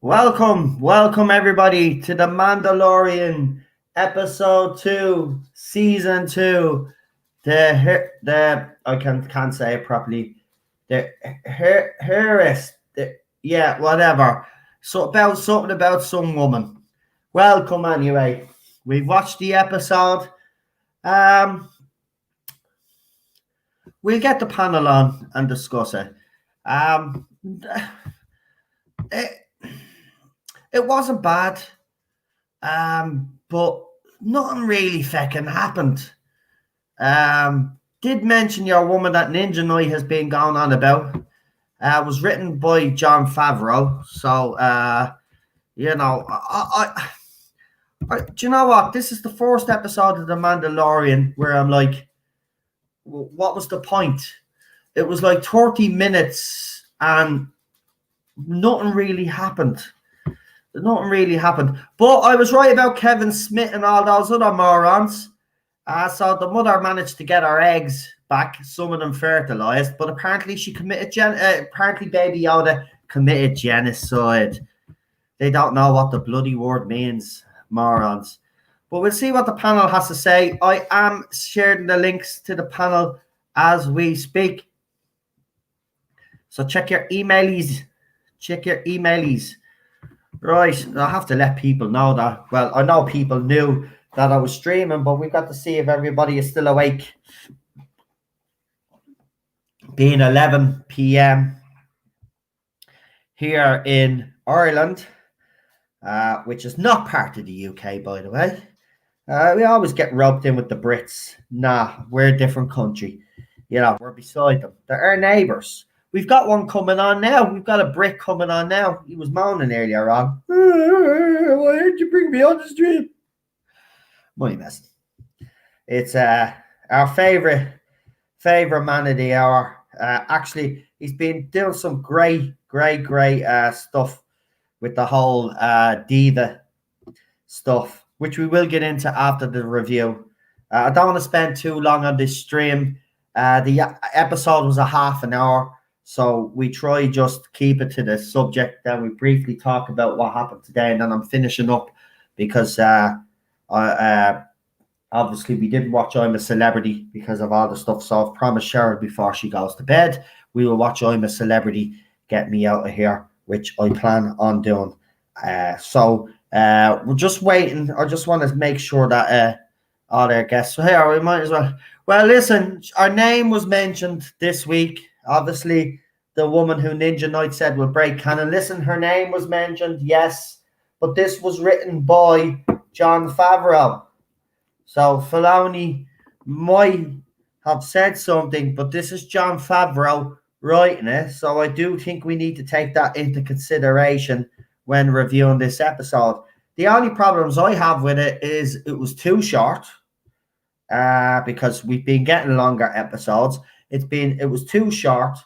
Welcome everybody to the Mandalorian episode 2, season 2. The I can't say it properly. The Heiress. Yeah, whatever. So about something about some woman. Welcome anyway. We've watched the episode. Um, we'll get the panel on and discuss it. It, it wasn't bad. But nothing really fucking happened. Did mention your woman that Ninja Night has been going on about. Was written by Jon Favreau. So, do you know what? This is the first episode of The Mandalorian where I'm like, what was the point? It was like 30 minutes and nothing really happened. Nothing really happened. But I was right about Kevin Smith and all those other morons. So the mother managed to get her eggs back, some of them fertilized, but apparently she committed apparently Baby Yoda committed genocide. They don't know what the bloody word means, morons. But we'll see what the panel has to say. I am sharing the links to the panel as we speak. So check your emailies. Check your emailies. Right, I have to let people know that. Well, I know people knew that I was streaming, but we've got to see if everybody is still awake. Being 11 p.m. here in Ireland, which is not part of the UK, by the way. We always get roped in with the Brits. Nah, we're a different country. You know, we're beside them. They're our neighbours. We've got one coming on now. We've got a Brit coming on now. He was moaning earlier on. Why didn't you bring me on the stream? Money messing. It's our favourite man of the hour. Actually, he's been doing some great stuff with the whole diva stuff, which we will get into after the review. I don't want to spend too long on this stream. The episode was a half an hour. So we try just keep it to the subject. Then we briefly talk about what happened today, and then I'm finishing up because obviously we didn't watch I'm a Celebrity because of all the stuff. So I've promised Cheryl before she goes to bed, we will watch I'm a Celebrity, get me out of here, which I plan on doing. So we're just waiting. I just want to make sure that all our guests. So here we might as well. Well, listen, our name was mentioned this week. Obviously, the woman who Ninja Knight said will break canon. Listen, her name was mentioned, yes, but this was written by Jon Favreau. So Filoni might have said something, but this is Jon Favreau writing it. So I do think we need to take that into consideration when reviewing this episode. The only problems I have with it is it was too short because we've been getting longer episodes. It was too short,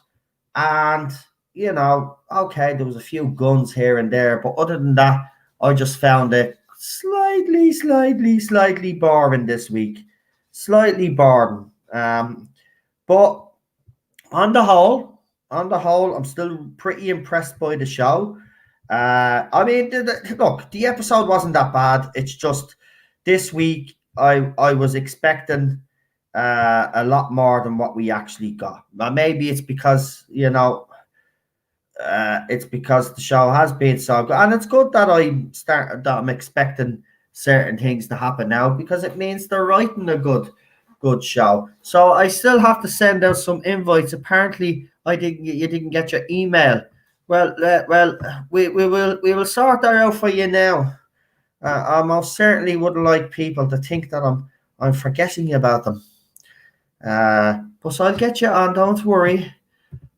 and okay, there was a few guns here and there, but other than that, I just found it slightly boring this week. Slightly boring. But on the whole, I'm still pretty impressed by the show. I mean, look, the episode wasn't that bad. It's just this week I was expecting a lot more than what we actually got. Now, maybe it's because the show has been so good, and it's good that I'm expecting certain things to happen now because it means they're writing a good show. So I still have to send out some invites. Apparently, you didn't get your email. Well, we will sort that out for you now. I most certainly wouldn't like people to think that I'm forgetting about them. But I'll get you on, don't worry.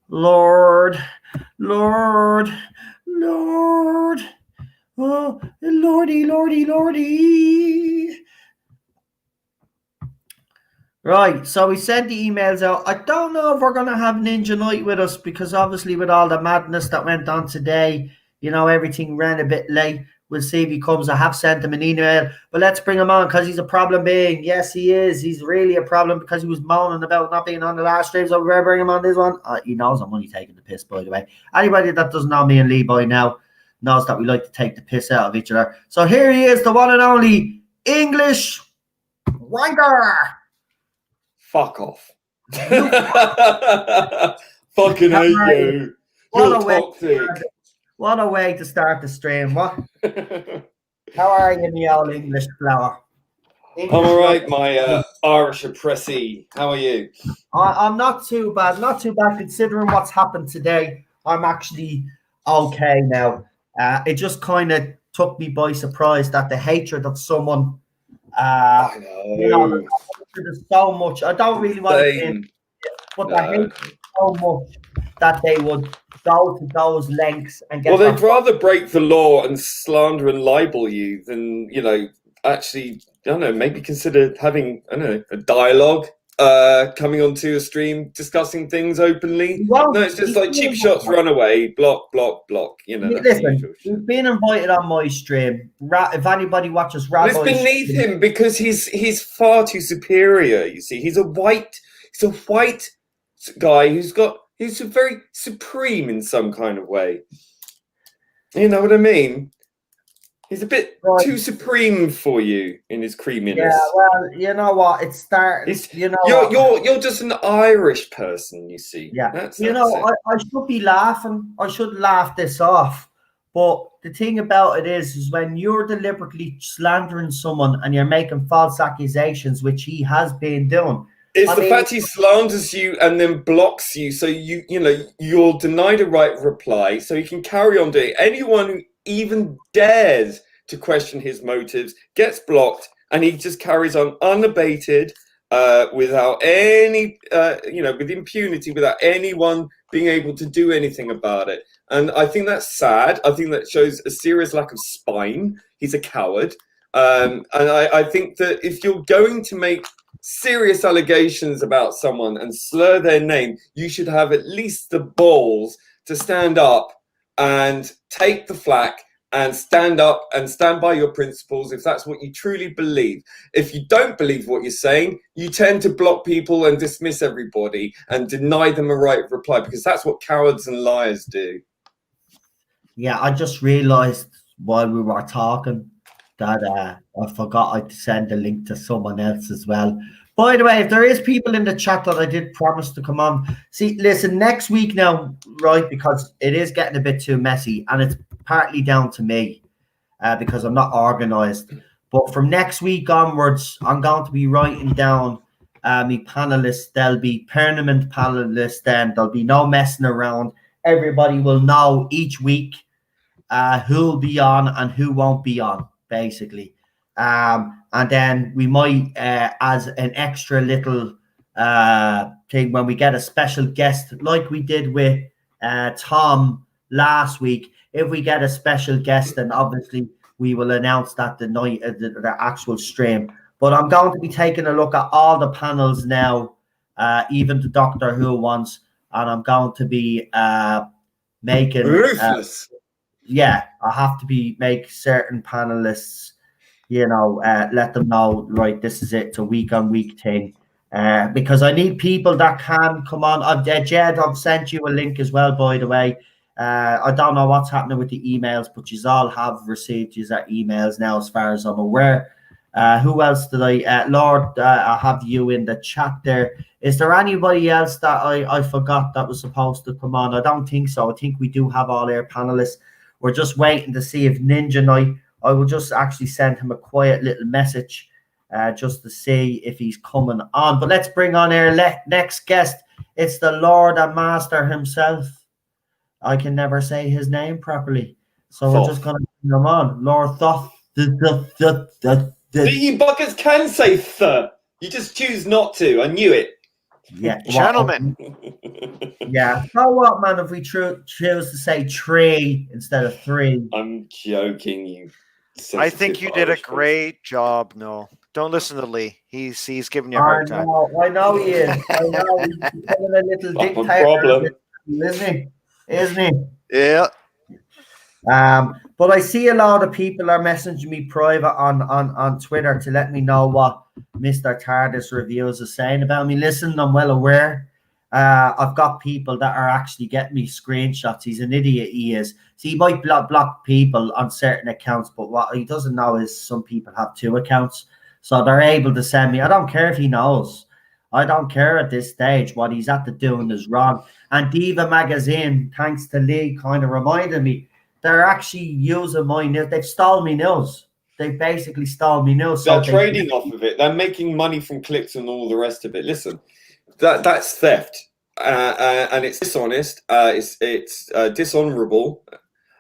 Lord. Oh, lordy. Right, so we sent the emails out. I don't know if we're going to have Ninja Knight with us because obviously with all the madness that went on today, everything ran a bit late. We'll see if he comes. I have sent him an email, but let's bring him on because he's a problem being. Yes, he is. He's really a problem because he was moaning about not being on the last stream, so we're going to bring him on this one. He knows I'm only taking the piss, by the way. Anybody that doesn't know me and Lee by now knows that we like to take the piss out of each other. So here he is, the one and only English wanker. Fuck off. Fucking hate you. You're toxic. What a way to start the stream. What? How are you, me old English flower? I'm all right, my Irish oppressee. How are you? I'm not too bad. Not too bad considering what's happened today. I'm actually okay now. It just kind of took me by surprise that the hatred of someone. I know. There's so much. I don't really want to say, but the hate so much that they would go to those lengths and get. Well, they'd rather break the law and slander and libel you than, actually, I don't know, maybe consider having, a dialogue, coming onto a stream, discussing things openly. No, it's just like cheap shots, run away, block, block, block. Listen, he's been invited on my stream. If anybody watches Rabbi's it's beneath him because he's far too superior, you see. He's a white guy who's very supreme in some kind of way. You know what I mean? He's a bit too supreme for you in his creaminess. Yeah, well, you know what? It starts. You're just an Irish person, you see. Yeah, that's I should be laughing. I should laugh this off. But the thing about it is when you're deliberately slandering someone and you're making false accusations, which he has been doing. It's the fact he slanders you and then blocks you, so you're denied a right of reply, so he can carry on doing it. Anyone who even dares to question his motives gets blocked, and he just carries on unabated, without any, with impunity, without anyone being able to do anything about it. And I think that's sad. I think that shows a serious lack of spine. He's a coward. And I think that if you're going to make serious allegations about someone and slur their name, you should have at least the balls to stand up and take the flak and stand up and stand by your principles if that's what you truly believe. If you don't believe what you're saying, you tend to block people and dismiss everybody and deny them a right of reply, because that's what cowards and liars do. Yeah, I just realized while we were talking that I forgot to send a link to someone else as well. By the way, if there is people in the chat that I did promise to come on, see, listen, next week now, right, because it is getting a bit too messy, and it's partly down to me because I'm not organized. But from next week onwards, I'm going to be writing down my panelists. There'll be permanent panelists then. There'll be no messing around. Everybody will know each week who'll be on and who won't be on, basically. And then we might, as an extra little thing, when we get a special guest, like we did with Tom last week, if we get a special guest, then obviously we will announce that the night of the actual stream. But I'm going to be taking a look at all the panels now, even the Doctor Who ones, and I'm going to be making... Ruthless. I have to make certain panelists, let them know, right, this is it. It's a week-on-week thing. Because I need people that can come on. Jed, I've sent you a link as well, by the way. I don't know what's happening with the emails, but you all have received your emails now, as far as I'm aware. Who else did I? Lord, I have you in the chat there. Is there anybody else that I forgot that was supposed to come on? I don't think so. I think we do have all our panelists. We're just waiting to see if Ninja Knight, I will just actually send him a quiet little message just to see if he's coming on. But let's bring on our next guest. It's the Lord and Master himself. I can never say his name properly. So we're just going to bring him on. Lord Thoth. You buckets can say th. You just choose not to. I knew it. Yeah, gentlemen. Yeah. So what, man, if we choose to say tree instead of three? I'm joking, you. I think you did a great job. No, don't listen to Lee. He's giving you a hard time. I know he is. I know he's becoming a little dictator, isn't he? Yeah. But I see a lot of people are messaging me private on Twitter to let me know what Mr. TARDIS Reviews is saying about me. Listen, I'm well aware. I've got people that are actually getting me screenshots. He's an idiot, he is. So he might block people on certain accounts, but what he doesn't know is some people have 2 accounts. So they're able to send me. I don't care if he knows. I don't care at this stage. What he's at the doing is wrong. And Diva Magazine, thanks to Lee, kind of reminded me, they're actually using my news. They've stolen me news. They basically stole me news. They're trading off of it. They're making money from clicks and all the rest of it. Listen, that's theft, and it's dishonest. It's dishonorable,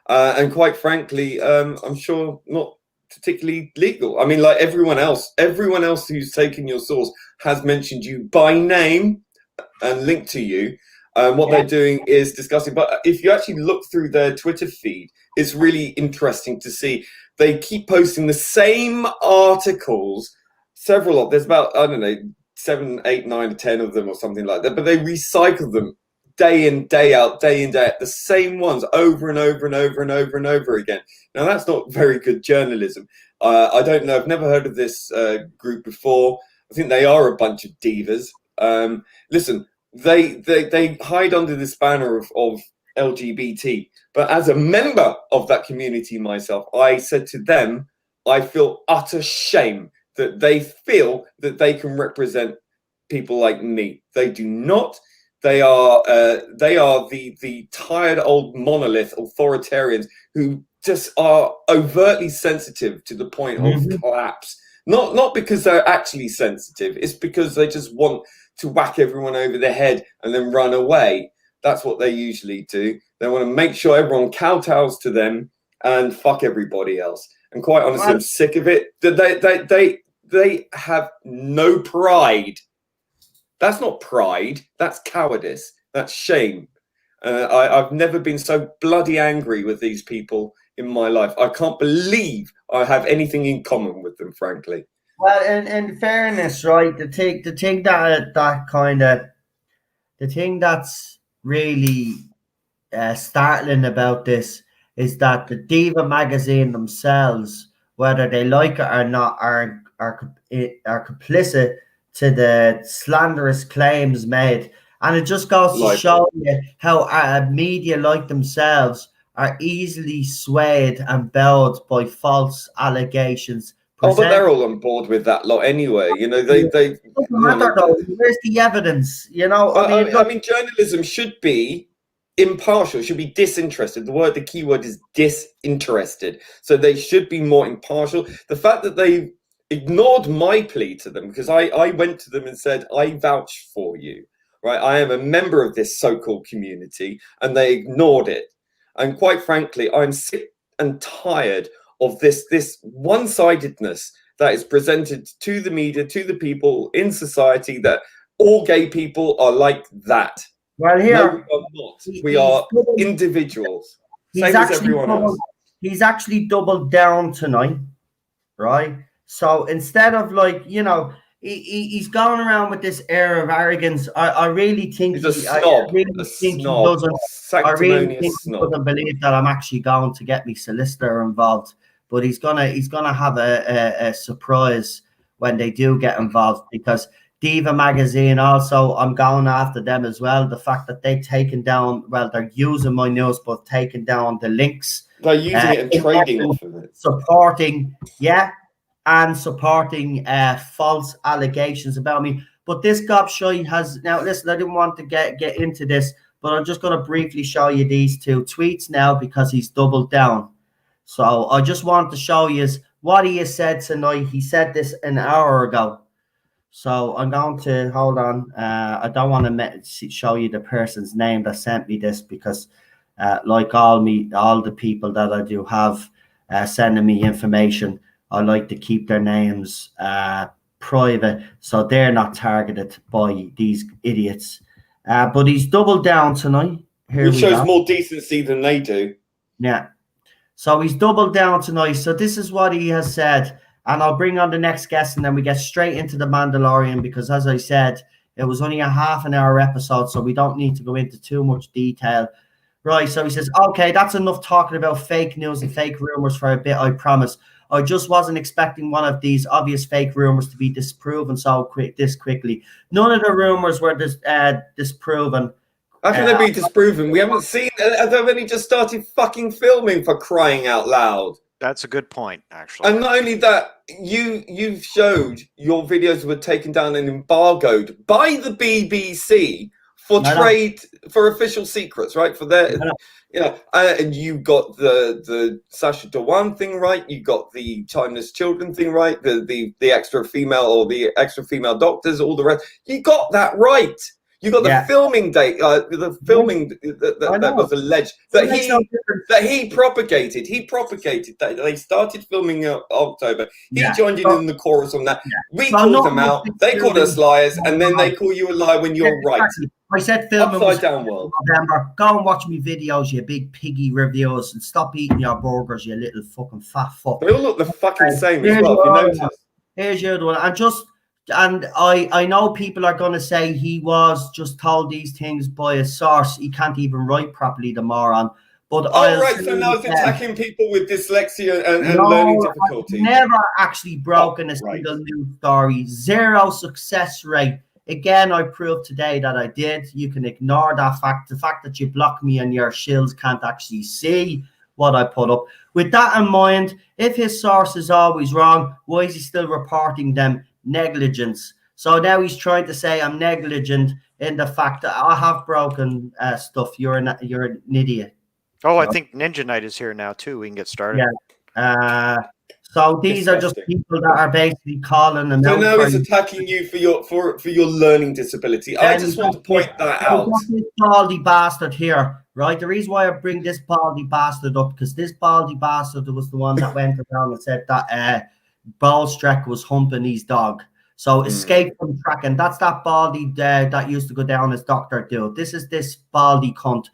and quite frankly, I'm sure not particularly legal. I mean, like everyone else who's taken your source has mentioned you by name and linked to you. What they're doing is disgusting. But if you actually look through their Twitter feed, it's really interesting to see. They keep posting the same articles, several of, there's about, I don't know, 7, 8, 9, or 10 of them or something like that, but they recycle them day in, day out, the same ones over and over and over and over and over again. Now, that's not very good journalism. I don't know, I've never heard of this group before. I think they are a bunch of divas. Listen, they hide under this banner of LGBT, but as a member of that community myself, I said to them, I feel utter shame that they feel that they can represent people like me. They do not. They are the tired old monolith authoritarians who just are overtly sensitive to the point of collapse. Not because they're actually sensitive. It's because they just want to whack everyone over the head and then run away. That's what they usually do. They want to make sure everyone kowtows to them and fuck everybody else. And quite honestly, I'm sick of it. They have no pride. That's not pride. That's cowardice. That's shame. I've never been so bloody angry with these people in my life. I can't believe I have anything in common with them, frankly. Well, in fairness, right, the thing that's really startling about this is that the Diva magazine themselves, whether they like it or not, are complicit to the slanderous claims made. And it just goes to show you how media like themselves are easily swayed and bowed by false allegations. Oh, but they're all on board with that lot anyway. You know, they doesn't matter though. Where's the evidence? You know, I mean, journalism should be impartial, should be disinterested. The keyword is disinterested. So they should be more impartial. The fact that they ignored my plea to them, because I went to them and said, I vouch for you, right? I am a member of this so-called community, and they ignored it. And quite frankly, I'm sick and tired of this one-sidedness that is presented to the media, to the people in society, that all gay people are like that. Well, here no, we are not. We are individuals, same as everyone else. He's actually doubled down tonight, right? So instead of, like, you know, he's going around with this air of arrogance. I really think he's a snob. He doesn't believe that I'm actually going to get me solicitor involved. But he's gonna have a surprise when they do get involved, because Diva magazine also, I'm going after them as well. The fact that they've taken down, well, they're using my news, but taking down the links. They're using it and trading off of it. Supporting false allegations about me. But this gobshite has, now listen, I didn't want to get into this, but I'm just going to briefly show you these 2 tweets now, because he's doubled down. So I just want to show you what he has said tonight. He said this an hour ago. So I'm going to, hold on. I don't want to show you the person's name that sent me this, because like all the people that I do have sending me information, I like to keep their names private, so they're not targeted by these idiots. But he's doubled down tonight. Which shows more decency than they do. Yeah. So he's doubled down tonight. So this is what he has said. And I'll bring on the next guest, and then we get straight into the Mandalorian, because, as I said, it was only a half-an-hour episode, so we don't need to go into too much detail. Right, so he says, okay, that's enough talking about fake news and fake rumors for a bit, I promise. I just wasn't expecting one of these obvious fake rumors to be disproven this quickly. None of the rumors were disproven. How can they be disproven? We haven't seen. They've only just started fucking filming, for crying out loud. That's a good point, actually. And not only that, you've showed your videos were taken down and embargoed by the BBC for trade, for official secrets, right? For their, and you got the Sacha Dhawan thing right. You got the China's children thing right. The extra female or the extra female doctors, all the rest. You got that right. You got the filming date, the filming that was alleged that he propagated. He propagated that they started filming in October. He joined in the chorus on that. We called them out. They called us liars, and then they call you a liar when you're right. I said filming upside down world. November. Go and watch me videos, you big piggy reviews, and stop eating your burgers, you little fucking fat fuck. They all look the fucking same as well. If you notice. Here's your other one, and I know people are going to say he was just told these things by a source. He can't even write properly, the moron. But so now it's attacking people with dyslexia and learning difficulties. I've never actually broken a single news story. 0 success rate. Again, I proved today that I did. You can ignore that fact. The fact that you block me and your shills can't actually see what I put up. With that in mind, if his source is always wrong, why is he still reporting them? Negligence. So now he's trying to say I'm negligent in the fact that I have broken stuff. You're an idiot. Oh, I think Ninja Knight is here now too. We can get started. Yeah. So these are just people that are basically calling them out. So now he's attacking you for your learning disability. I just want to point that out. This baldy bastard here, right? The reason why I bring this baldy bastard up, because this baldy bastard was the one that went around and said that Ballstreck was humping his dog. So escape from track, and that's that baldy that used to go down as Dr. Dude. This is this baldy cunt.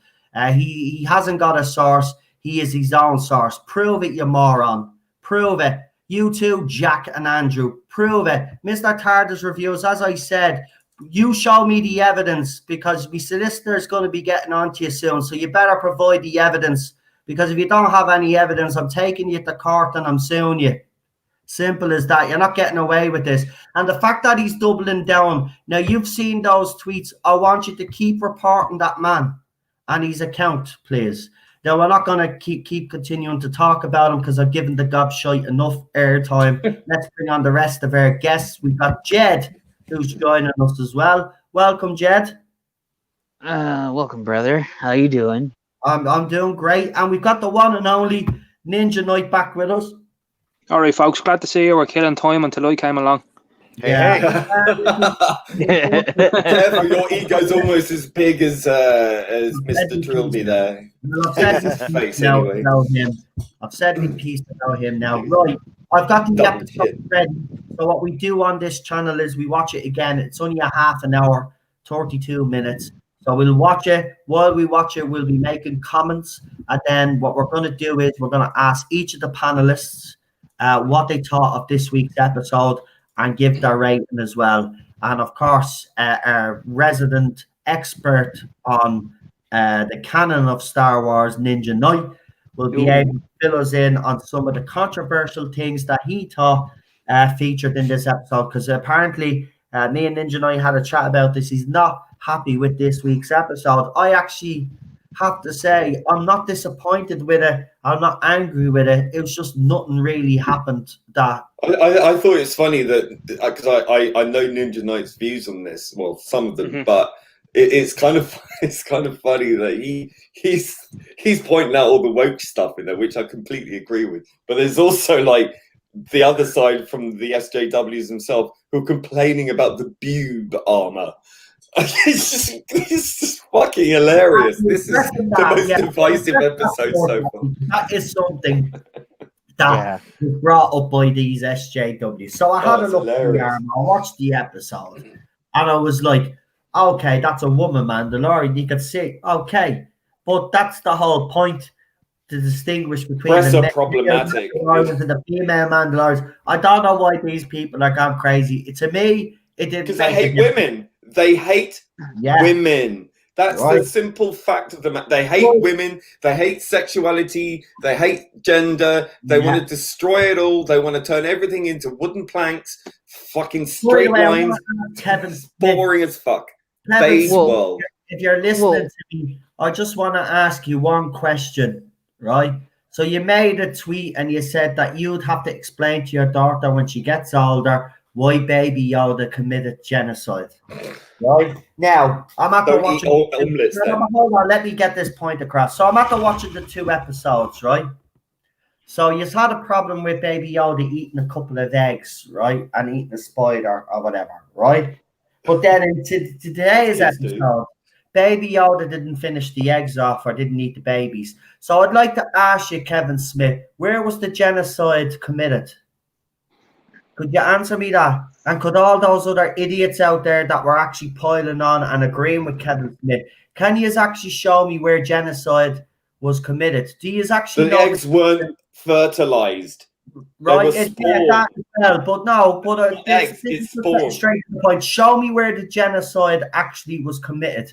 He hasn't got a source. He is his own source. Prove it, you moron. Prove it. You too, Jack and Andrew. Prove it. Mr. Carter's reviews, as I said, you show me the evidence, because my solicitor is going to be getting on to you soon. So you better provide the evidence, because if you don't have any evidence, I'm taking you to court and I'm suing you. Simple as that. You're not getting away with this. And the fact that he's doubling down. Now, you've seen those tweets. I want you to keep reporting that man and his account, please. Now, we're not going to keep continuing to talk about him, because I've given the gobshite enough airtime. Let's bring on the rest of our guests. We've got Jed, who's joining us as well. Welcome, Jed. Welcome, brother. How you doing? I'm doing great. And we've got the one and only Ninja Knight back with us. All right, folks. Glad to see you. We're killing time until I came along. Hey. Careful, your ego's almost as big as Mr. Trilby there. I've said my piece about him now. Right, I've got the episode ready. So what we do on this channel is we watch it again. It's only a half an hour, 32 minutes. So we'll watch it. While we watch it, we'll be making comments. And then what we're going to do is we're going to ask each of the panelists what they thought of this week's episode and give their rating as well. And of course, our resident expert on the canon of Star Wars, Ninja Knight, will be able to fill us in on some of the controversial things that he thought featured in this episode. Because apparently, me and Ninja Knight had a chat about this. He's not happy with this week's episode. I actually have to say, I'm not disappointed with it. I'm not angry with it. It was just nothing really happened that. I thought it's funny that, because I know Ninja Knight's views on this, well, some of them, but it's kind of funny that he's pointing out all the woke stuff in there, which I completely agree with. But there's also like the other side from the SJWs themselves who are complaining about the boob armor. It's just fucking hilarious. This is the most divisive episode so far. That is something that was brought up by these SJWs. So I had a look at the armor. I watched the episode, and I was like, okay, that's a woman Mandalorian. You could see, okay, but that's the whole point, to distinguish between the problematic and the female Mandalorians. I don't know why these people are gone crazy. To me, it didn't. Because they hate women. They hate women. That's right? the simple fact of the matter. They hate women. They hate sexuality. They hate gender. They want to destroy it all. They want to turn everything into wooden planks, fucking straight lines. Kevin Smith, boring as fuck. Kevin Base Smith, world. if you're listening Well- to me, I just want to ask you one question, right? So you made a tweet and you said that you'd have to explain to your daughter when she gets older why Baby Yoda committed genocide. Right? Now, I'm after Don't eat watching. omelets then. Hold on, let me get this point across. So I'm after watching the 2 episodes, right? So you had a problem with Baby Yoda eating a couple of eggs, right? And eating a spider or whatever, right? But then in today's Kids do. episode, Baby Yoda didn't finish the eggs off or didn't eat the babies. So I'd like to ask you, Kevin Smith, where was the genocide committed? Could you answer me that? And could all those other idiots out there that were actually piling on and agreeing with Kevin Smith, can you actually show me where genocide was committed? Do you actually The know? eggs weren't fertilized. Right, They were that as well, but no, but eggs, this it's is spawn. straight to the point. Show me where the genocide actually was committed,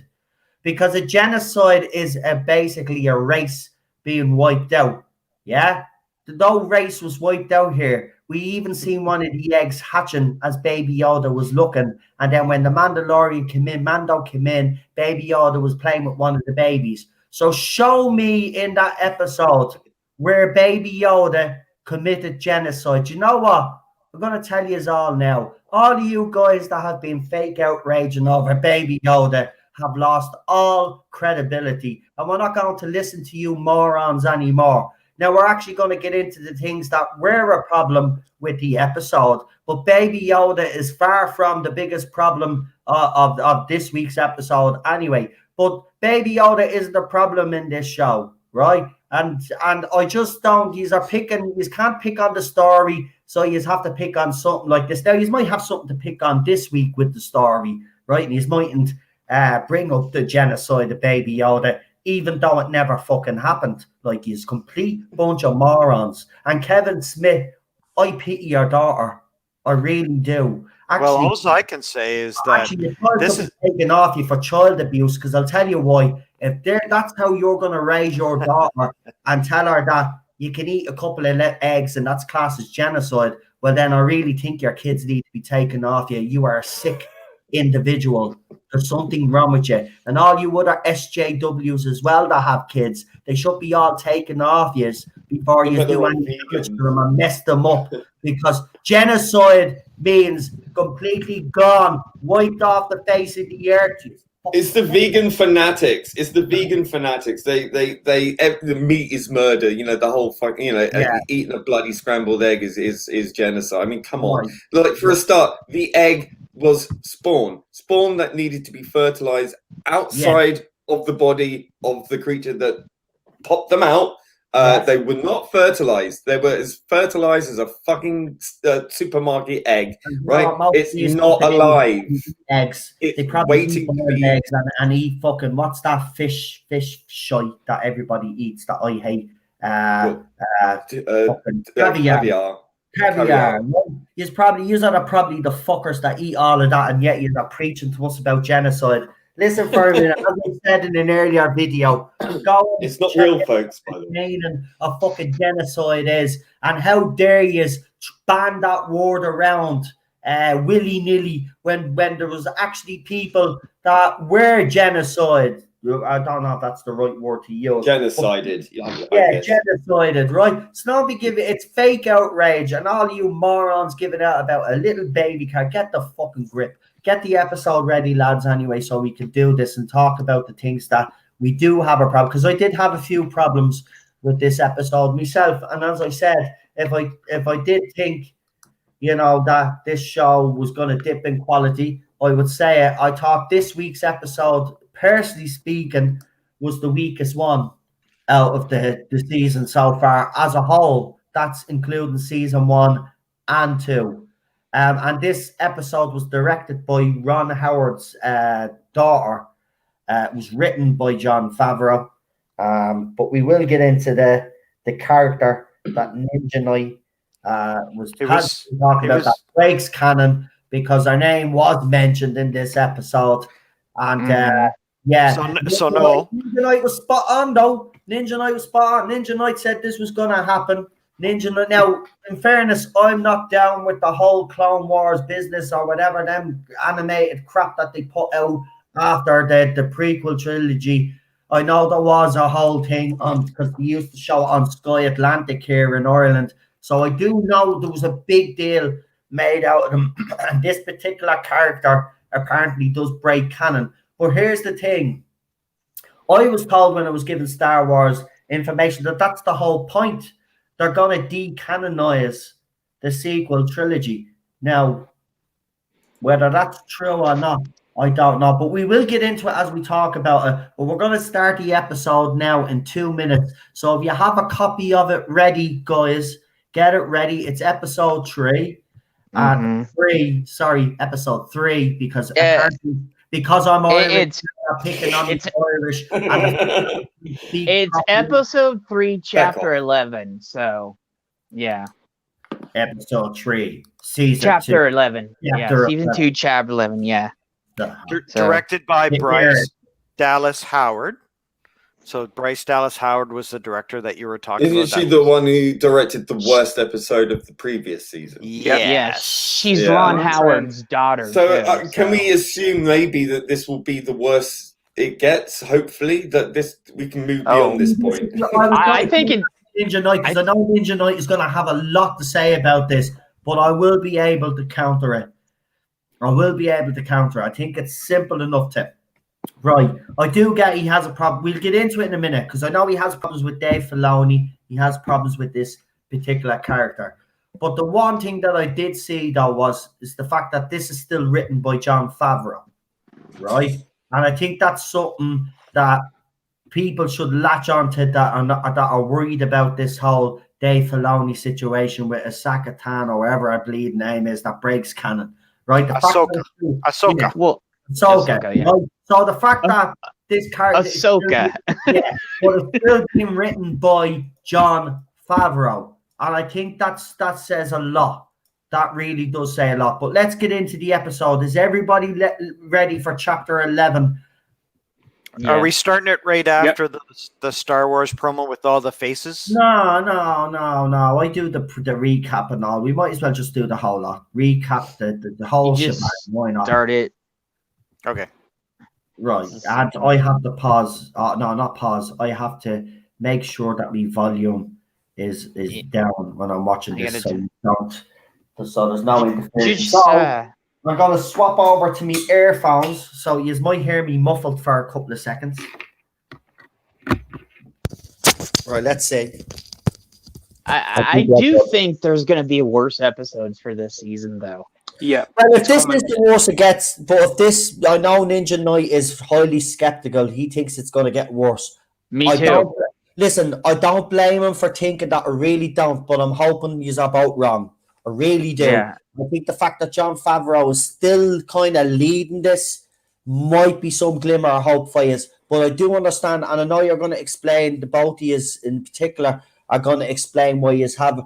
because a genocide is basically a race being wiped out. Yeah, no race was wiped out here. We even seen one of the eggs hatching as Baby Yoda was looking, and then when the Mandalorian came in, Mando came in, Baby Yoda was playing with one of the babies. So show me in that episode where Baby Yoda committed genocide. You know what? I'm going to tell you all now. All of you guys that have been fake outraging over Baby Yoda have lost all credibility. And we're not going to listen to you morons anymore. Now, we're actually going to get into the things that were a problem with the episode. But Baby Yoda is far from the biggest problem of this week's episode anyway. But Baby Yoda isn't the problem in this show, right? And I just don't. You can't pick on the story, so you have to pick on something like this. Now, you might have something to pick on this week with the story, right? And you mightn't bring up the genocide of Baby Yoda, even though it never fucking happened. Like, he's complete bunch of morons. And Kevin Smith, I pity your daughter. I really do. Actually, Well, all I can say is that this is taken off you for child abuse, because I'll tell you why. If that's how you're going to raise your daughter and tell her that you can eat a couple of eggs and that's classed as genocide, well, then I really think your kids need to be taken off you. You are a sick individual. There's something wrong with you. And all you other SJWs as well that have kids, they should be all taken off you before you do anything to them and mess them up. Because genocide means completely gone, wiped off the face of the earth. It's the vegan fanatics. It's the vegan fanatics. The meat is murder. You know, the whole fucking, eating a bloody scrambled egg is genocide. I mean, come on. Like, for a start, the egg was spawn that needed to be fertilized outside of the body of the creature that popped them out. They were not fertilized. They were as fertilized as a fucking supermarket egg, right? It's not alive. Eggs. They probably eat eggs and eat fucking, what's that fish shite that everybody eats that I hate? Caviar. Caviar. You're probably the fuckers that eat all of that, and yet you're not preaching to us about genocide. Listen for a minute, as I said in an earlier video, it's not real, folks, by the way. Meaning a fucking genocide is, and how dare you ban that word around willy-nilly when there was actually people that were genocide. I don't know if that's the right word to use. Genocided. Genocided, right? So don't be giving, it's fake outrage, and all you morons giving out about a little baby car. Get the fucking grip. Get the episode ready, lads, anyway, so we can do this and talk about the things that we do have a problem. Because I did have a few problems with this episode myself. And as I said, if I did think, that this show was going to dip in quality, I would say it. I thought this week's episode, personally speaking, was the weakest one out of the season so far as a whole. That's including season 1 and 2. And this episode was directed by Ron Howard's daughter. It was written by Jon Favreau. But we will get into the character that Ninja Knight was talking about, that breaks canon, because her name was mentioned in this episode. And Yeah. So no. Ninja Knight was spot on, though. Ninja Knight was spot on. Ninja Knight said this was going to happen. Ninja Knight. Now, in fairness, I'm not down with the whole Clone Wars business or whatever, them animated crap that they put out after the prequel trilogy. I know there was a whole thing on because they used to show it on Sky Atlantic here in Ireland. So I do know there was a big deal made out of them. And this particular character apparently does break canon. But here's the thing. I was told when I was given Star Wars information that that's the whole point. They're going to decanonize the sequel trilogy. Now, whether that's true or not, I don't know. But we will get into it as we talk about it. But we're going to start the episode now in 2 minutes. So if you have a copy of it ready, guys, get it ready. It's episode 3. Episode 3, because apparently, because I'm Irish, picking on the Irish. It's episode 3, chapter 11. So, yeah. Episode 3, season chapter 2. 11. Season 2, chapter 11. Yeah. Directed by Bryce Dallas Howard. So Bryce Dallas Howard was the director that you were talking about. Isn't she the one who directed the worst episode of the previous season? Yes. She's Ron Howard's daughter. So can we assume maybe that this will be the worst it gets? Hopefully that we can move beyond this point. I think Ninja Knight, because I know Ninja Knight is going to have a lot to say about this, but I will be able to counter it. I think it's simple enough to. Right, I do get he has a problem. We'll get into it in a minute because I know he has problems with Dave Filoni. He has problems with this particular character. But the one thing that I did see though is the fact that this is still written by Jon Favreau, right? And I think that's something that people should latch onto that are worried about this whole Dave Filoni situation with Ahsoka Tano or whatever I believe the name is that breaks canon, right? Ahsoka. Yeah. Well, Ahsoka, yeah. Right? So the fact that this character Ahsoka, but it's still being written by Jon Favreau, and I think that says a lot. That really does say a lot. But let's get into the episode. Is everybody ready for chapter 11? Yeah. Are we starting it right after the Star Wars promo with all the faces? No. I do the recap and all. We might as well just do the whole lot. Recap the whole shebang. Why not? Start it. Okay. Right. And I have to pause. No, not pause. I have to make sure that my volume is down when I'm watching this. So there's no interference. I'm going to swap over to my earphones, so you might hear me muffled for a couple of seconds. Right, let's see. I do think there's going to be worse episodes for this season, though. Yeah. Well, if this is the worst it gets, but if this, I know Ninja Knight is highly skeptical. He thinks it's going to get worse. Me too. Listen, I don't blame him for thinking that. I really don't, but I'm hoping he's about wrong. I really do. Yeah. I think the fact that Jon Favreau is still kind of leading this might be some glimmer of hope for you. But I do understand, and I know you're going to explain, the both of you in particular are going to explain why you have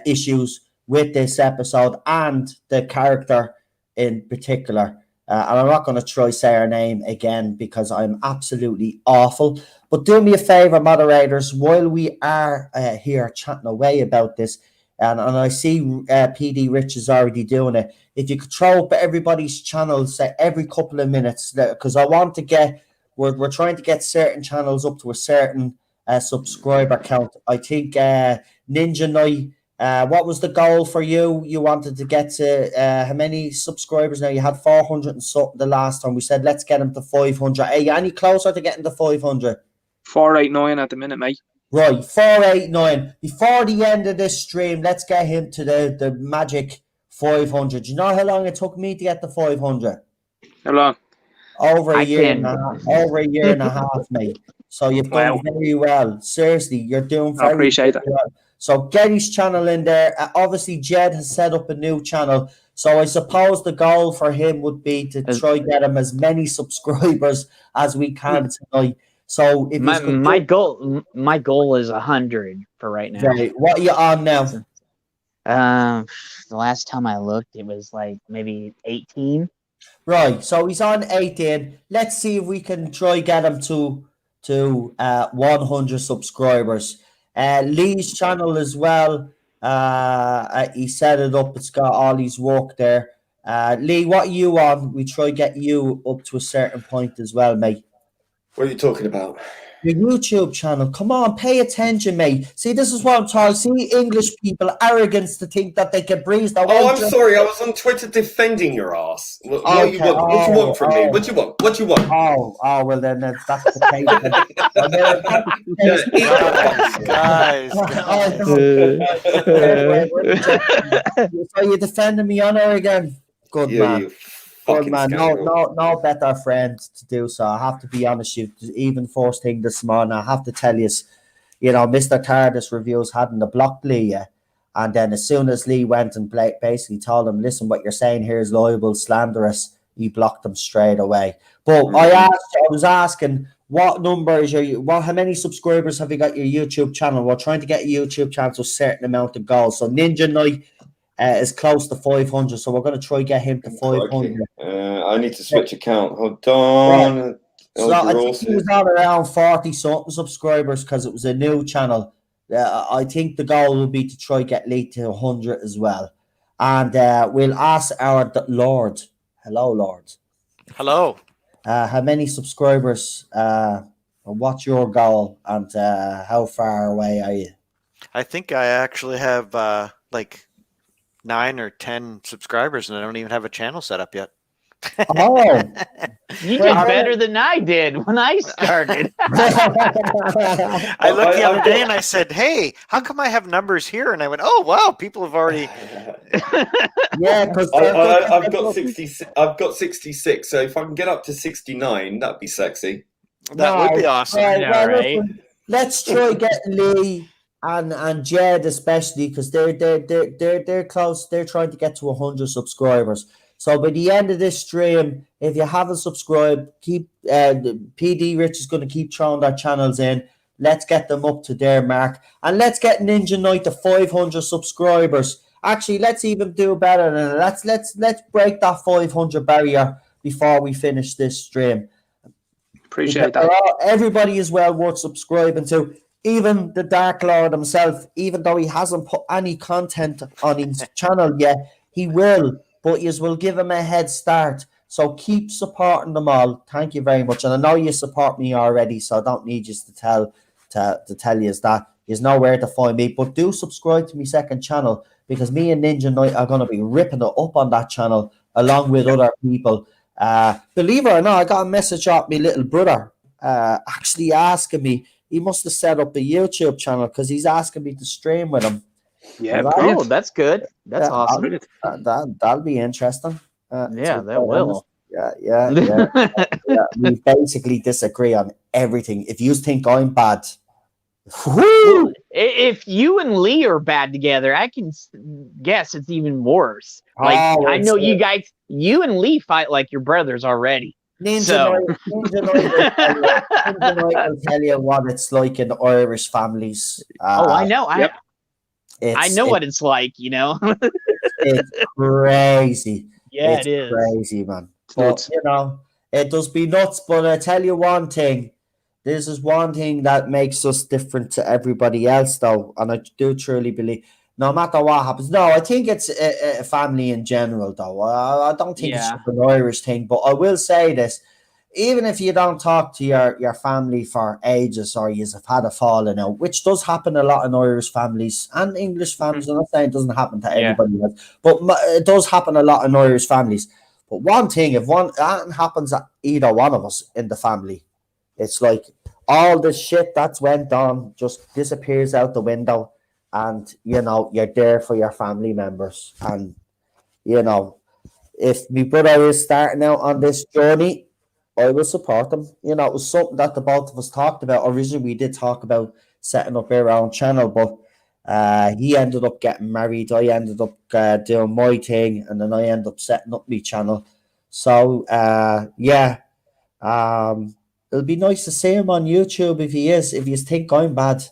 issues with this episode and the character in particular. And I'm not going to try say her name again because I'm absolutely awful. But do me a favor, moderators, while we are here chatting away about this, and I see PD Rich is already doing it. If you could throw up everybody's channels every couple of minutes, because I want to get, we're trying to get certain channels up to a certain subscriber count. I think Ninja Knight, what was the goal for you? You wanted to get to how many subscribers now? You had 400 and something the last time. We said, let's get them to 500. Are you any closer to getting to 500? 489 at the minute, mate. Right, 489. Before the end of this stream, let's get him to the magic 500. You know how long it took me to get to 500? How long? Over a year and a half, mate. So you've done very well. Seriously, you're doing very, I appreciate that. Well. So get his channel in there. Obviously, Jed has set up a new channel. So I suppose the goal for him would be to try get him as many subscribers as we can tonight. So if my goal is 100 for right now. Right. What are you on now? The last time I looked, it was like maybe 18. Right, so he's on 18. Let's see if we can try get him to 100 subscribers. Lee's channel as well. He set it up. It's got all his work there. Lee, what are you on? We try get you up to a certain point as well, mate. What are you talking about? Your YouTube channel. Come on, pay attention, mate. See, this is what I'm talking. See, English people arrogance to think that they can breeze their way. Oh, I'm sorry. I was on Twitter defending your ass. What do you want? What do you want from me? What do you want? What do you want? Oh, well then that's the case. Guys. So you're defending me on her again? Good man. Good man. No better friend to do so. I have to be honest with you. Even first thing this morning, I have to tell you, Mr. TARDIS reviews hadn't blocked Lee, and then as soon as Lee went and basically told him, listen, what you're saying here is libel, slanderous, he blocked him straight away. But I was asking, what number is how many subscribers have you got your YouTube channel? We're trying to get a YouTube channel to a certain amount of goals. So Ninja Knight is close to 500, so we're going to try get him to 500. I need to switch account. Hold on. Right. So I think he was on around 40-something subscribers because it was a new channel. I think the goal will be to try get Lee to 100 as well. And we'll ask our Lord. Hello, Lord. Hello. How many subscribers? What's your goal? And how far away are you? I think I actually have like 9 or 10 subscribers, and I don't even have a channel set up yet. Oh, you did better than I did when I started. I looked the other day and I said, "Hey, how come I have numbers here?" And I went, "Oh, wow, people have already." Yeah, because I've got 66. I've got 66. So if I can get up to 69, that'd be sexy. That would be awesome. Right. Let's try getting Lee and Jed especially, because they're close. They're trying to get to 100 subscribers. So by the end of this stream, if you haven't subscribed, keep PD Rich is going to keep throwing their channels in. Let's get them up to their mark, and let's get Ninja Knight to 500 subscribers. Actually, let's even do better than that. Let's break that 500 barrier before we finish this stream. Appreciate that. Everybody is well worth subscribing to. Even the Dark Lord himself, even though he hasn't put any content on his channel yet, he will. But you will give him a head start. So keep supporting them all. Thank you very much. And I know you support me already, so I don't need you to tell you that. You know where to find me. But do subscribe to my second channel, because me and Ninja Knight are going to be ripping it up on that channel along with other people. Believe it or not, I got a message off my little brother actually asking me. He must have set up a YouTube channel because he's asking me to stream with him. Yeah, oh, that's good. That's awesome. That'll be interesting. That will. Yeah. We basically disagree on everything. If you think I'm bad, well, if you and Lee are bad together, I can guess it's even worse. Like I know you and Lee fight like your brothers already. Ninja Knight will tell you what it's like in Irish families. I know. I know what it's like, It's crazy. Yeah, it is crazy, man. But it does be nuts. But I tell you one thing. This is one thing that makes us different to everybody else, though. And I do truly believe, no matter what happens. No, I think it's a family in general, though. I don't think it's just an Irish thing. But I will say this. Even if you don't talk to your family for ages, or you've had a falling out, which does happen a lot in Irish families and English families. I'm not saying it doesn't happen to everybody else, but it does happen a lot in Irish families. But one thing, if that happens at either one of us in the family, it's like all the shit that's went on just disappears out the window, and you're there for your family members. And if my brother is starting out on this journey, I will support him. It was something that the both of us talked about. Originally, we did talk about setting up our own channel, but he ended up getting married. I ended up doing my thing, and then I ended up setting up my channel. So, it'll be nice to see him on YouTube if he is. If you think I'm bad,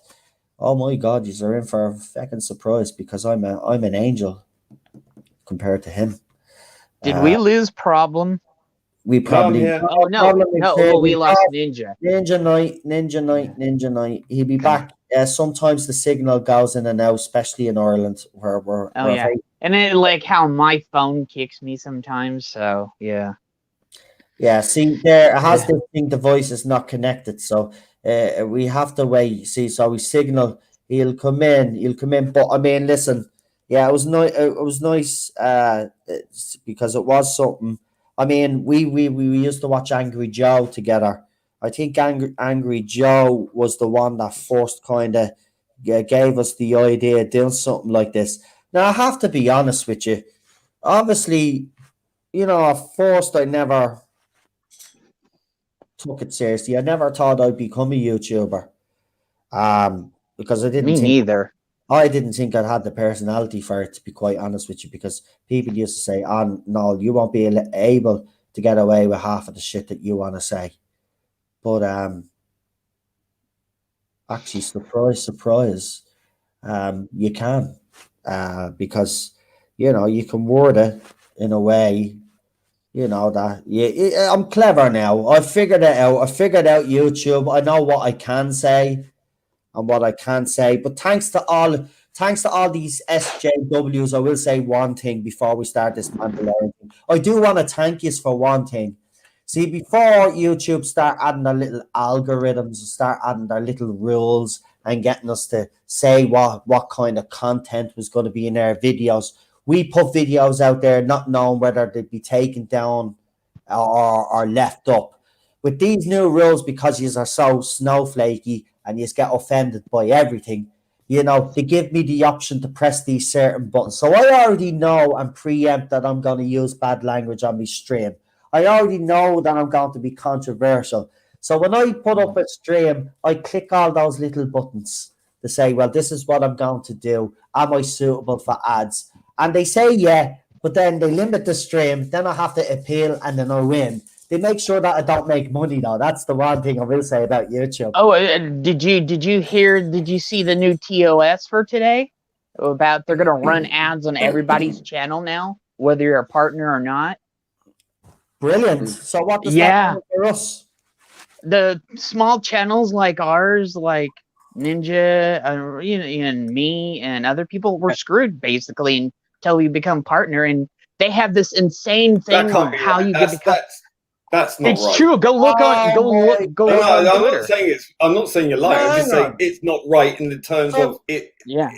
oh my God, you're in for a fucking surprise, because I'm an angel compared to him. Did we lose Problem? We probably. here. Oh no, well, we lost Ninja. Ninja Knight. He'll be back. Sometimes the signal goes in and out, especially in Ireland, where we're. Oh yeah, and it like how my phone kicks me sometimes. So yeah. Yeah, see, there it has this thing. The voice is not connected, so we have to wait. See, so we signal. He'll come in. But I mean, listen. Yeah, it was nice. It was nice because it was something. I mean, we used to watch Angry Joe together. I think Angry Joe was the one that first kind of gave us the idea of doing something like this. Now, I have to be honest with you. Obviously, at first I never took it seriously. I never thought I'd become a YouTuber. Because I didn't think. Neither. I didn't think I had the personality for it, to be quite honest with you, because people used to say, "Oh, no, you won't be able to get away with half of the shit that you want to say." But actually, surprise, you can, because you can word it in a way, that I'm clever now. I figured it out. I figured out YouTube. I know what I can say and what I can't say. But thanks to all these SJWs, I will say one thing before we start this Mandalorian thing. I do want to thank you for one thing. See, before YouTube start adding their little algorithms, start adding their little rules and getting us to say what kind of content was going to be in their videos, we put videos out there not knowing whether they'd be taken down or left up. With these new rules, because you are so snowflakey and you get offended by everything, they give me the option to press these certain buttons. So I already know and preempt that I'm going to use bad language on my stream. I already know that I'm going to be controversial. So when I put up a stream, I click all those little buttons to say, well, this is what I'm going to do. Am I suitable for ads? And they say, yeah, but then they limit the stream. Then I have to appeal and then I win. They make sure that I don't make money, though. That's the one thing I will say about YouTube. Oh, did you see the new TOS for today? About they're going to run ads on everybody's channel now, whether you're a partner or not. Brilliant. So what does that mean for us? The small channels like ours, like Ninja, and me and other people, were screwed basically until we become partner. And they have this insane thing on how you get become. That's not it's right. true. Go look on. Go look. On Twitter. I'm not saying you're lying. I'm just saying it's not right in the terms of it. Yeah.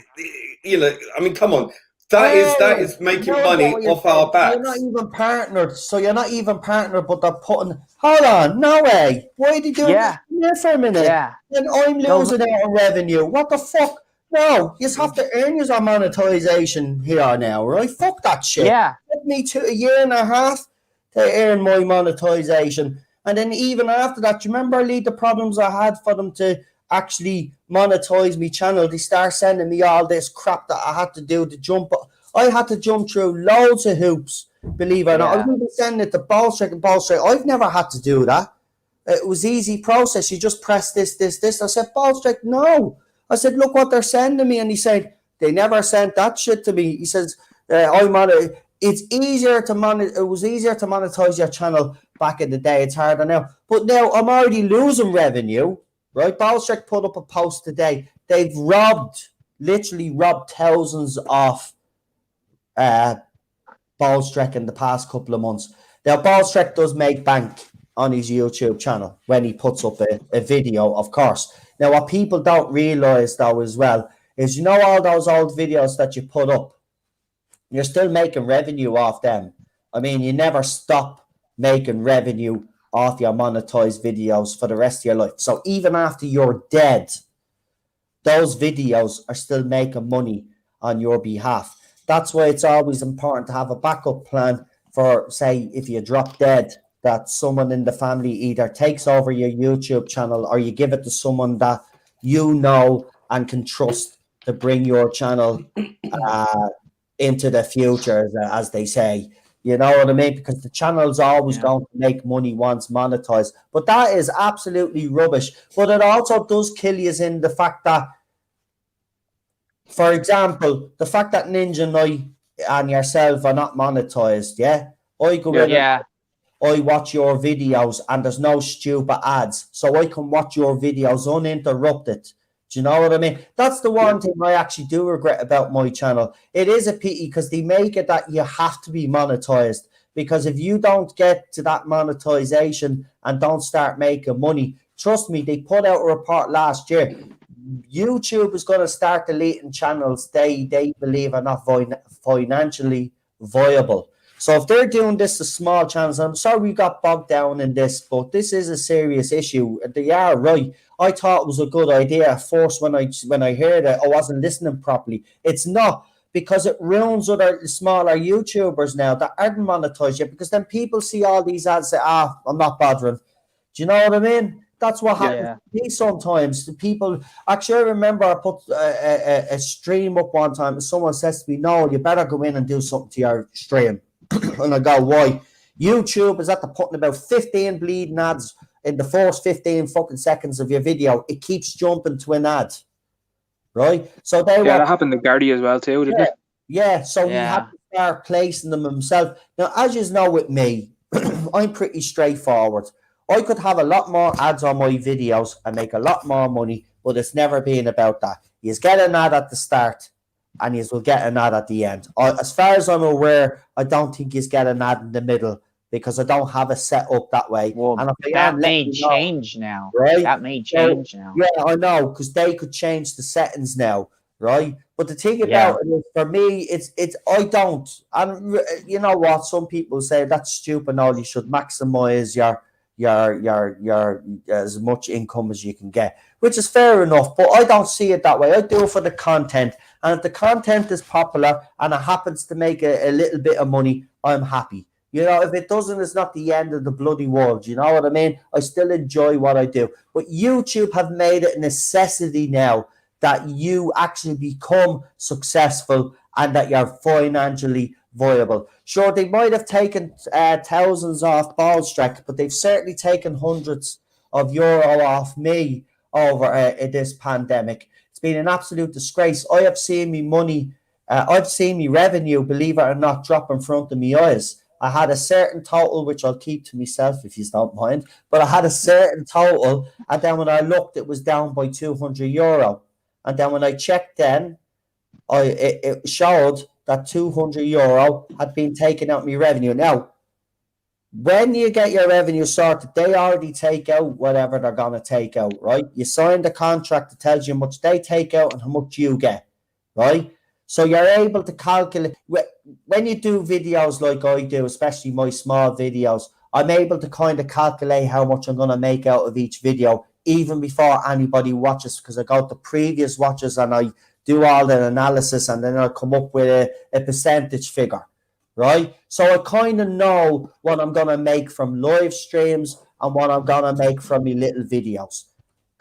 I mean, come on. That is making money off our backs. You're not even partnered. So you're not even partnered, but they're putting. Hold on, no way. Why did you do this here for a minute? Yeah. Then I'm losing out on revenue. What the fuck? No, you just have to earn your monetization here now, right? Fuck that shit. Yeah. It took me a year and a half to earn my monetization. And then even after that, do you remember, Lee, the problems I had for them to actually monetize my channel? They start sending me all this crap that I had to do to jump. I had to jump through loads of hoops, believe it or not. I was even sending it to Ballstrike and Ballstrike. I've never had to do that. It was easy process. You just press this. I said, Ballstrike, no. I said, look what they're sending me. And he said, they never sent that shit to me. He says, it's easier to it was easier to monetize your channel back in the day. It's harder now. But now I'm already losing revenue, right? Ballstrike put up a post today. They've literally robbed thousands of Ballstrike in the past couple of months. Now, Ballstrike does make bank on his YouTube channel when he puts up a video, of course. Now, what people don't realize, though, as well, is all those old videos that you put up, you're still making revenue off them. I mean, you never stop making revenue off your monetized videos for the rest of your life. So even after you're dead, those videos are still making money on your behalf. That's why it's always important to have a backup plan for, say, if you drop dead, that someone in the family either takes over your YouTube channel or you give it to someone that you know and can trust to bring your channel into the future, as they say. You know what I mean? Because the channel's always going to make money once monetized. But that is absolutely rubbish. But it also does kill you in the fact that, for example, the fact that Ninja Knight and yourself are not monetized, I go in, Yeah. I watch your videos, and there's no stupid ads, so I can watch your videos uninterrupted. Do you know what I mean? That's the one thing I actually do regret about my channel. It is a pity because they make it that you have to be monetized. Because if you don't get to that monetization and don't start making money, trust me, they put out a report last year. YouTube is going to start deleting channels they believe are not financially viable. So if they're doing this to small channels, I'm sorry we got bogged down in this, but this is a serious issue. They are right. I thought it was a good idea at first when I heard it. I wasn't listening properly. It's not, because it ruins other smaller YouTubers now that aren't monetized yet, because then people see all these ads and say, I'm not bothering. Do you know what I mean? That's what happens to me sometimes. The people, actually, I remember I put a stream up one time and someone says to me, no, you better go in and do something to your stream. And I go, why? YouTube is at the putting about 15 bleeding ads in the first 15 fucking seconds of your video. It keeps jumping to an ad, right? So they that happened to Gary as well too, didn't it? Yeah, so he had to start placing them himself. Now, as you know with me, I'm pretty straightforward. I could have a lot more ads on my videos and make a lot more money, but it's never been about that. You get an ad at the start and you will get an ad at the end. As far as I'm aware, I don't think you get an ad in the middle because I don't have it set up that way. Well, and that may change now. Right? That may change now. Yeah, I know, because they could change the settings now, right? But the thing about it is, for me, it's I don't. And you know what? Some people say that's stupid. No, you should maximize your as much income as you can get, which is fair enough, but I don't see it that way. I do it for the content, and if the content is popular and it happens to make a little bit of money, I'm happy. You know, if it doesn't, it's not the end of the bloody world. You know what I mean? I still enjoy what I do, but YouTube have made it a necessity now that you actually become successful and that you're financially viable. Sure, they might have taken thousands off Ballstrek, but they've certainly taken hundreds of euro off me over this pandemic. It's been an absolute disgrace. I have seen me money, I've seen me revenue, believe it or not, drop in front of me eyes. I had a certain total, which I'll keep to myself if you don't mind, but I had a certain total, and then when I looked, it was down by 200 euro. And then when I checked then, it showed that 200 euro had been taken out of my revenue. Now, when you get your revenue sorted, they already take out whatever they're going to take out, right? You sign the contract that tells you how much they take out and how much you get, right? So you're able to calculate. When you do videos like I do, especially my small videos, I'm able to kind of calculate how much I'm going to make out of each video even before anybody watches, because I go to previous watches and I do all the analysis and then I'll come up with a percentage figure, right? So I kind of know what I'm going to make from live streams and what I'm going to make from my little videos.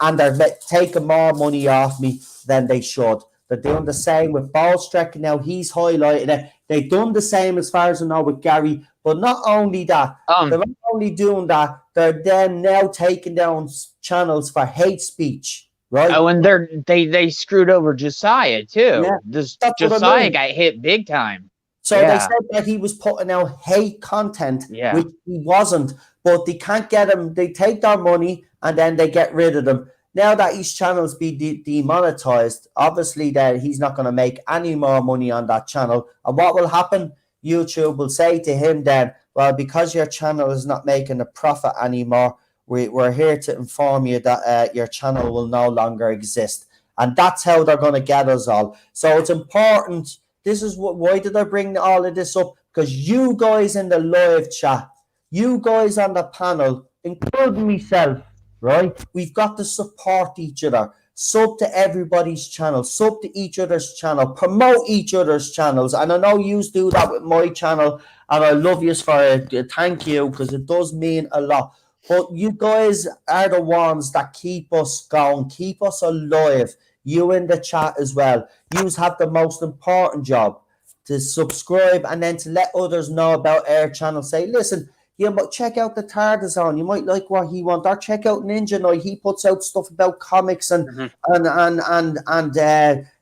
And they're taking more money off me than they should. They're doing the same with Ballstrek. Now he's highlighted it. They've done the same as far as I know with Gary. But not only that, they're not only doing that, they're then now taking down channels for hate speech, right? Oh, and they screwed over Josiah too. Yeah, Josiah got hit big time. So they said that he was putting out hate content, which he wasn't. But they can't get him. They take their money and then they get rid of them. Now that his channel's be demonetized, obviously that he's not going to make any more money on that channel. And what will happen? YouTube will say to him then, well, because your channel is not making a profit anymore, we're here to inform you that your channel will no longer exist. And that's how they're going to get us all. So it's important. This is why did I bring all of this up? Because you guys in the live chat, you guys on the panel, including myself, right? We've got to support each other. Sub to everybody's channel. Sub to each other's channel. Promote each other's channels. And I know you do that with my channel. And I love you for it. Thank you, because it does mean a lot. But you guys are the ones that keep us going, keep us alive. You in the chat as well. You have the most important job, to subscribe and then to let others know about our channel. Say, listen, you might check out the Tarzan. You might like what he wants. Or check out Ninja Night. He puts out stuff about comics and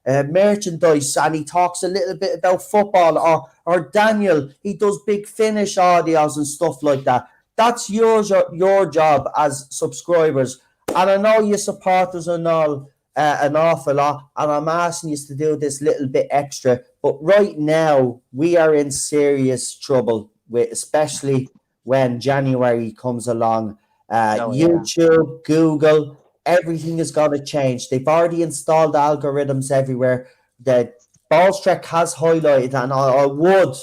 merchandise, and he talks a little bit about football, or Daniel, he does big finish audios and stuff like that. That's your job as subscribers. And I know you support us and all an awful lot, and I'm asking you to do this little bit extra. But right now, we are in serious trouble, with, especially when January comes along. YouTube, Google, everything is going to change. They've already installed algorithms everywhere. The Ballstrek has highlighted, and I would,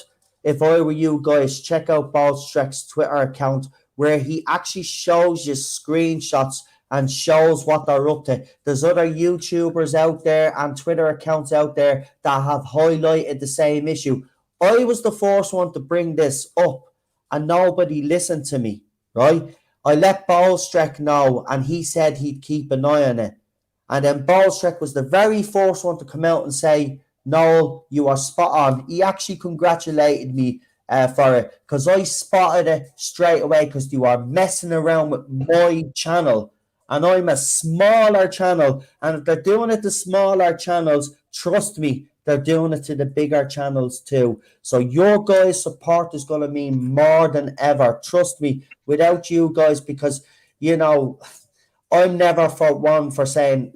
if I were you guys, check out Ballstrek's Twitter account, where he actually shows you screenshots and shows what they're up to. There's other YouTubers out there and Twitter accounts out there that have highlighted the same issue. I was the first one to bring this up, and nobody listened to me, right? I let Ballstrek know, and he said he'd keep an eye on it. And then Ballstrek was the very first one to come out and say, "Noel, you are spot on." He actually congratulated me for it, because I spotted it straight away, because you are messing around with my channel. And I'm a smaller channel. And if they're doing it to smaller channels, trust me, they're doing it to the bigger channels too. So your guys' support is going to mean more than ever. Trust me, without you guys, because, you know, I'm never for one for saying,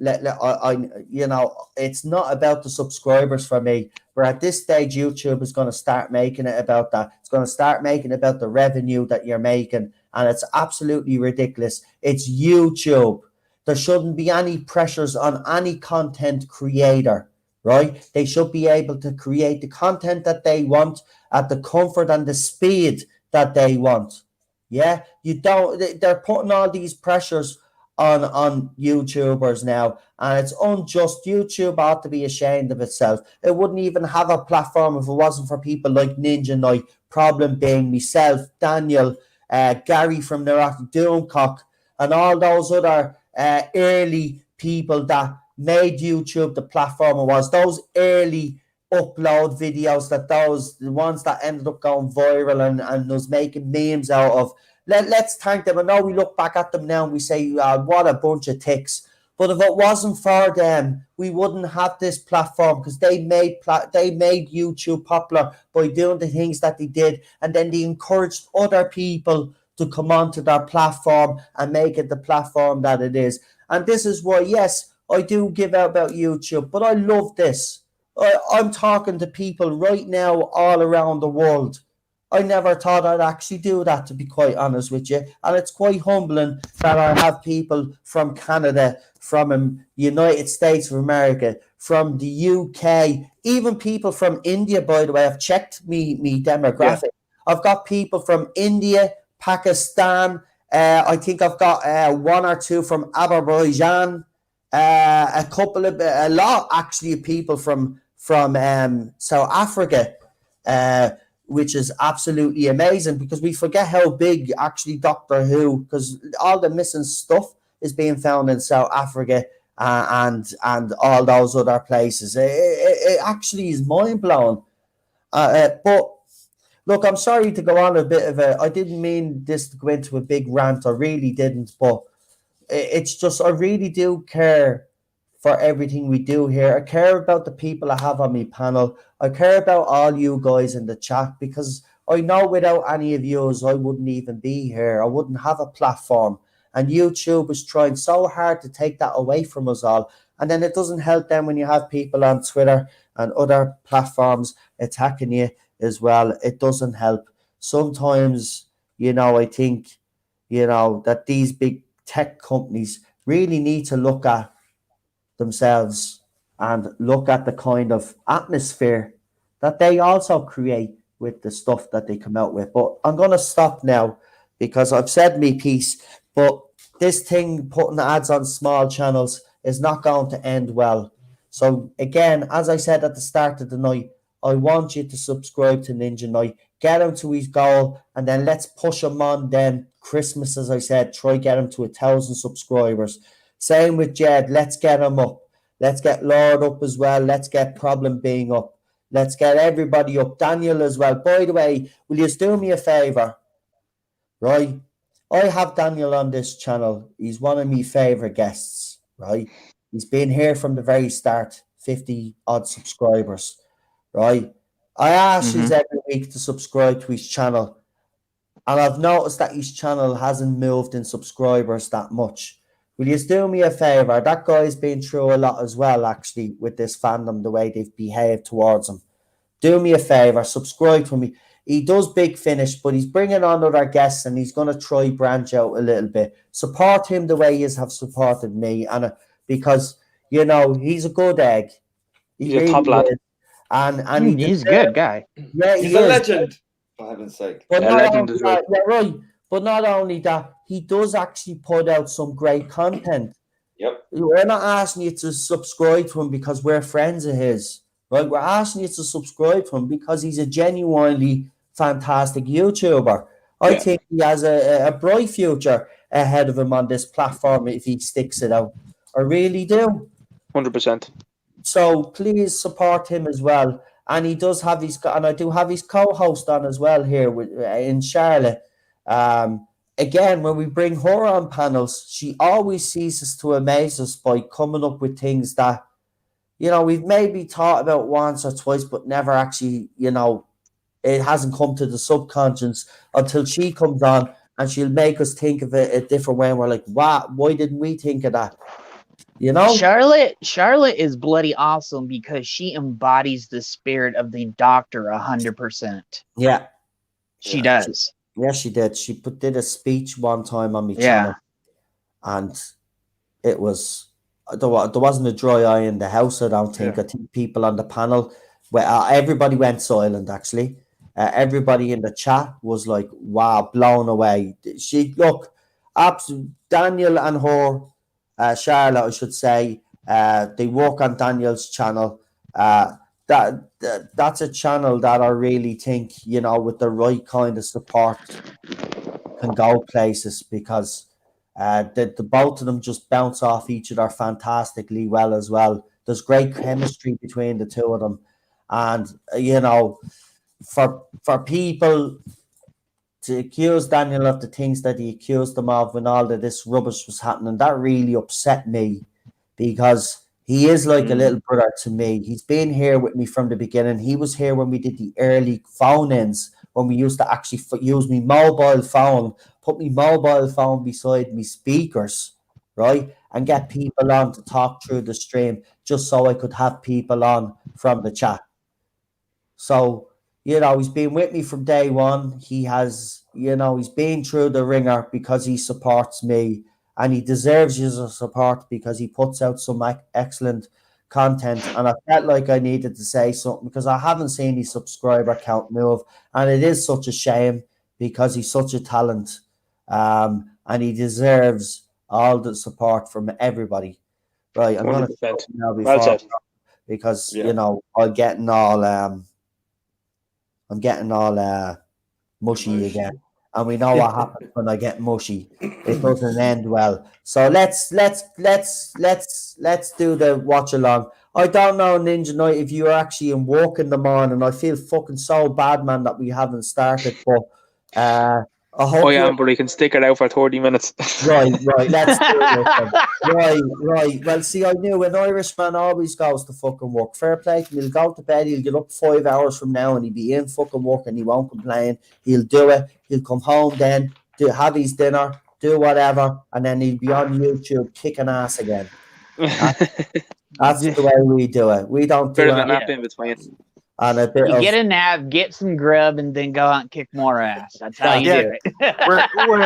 you know, it's not about the subscribers for me. But at this stage, YouTube is going to start making it about that. It's going to start making it about the revenue that you're making. And it's absolutely ridiculous. It's YouTube. There shouldn't be any pressures on any content creator, right? They should be able to create the content that they want at the comfort and the speed that they want. Yeah, you don't. They're putting all these pressures on YouTubers now, and it's unjust. YouTube ought to be ashamed of itself. It wouldn't even have a platform if it wasn't for people like Ninja Knight, Problem being myself, Daniel, Gary from the Rock, Doomcock, and all those other early people that made YouTube the platform it was. Those early upload videos, the ones that ended up going viral and was making memes out of. Let's thank them. I know we look back at them now and we say, what a bunch of ticks. But if it wasn't for them, we wouldn't have this platform, because they made YouTube popular by doing the things that they did, and then they encouraged other people to come onto their platform and make it the platform that it is. And this is why, yes, I do give out about YouTube, but I love this. I'm talking to people right now all around the world. I never thought I'd actually do that, to be quite honest with you. And it's quite humbling that I have people from Canada, from United States of America, from the UK, even people from India, by the way. I've checked me demographic. Yeah. I've got people from India, Pakistan. I think I've got one or two from Azerbaijan. A lot actually of people from South Africa. Which is absolutely amazing, because we forget how big actually Doctor Who, because all the missing stuff is being found in South Africa and all those other places. It actually is mind-blowing. But look, I'm sorry to go on a bit of I didn't mean this to go into a big rant. I really didn't. But it's just, I really do care for everything we do here. I care about the people I have on my panel. I care about all you guys in the chat, because I know without any of yous, I wouldn't even be here. I wouldn't have a platform. And YouTube is trying so hard to take that away from us all. And then it doesn't help them when you have people on Twitter and other platforms attacking you as well. It doesn't help. Sometimes, I think, that these big tech companies really need to look at themselves and look at the kind of atmosphere that they also create with the stuff that they come out with. But I'm going to stop now, because I've said me piece. But this thing, putting ads on small channels, is not going to end well. So again, as I said at the start of the night, I want you to subscribe to Ninja Knight, get him to his goal, and then let's push him on then Christmas. As I said, try get him to 1,000 subscribers. Same with Jed. Let's get him up. Let's get Lord up as well. Let's get Problem being up. Let's get everybody up. Daniel as well. By the way, will you do me a favor? Right? I have Daniel on this channel. He's one of my favorite guests. Right? He's been here from the very start. 50 odd subscribers, right? I ask you every week to subscribe to his channel, and I've noticed that his channel hasn't moved in subscribers that much. Will you do me a favor? That guy's been through a lot as well, actually, with this fandom, the way they've behaved towards him. Do me a favor, subscribe to me. He does Big Finish, but he's bringing on other guests, and he's going to try branch out a little bit. Support him the way he have supported me, and because he's a good egg. He's a top lad, and he's a good guy. Yeah, he's a legend. For heaven's sake, but a legend as well. Yeah, right. But not only that, he does actually put out some great content. Yep. We're not asking you to subscribe to him because we're friends of his. Right, we're asking you to subscribe to him because he's a genuinely fantastic YouTuber. I think he has a bright future ahead of him on this platform if he sticks it out. I really do. 100%. So please support him as well. And he does have and I do have his co-host on as well here in Charlotte. Again, when we bring her on panels, she always ceases to amaze us by coming up with things that we've maybe thought about once or twice, but never actually, it hasn't come to the subconscious until she comes on and she'll make us think of it a different way. And we're like, wow, why didn't we think of that? Charlotte is bloody awesome because she embodies the spirit of the Doctor 100%. Yeah. She does. She did. She did a speech one time on my channel. And it was... There wasn't a dry eye in the house, I don't think. I think people on the panel, everybody went silent, actually. Everybody in the chat was like, wow, blown away. Daniel and her, Charlotte, I should say, they work on Daniel's channel. That's a channel that I really think, with the right kind of support can go places because... the both of them just bounce off each other fantastically well as well. There's great chemistry between the two of them, and for people to accuse Daniel of the things that he accused him of when all of this rubbish was happening, that really upset me because he is like a little brother to me. He's been here with me from the beginning. He was here when we did the early phone-ins, when we used to actually use my mobile phone, put my mobile phone beside me speakers, right? And get people on to talk through the stream just so I could have people on from the chat. So, he's been with me from day one. He has, he's been through the ringer because he supports me and he deserves your support because he puts out some excellent content, and I felt like I needed to say something because I haven't seen his subscriber count move, and it is such a shame because he's such a talent, and he deserves all the support from everybody. Right, I'm going to stop now before because I'm getting all mushy again. And we know what happens when I get mushy. It doesn't end well. So let's do the watch along. I don't know, Ninja Knight, if you're actually in work in the morning. I feel fucking so bad, man, that we haven't started. But I hope but we can stick it out for 30 minutes. Right. Let's do it. Right. Well, see, I knew an Irishman always goes to fucking work. Fair play to him. He'll go to bed. He'll get up 5 hours from now, and he'll be in fucking work, and he won't complain. He'll do it. He'll come home then, have his dinner, do whatever, and then he'll be on YouTube kicking ass again. That's the way we do it. We don't do it in between. And a bit get a nap, get some grub, and then go out and kick more ass. That's how you do it. we're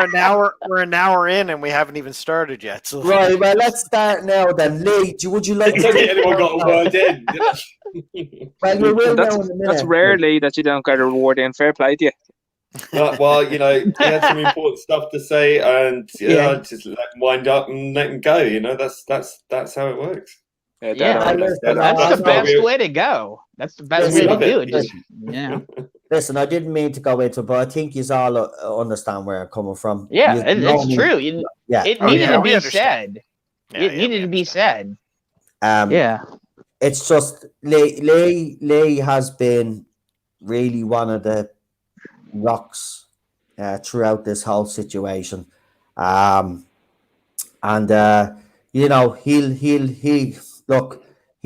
an hour in, and we haven't even started yet. So. Right. Well, let's start now. Then, Lee, would you like to? Anyone got a word in? Well, you will know in a minute. That's rarely that you don't get a reward in. Fair play to you. Well, he had some important stuff to say, and just let him wind up and let him go. That's how it works. That's the best way to go. That's the best way to do it. Listen, I didn't mean to go into it, but I think you all understand where I'm coming from. Yeah, it's true. It needed to be said. It needed to be said. It's just Lee has been really one of the rocks throughout this whole situation, and he'll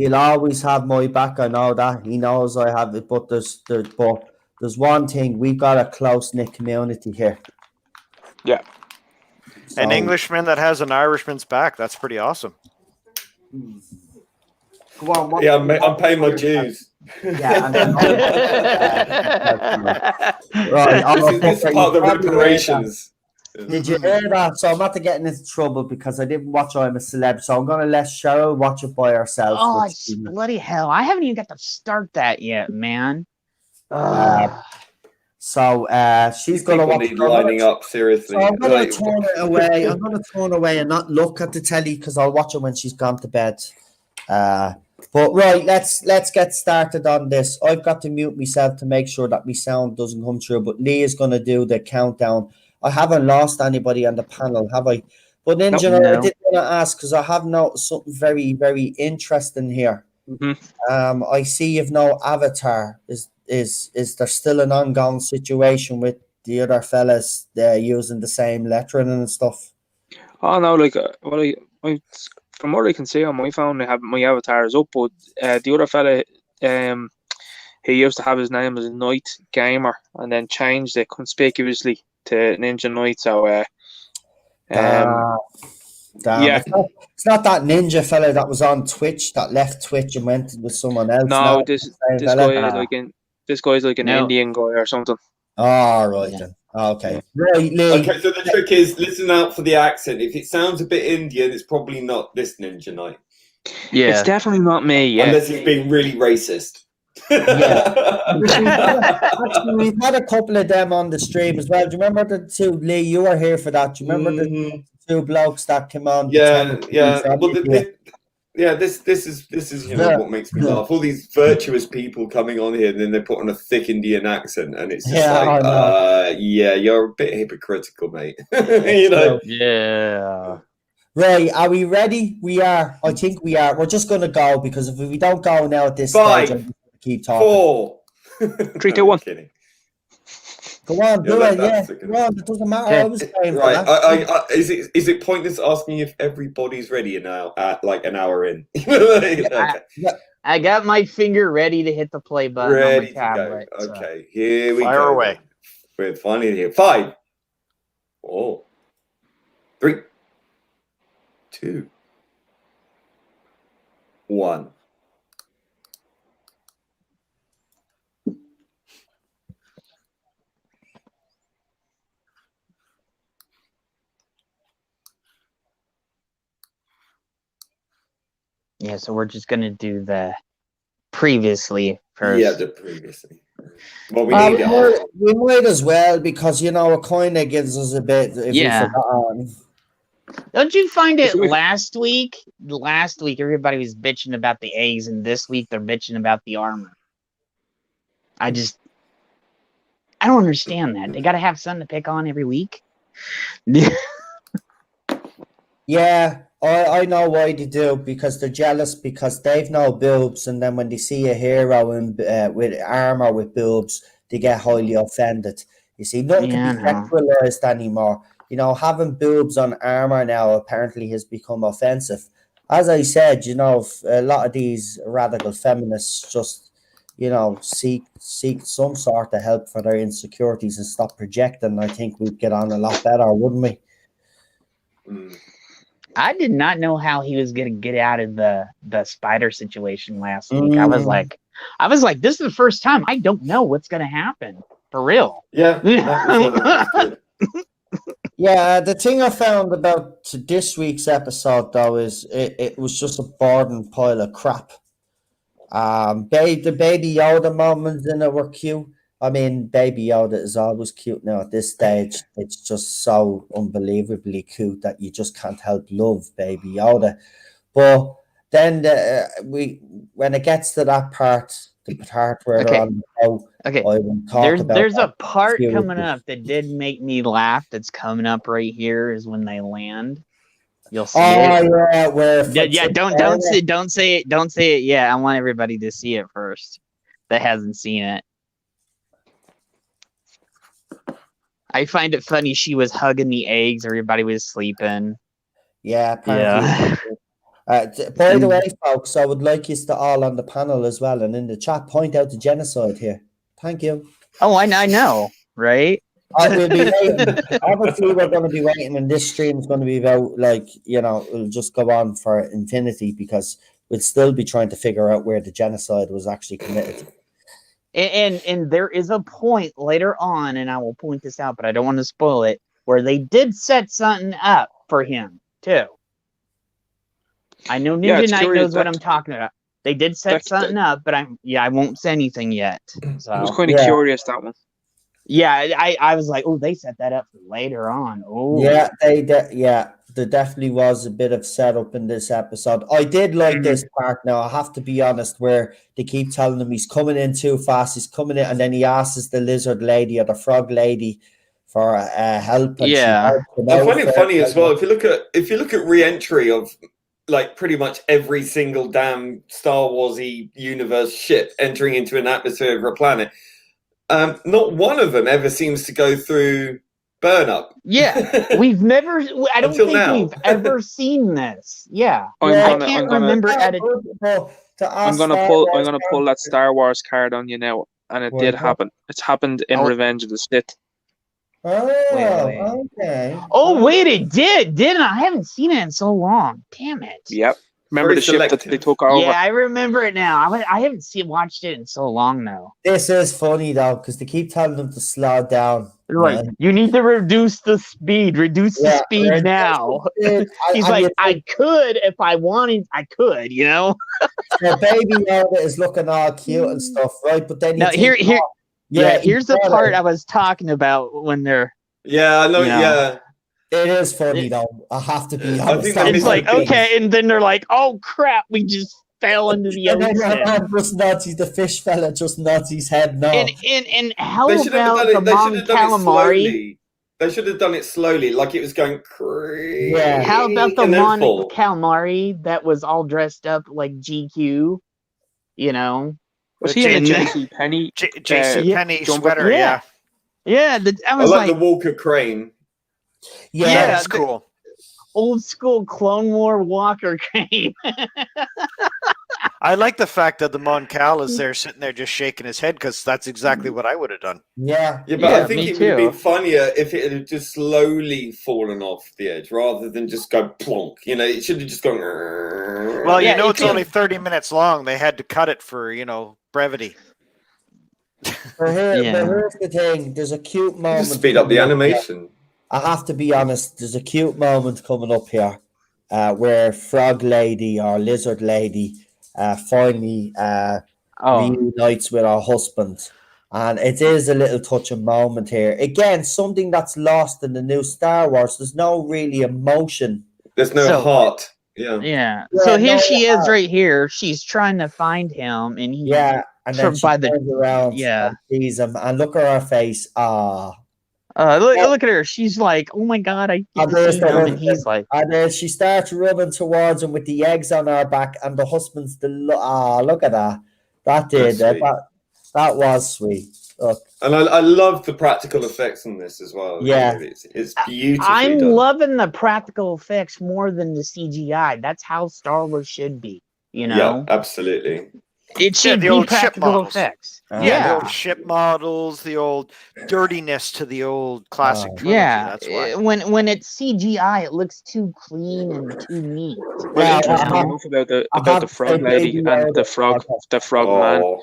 He'll always have my back. I know that. He knows I have it. But there's one thing. We've got a close-knit community here. Yeah. An So- Englishman that has an Irishman's back. That's pretty awesome. Go on, what- Yeah, I'm paying my dues. Yeah, and then right. This is part of the reparations. Did you hear that? So I'm not getting into trouble because I didn't watch I'm a Celeb. So I'm gonna let Cheryl watch it by herself. Oh, which- it's bloody hell! I haven't even got to start that yet, man. So she's gonna People watch. need lining up seriously. So I'm gonna Like, turn it away. I'm gonna turn away and not look at the telly because I'll watch it when she's gone to bed. But right, let's get started on this. I've got to mute myself to make sure that my sound doesn't come through. But Lee is gonna do the countdown. I haven't lost anybody on the panel, have I? But Ninja, Nope. I No. did want to ask because I have noticed something very, very interesting here. Mm-hmm. I see you've no avatar. Is there still an ongoing situation with the other fellas using the same lettering and stuff? Oh no, like from what I can see on my phone, I have my avatar is up, but the other fella, he used to have his name as Night Gamer and then changed it conspicuously to Ninja Knight. So, Damn. yeah. It's not that ninja fella that was on Twitch that left Twitch and went with someone else. No, this fella? guy is this guy's like an No. Indian guy or something. Oh, right Yeah. then. Okay. Right, Lee. okay, so the trick is listen out for the accent. If it sounds a bit Indian, it's probably not this Ninja Knight. It's definitely not me. Yeah. Unless he's being really racist. Actually, we've had a couple of them on the stream as well. Do you remember the two, Lee? You were here for that. Do you remember the two blokes that came on? Yeah. Well, Yeah. this is what makes me laugh. All these virtuous people coming on here, and then they put on a thick Indian accent, and it's just you're a bit hypocritical, mate. Yeah. Right, are we ready? We are. I think we are. We're just going to go because if we don't go now at this Five, stage, I'm going to keep talking. 4, 3, 2, 1. Kidding. Go on, do Yeah, it. that's Yeah, okay. go on. It doesn't matter. I was paying for Right. that. Is it pointless asking if everybody's ready now? Like an hour in. Okay. I got my finger ready to hit the play button on Ready my to tablet. go. so- Okay, here we Fire go. away. We're finally here. 5, 4, 3, 2, 1. Yeah, so we're just gonna do the previously first. Yeah, the previously. Well, we need it. We might as well because it kind of gives us a bit. If Yeah. we forgot. Don't you find it So we- last week? Last week everybody was bitching about the eggs, and this week they're bitching about the armor. I don't understand that. They got to have something to pick on every week. Yeah, I know why they do because they're jealous because they've no boobs, and then when they see a hero in with armor with boobs, they get highly offended. You see, nothing Yeah, can be I know. sexualized anymore. Having boobs on armor now apparently has become offensive. As I said, a lot of these radical feminists just, seek some sort of help for their insecurities and stop projecting. I think we'd get on a lot better, wouldn't we? Mm. I did not know how he was gonna get out of the spider situation last week. I was like, this is the first time I don't know what's gonna happen for real. Yeah. that was good. Yeah, the thing I found about this week's episode though is it was just a boring pile of crap. The Baby Yoda moments in it were cute. I mean, Baby Yoda is always cute now at this stage. It's just so unbelievably cute that you just can't help love Baby Yoda. But then when it gets to that part, the part where they're on the boat, Okay. I will talk about There's that. a part Seriously. coming up that did make me laugh. That's coming up right here is when they land. You'll see it. Yeah, where Yeah, don't say it. Yeah, I want everybody to see it first that hasn't seen it. I find it funny she was hugging the eggs, everybody was sleeping. Yeah, apparently. By the way, folks, I would like you to all on the panel as well, and in the chat, point out the genocide here. Thank you. Oh, I know, right? We'll be waiting. Obviously, we're going to be waiting, and this stream is going to be about, like, it'll just go on for infinity because we'll still be trying to figure out where the genocide was actually committed. And there is a point later on, and I will point this out, but I don't want to spoil it, where they did set something up for him too. I know Ninja Knight knows what I'm talking about. They did set something up, but I won't say anything yet. So I was kind of curious, that one. Yeah, I was like, oh, they set that up for later on. Oh, yeah, there definitely was a bit of setup in this episode. I did like this part. Now I have to be honest, where they keep telling him he's coming in too fast. He's coming in, and then he asks the lizard lady or the frog lady for help. And yeah, I find it funny as well. If you look at re-entry of like pretty much every single damn Star Warsy universe ship entering into an atmosphere of a planet. Not one of them ever seems to go through burn up. Yeah, we've never. I don't think we've ever seen this. Yeah, I can't remember. I'm gonna pull that Star Wars card on you now, and it did happen. It's happened in Revenge of the Sith. Oh, okay. Oh, wait, it didn't I? haven't seen it in so long. Damn it. Yep. Remember the ship that they took over? Yeah, I remember it now. I haven't watched it in so long now. This is funny though, because they keep telling them to slow down. They're like, you need to reduce the speed. Reduce the speed now. He's like, I could if I wanted. I could, you know. So Baby Yoda is looking all cute and stuff, right? But then here's the part I was talking about when they're. Yeah, I know. Yeah. It is funny though. I have to be honest. It's like, okay, and then they're like, "Oh crap, we just fell into the ocean." The fish fella just nods his head no. And how about the Mon Calamari? They should have done it slowly, like it was going crazy. Yeah. How about the Mon Calamari that was all dressed up like GQ? You know, was he in a JC Penney? JC Penney sweater? Yeah. I was like the Walker Crane. Yeah, that's cool. Old school Clone War Walker Crane. I like the fact that the Mon Cal is there sitting there just shaking his head, because that's exactly what I would have done. Yeah, but I think it would have been funnier if it had just slowly fallen off the edge rather than just go plonk. You know, it should have just gone. Well, it's only 30 minutes long. They had to cut it for brevity. But here's the thing: there's a cute moment. Just speed up the animation. I have to be honest, there's a cute moment coming up here where Frog Lady or Lizard Lady finally reunites with her husband. And it is a little touching moment here. Again, something that's lost in the new Star Wars. There's no really emotion. There's no heart. Yeah. So here she is right here. She's trying to find him. And he and then she turns around and sees him. And look at her face. Look at her. She's like, oh my God, I get to see him. And he's like... And then she starts running towards him with the eggs on her back, and the husband's look at that. That was sweet. Look. And I love the practical effects in this as well. Yeah. It's beautiful. I'm loving the practical effects more than the CGI. That's how Star Wars should be, you know? Yeah, absolutely. It should be practical effects. The old ship models, the old dirtiness to the old classic trilogy. That's why. When it's CGI, it looks too clean and too neat. Interesting enough about the frog lady and the frog man.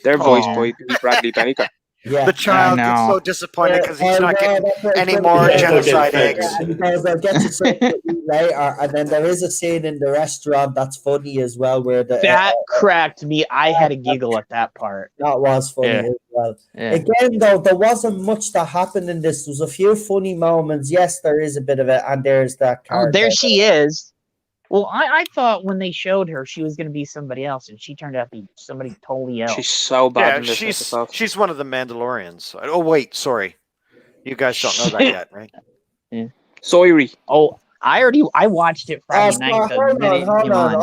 They're voiced by Bradley Baker. Yeah. The child gets so disappointed because he's not getting any more genocide eggs. Because I'll get to something later, and then there is a scene in the restaurant that's funny as well, where that cracked me. I had a giggle at that part. That was funny as well. Yeah. Again, though, there wasn't much that happened in this. There was a few funny moments. Yes, there is a bit of it, and there's that card. Oh, there she is. Well, I thought when they showed her, she was going to be somebody else, and she turned out to be somebody totally else. She's so bad in this episode. She's one of the Mandalorians. Oh, wait, sorry. You guys don't know that yet, right? Yeah. Sorry. Oh, I watched it Friday night. Hold on.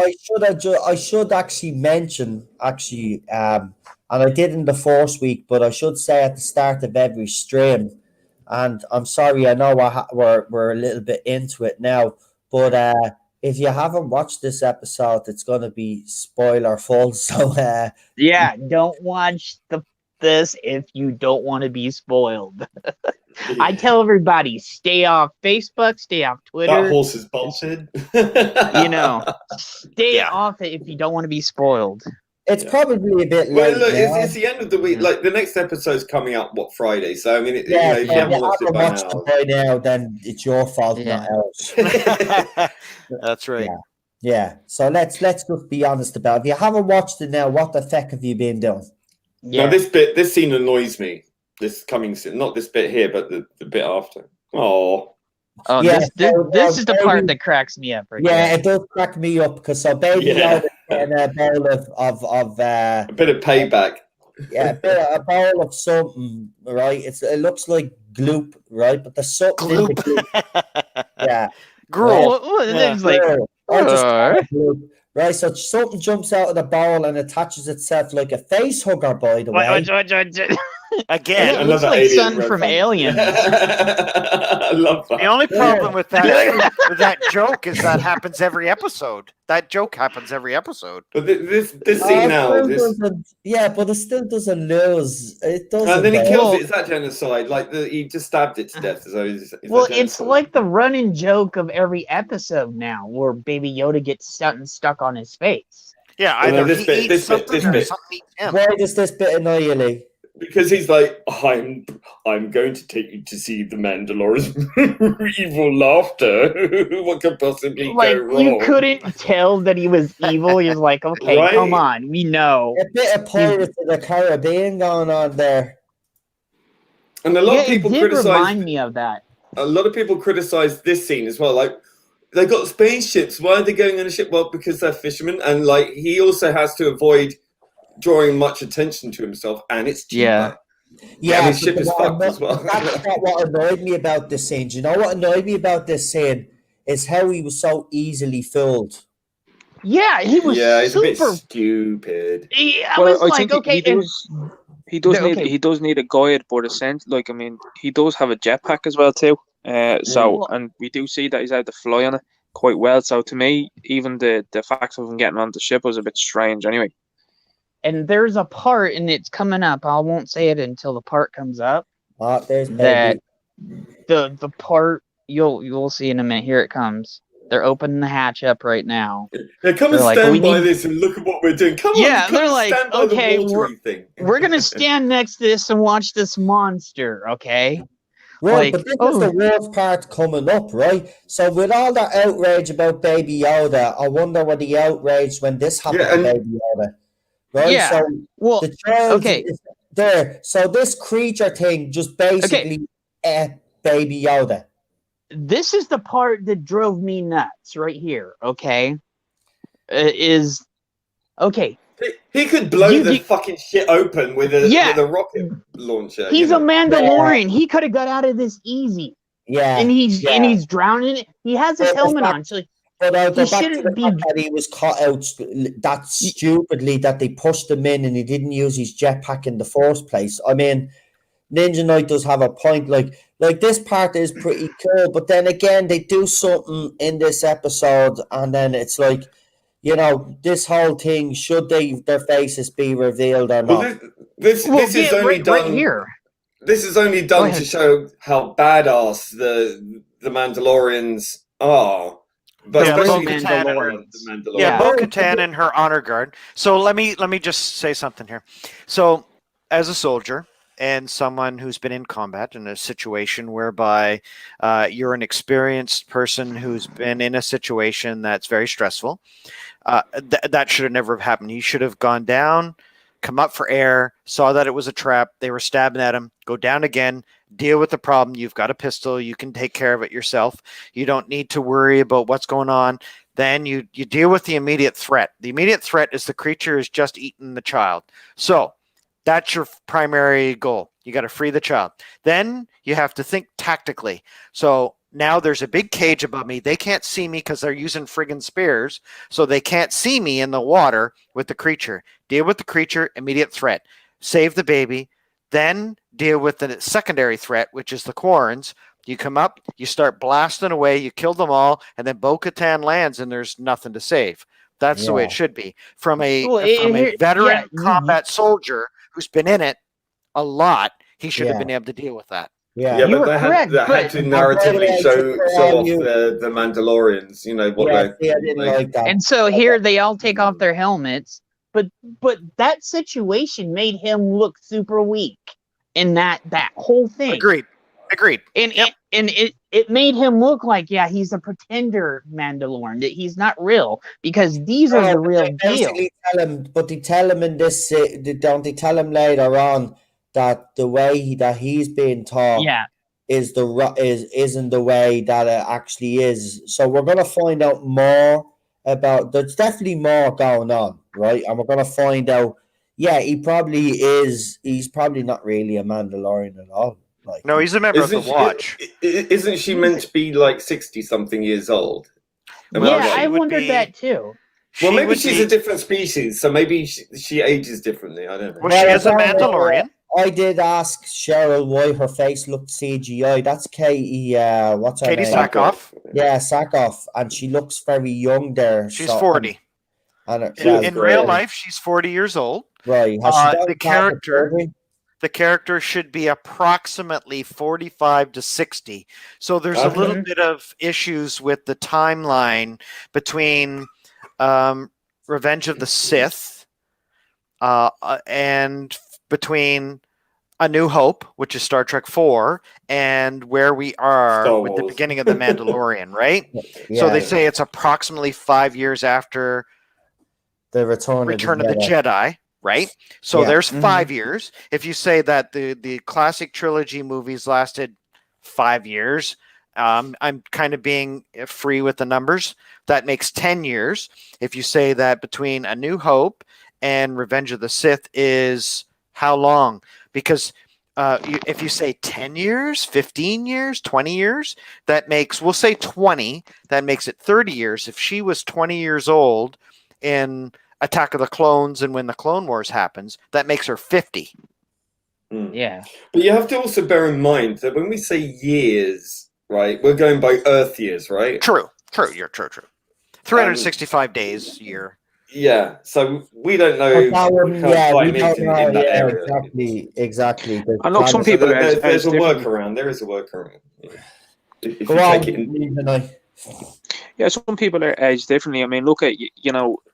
I should actually mention, and I did in the first week, but I should say at the start of every stream, and I'm sorry, I know we're a little bit into it now, but if you haven't watched this episode, it's going to be spoiler full. So, Yeah, don't watch this if you don't want to be spoiled. I tell everybody, stay off Facebook, stay off that Twitter. horse is bolted. You know, stay Yeah. off it if you don't want to be spoiled. it's probably a bit late. Well, look, now. it's the end of the week. Yeah. Like the next episode's coming up, what, Friday? So I mean, if Yeah, you so haven't if you watched it haven't by watched now, it by now, then it's your fault, Yeah. not ours. That's right. Yeah. So let's just be honest about it. If you haven't watched it now, what the fuck have you been doing? Yeah. now this scene annoys me. This coming scene, not this bit here, but the bit after. Oh, Oh, Yeah, this is the so part Baby- that cracks me up right Yeah, here. it does crack me up because so Baby Yeah. Yoda getting a bowl of a bit of payback. yeah, a bowl of something, right? It looks like gloop, right? But there's something in the gloop. Yeah. Gruel. Well, Yeah. it's like, Or just uh. gloop. Right, so something jumps out of the bowl and attaches itself like a face hugger, by the way. What? Again, It looks like alien something from reference. Aliens. I love that. the only problem with that joke is that happens every episode. That joke happens every episode. But this scene now, Still this, yeah, but it still doesn't lose. It doesn't. and then he though. kills Well- it. Is that genocide? Like he just stabbed it to death. So is Well, that it's genocide? like the running joke of every episode now, where Baby Yoda gets stuck on his face. Yeah, Well, no, either this he bit- eats this bit- something this or bit. something eats him. Why does this bit annoy you, Lee? Because he's like, I'm going to take you to see the Mandalorian's evil laughter. What could possibly Like, go wrong? you couldn't tell that he was evil. He was like, okay, Right? come on, we know. A bit of Pirates of the Caribbean going on there. And a lot Yeah, of people it did criticize. remind me of that. A lot of people criticize this scene as well. Like, they got spaceships. Why are they going on a ship? Well, because they're fishermen, and like he also has to avoid drawing much attention to himself, and it's cheaper. Yeah. Yeah, his ship but is what fucked anno- as well. That's not what annoyed me about this scene. Do you know what annoyed me about this scene? Is how he was so easily fooled. Yeah, he was Yeah, it's a bit super. stupid. I was like, okay, and he does Yeah, need okay. he does need a guide, but essentially, like I mean, he does have a jetpack as well too. So and we do see that he's able to fly on it quite well. So to me, even the fact of him getting on the ship was a bit strange. Anyway, and there's a part, and it's coming up. I won't say it until the part comes up. There's That Baby. the part you'll see in a minute. Here it comes. They're opening the hatch up right now. Yeah, come and They're like, stand we by need- this and look at what we're doing. Come Yeah, on, come they're and like, stand by okay, the watery thing. We're gonna stand next to this and watch this monster. Okay. Right, Like, but this is the worst part coming up, right? So with all that outrage about Baby Yoda, I wonder what the outrage when this happened Yeah, and- to Baby Yoda. Right? Yeah. So Well, the child okay. is there. So this creature thing just basically ate Baby Yoda. this is the part that drove me nuts right here. Okay. Is okay. He could blow You- the you- fucking shit open with a Yeah. with a rocket launcher. He's you a know? Mandalorian. He could have got out of this easy. Yeah. And he's drowning it. He has his But helmet that- on. So But I'll go He back to shouldn't the be- fact that he was caught out that stupidly that they pushed him in and he didn't use his jetpack in the first place. I mean, Ninja Knight does have a point. Like this part is pretty cool, but then again, they do something in this episode, and then it's like, you know, this whole thing, should their faces be revealed or not? Well, this is yeah, only right done here. This is only Go done ahead. to show how badass the Mandalorians are. But Yeah, especially both the Mandalorians. Mandalorians. Yeah, Yeah. Bo-Katan and her honor guard. So let me just say something here. So as a soldier and someone who's been in combat in a situation whereby you're an experienced person who's been in a situation that's very stressful, that should have never have happened. He should have gone down, come up for air, saw that it was a trap. They were stabbing at him, go down again, deal with the problem. You've got a pistol. You can take care of it yourself. You don't need to worry about what's going on. Then you deal with the immediate threat. The immediate threat is the creature has just eaten the child. So that's your primary goal. You got to free the child. Then you have to think tactically. So now there's a big cage above me. They can't see me because they're using friggin' spears. So they can't see me in the water with the creature. Deal with the creature, immediate threat. Save the baby. Then deal with the secondary threat, which is the Quarrens. You come up, you start blasting away, you kill them all, and then Bo-Katan lands, and there's nothing to save. That's the way it should be. From a veteran combat soldier who's been in it a lot, he should have been able to deal with that. Yeah, but they had to narratively show off the Mandalorians, you know, what I didn't like that. And so here they all take off their helmets, but that situation made him look super weak in that whole thing. Agreed. And it made him look like, he's a pretender Mandalorian. That he's not real, because these are the real deal. They tell him in this, don't they tell him later on that the way that he's being taught isn't the way that it actually is. So we're going to find out more about. There's definitely more going on, right? And we're going to find out. Yeah, he probably is. He's probably not really a Mandalorian at all. Like, no, he's a member of the Watch. Isn't she meant to be like 60-something years old? I wondered that too. Well, maybe she's a different species, so maybe she ages differently. I don't know. Well, she is a Mandalorian. I did ask Cheryl why her face looked CGI. That's Katie. What's her Katie name? Sackhoff. Yeah, Sackhoff, and she looks very young there. She's 40. And in real life, she's 40 years old. Right. The character should be approximately 45 to 60. So there's a little bit of issues with the timeline between Revenge of the Sith and between A New Hope, which is Star Trek 4, and where we are with the beginning of The Mandalorian, right? Yeah. So they say it's approximately 5 years after the Return of the Jedi, right? So there's 5 years. If you say that the classic trilogy movies lasted 5 years, I'm kind of being free with the numbers. That makes 10 years. If you say that between A New Hope and Revenge of the Sith is how long? Because if you say 10 years, 15 years, 20 years, that makes, we'll say 20, that makes it 30 years. If she was 20 years old in Attack of the Clones and when the Clone Wars happens, that makes her 50. Yeah. But you have to also bear in mind that when we say years, right, we're going by Earth years, right? True. You're true. 365 days a year. Yeah, so we don't know. We don't know. Exactly. And look, some people there's a workaround. There is a workaround. If you take it in. Yeah, some people are aged differently. I mean, look at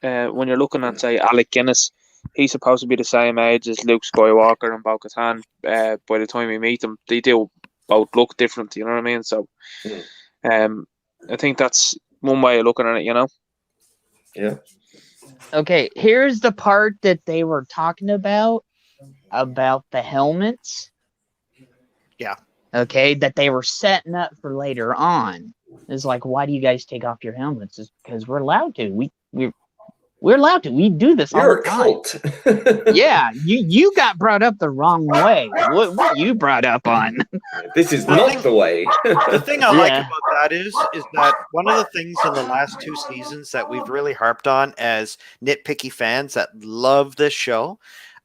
when you're looking at, say, Alec Guinness, he's supposed to be the same age as Luke Skywalker and Bo-Katan. By the time we meet them, they do both look different. You know what I mean? So, I think that's one way of looking at it. You know? Yeah. Okay, here's the part that they were talking about the helmets. Yeah. Okay, that they were setting up for later on. It's like, why do you guys take off your helmets? It's because we're allowed to. We're allowed to. We do this all the time. Yeah, you got brought up the wrong way. What you brought up on? This is not the way. The thing I like about that is that one of the things in the last 2 seasons that we've really harped on as nitpicky fans that love this show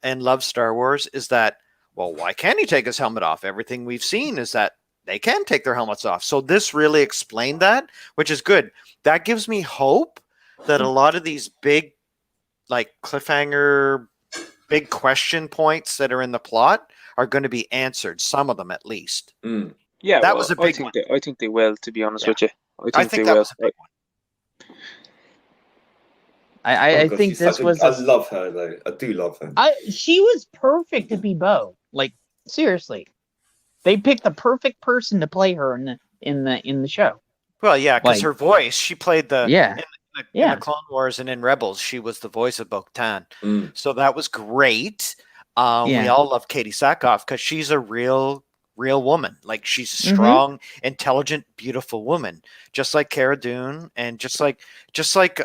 and love Star Wars is that, well, why can't he take his helmet off? Everything we've seen is that they can take their helmets off. So this really explained that, which is good. That gives me hope that a lot of these big, like, cliffhanger, big question points that are in the plot are going to be answered. Some of them, at least. Yeah, that was a big one. I think they will. To be honest with you, I think they will. Was a big one. I think this was. I love her though. I do love her. She was perfect to be Bo. Like, seriously, they picked the perfect person to play her in the show. Well, yeah, because her voice, she played the in the Clone Wars and in Rebels, she was the voice of Bo-Katan. So that was great. We all love Katie Sackhoff because she's a real woman. Like, she's a strong, intelligent, beautiful woman, just like Cara Dune, and just like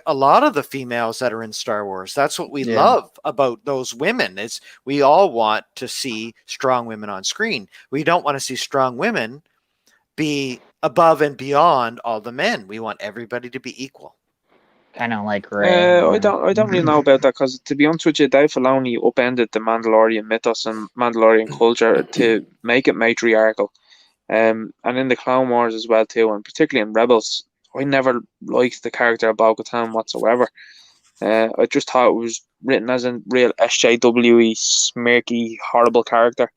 a lot of the females that are in Star Wars. That's what we love about those women, is we all want to see strong women on screen. We don't want to see strong women be above and beyond all the men. We want everybody to be equal. Kind of like Ray. I don't really know about that, because to be honest with you, Dave Filoni upended the Mandalorian mythos and Mandalorian culture to make it matriarchal. And in the Clone Wars as well too, and particularly in Rebels, I never liked the character of Bo-Katan whatsoever. I just thought it was written as a real SJW-y, smirky, horrible character.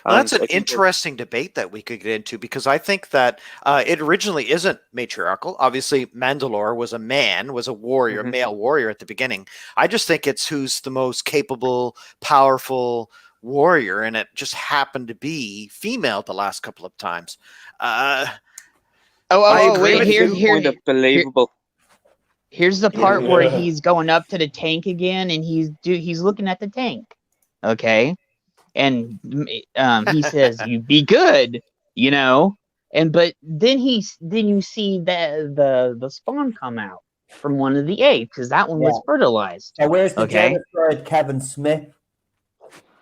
Well, that's And an I think interesting debate that we could get into because I think that it originally isn't matriarchal. Obviously, Mandalore was a man, was a warrior, Mhm. male warrior at the beginning. I just think it's who's the most capable, powerful warrior, and it just happened to be female the last couple of times. I I agree agree with to you. the point of believable. Here's the Yeah. part where he's going up to the tank again, and he's looking at the tank, okay, and he says, "You be good," you know, but then you see the spawn come out from one of the eggs because that one was fertilized. So where's the Okay. genocide, Kevin Smith?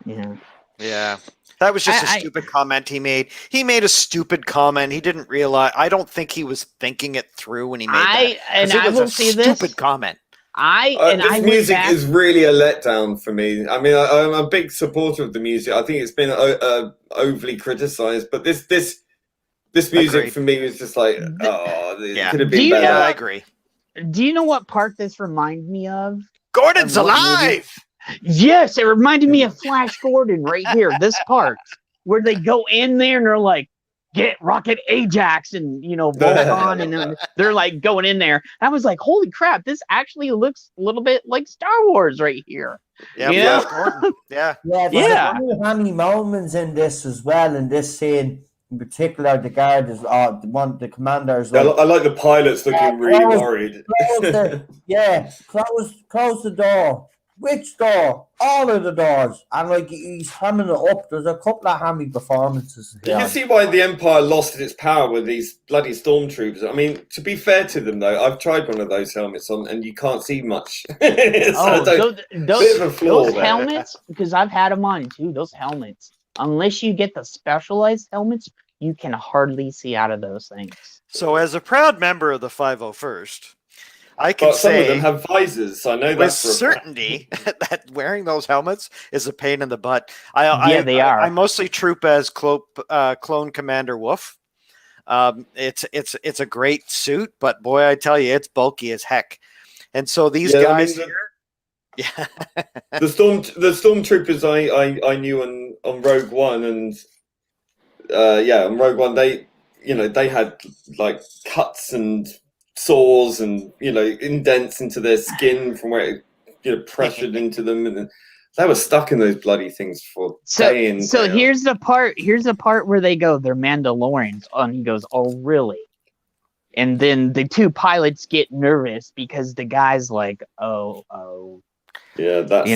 Yeah. Yeah. That was just a I- stupid comment he made. He made a stupid comment. He didn't realize. I don't think he was thinking it through when he made that. And 'Cause it I was will a say this. stupid comment. This went music back. is really a letdown for me. I mean, I'm a big supporter of the music. I think it's been overly criticized, but this music Agreed. for me was just like, oh, it Yeah. could have Do been you better. Yeah, know I what- agree. Do you know what part this reminds me of? Gordon's Of what movie? alive. Yes, it reminded me of Flash Gordon right here. This part where they go in there and they're like, "Get Rocket Ajax," and Voltron, and then they're like going in there. I was like, "Holy crap! This actually looks a little bit like Star Wars right here." Yeah, You Flash know? Gordon. Yeah. Yeah, Yeah. there's hammy moments in this as well. In this scene, in particular, the guard is the commander is I like, like the pilots looking really close- worried. close the door. Which door? All of the doors. And like he's hamming it up. There's a couple of hammy performances You here. can see why the Empire lost its power with these bloody stormtroopers. I mean, to be fair to them, though, I've tried one of those helmets on, and you can't see much. So Oh, bit of a flaw those there. helmets, because I've had them on too. Those helmets, unless you get the specialized helmets, you can hardly see out of those things. So, as a proud member of the 501st, I can But some of say them have visors. I know with that for a fact. certainty that wearing those helmets is a pain in the butt. They are. I mostly troop as Clone Commander Wolf. It's a great suit, but boy, I tell you, it's bulky as heck. And so these Yeah, I guys mean, here, yeah, the stormtroopers I knew on Rogue One, and on Rogue One they had like cuts and sores and indents into their skin from where it pressured into them, and they were stuck in those bloody things for day in, So day out. here's the part where they go, they're Mandalorians, and he goes, "Oh, really?" And then the two pilots get nervous because the guy's like, "Oh." Yeah, that's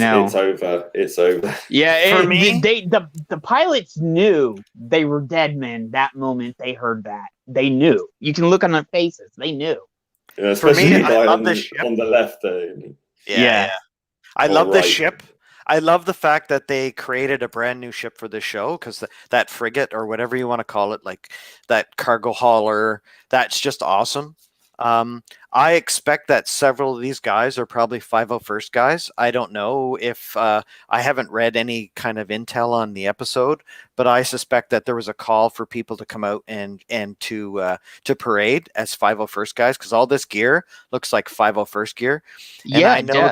it's over. Yeah, For me- the pilots knew they were dead men that moment they heard that. They knew. You can look on their faces. They knew. Yeah, especially me, the I guy love on, this ship. on the left. Yeah. I All love this right. ship. I love the fact that they created a brand new ship for this show because that frigate or whatever you want to call it, like that cargo hauler, that's just awesome. I expect that several of these guys are probably 501st guys. I don't know if I haven't read any kind of intel on the episode, but I suspect that there was a call for people to come out and to parade as 501st guys because all this gear looks like 501st gear. And Yeah, I know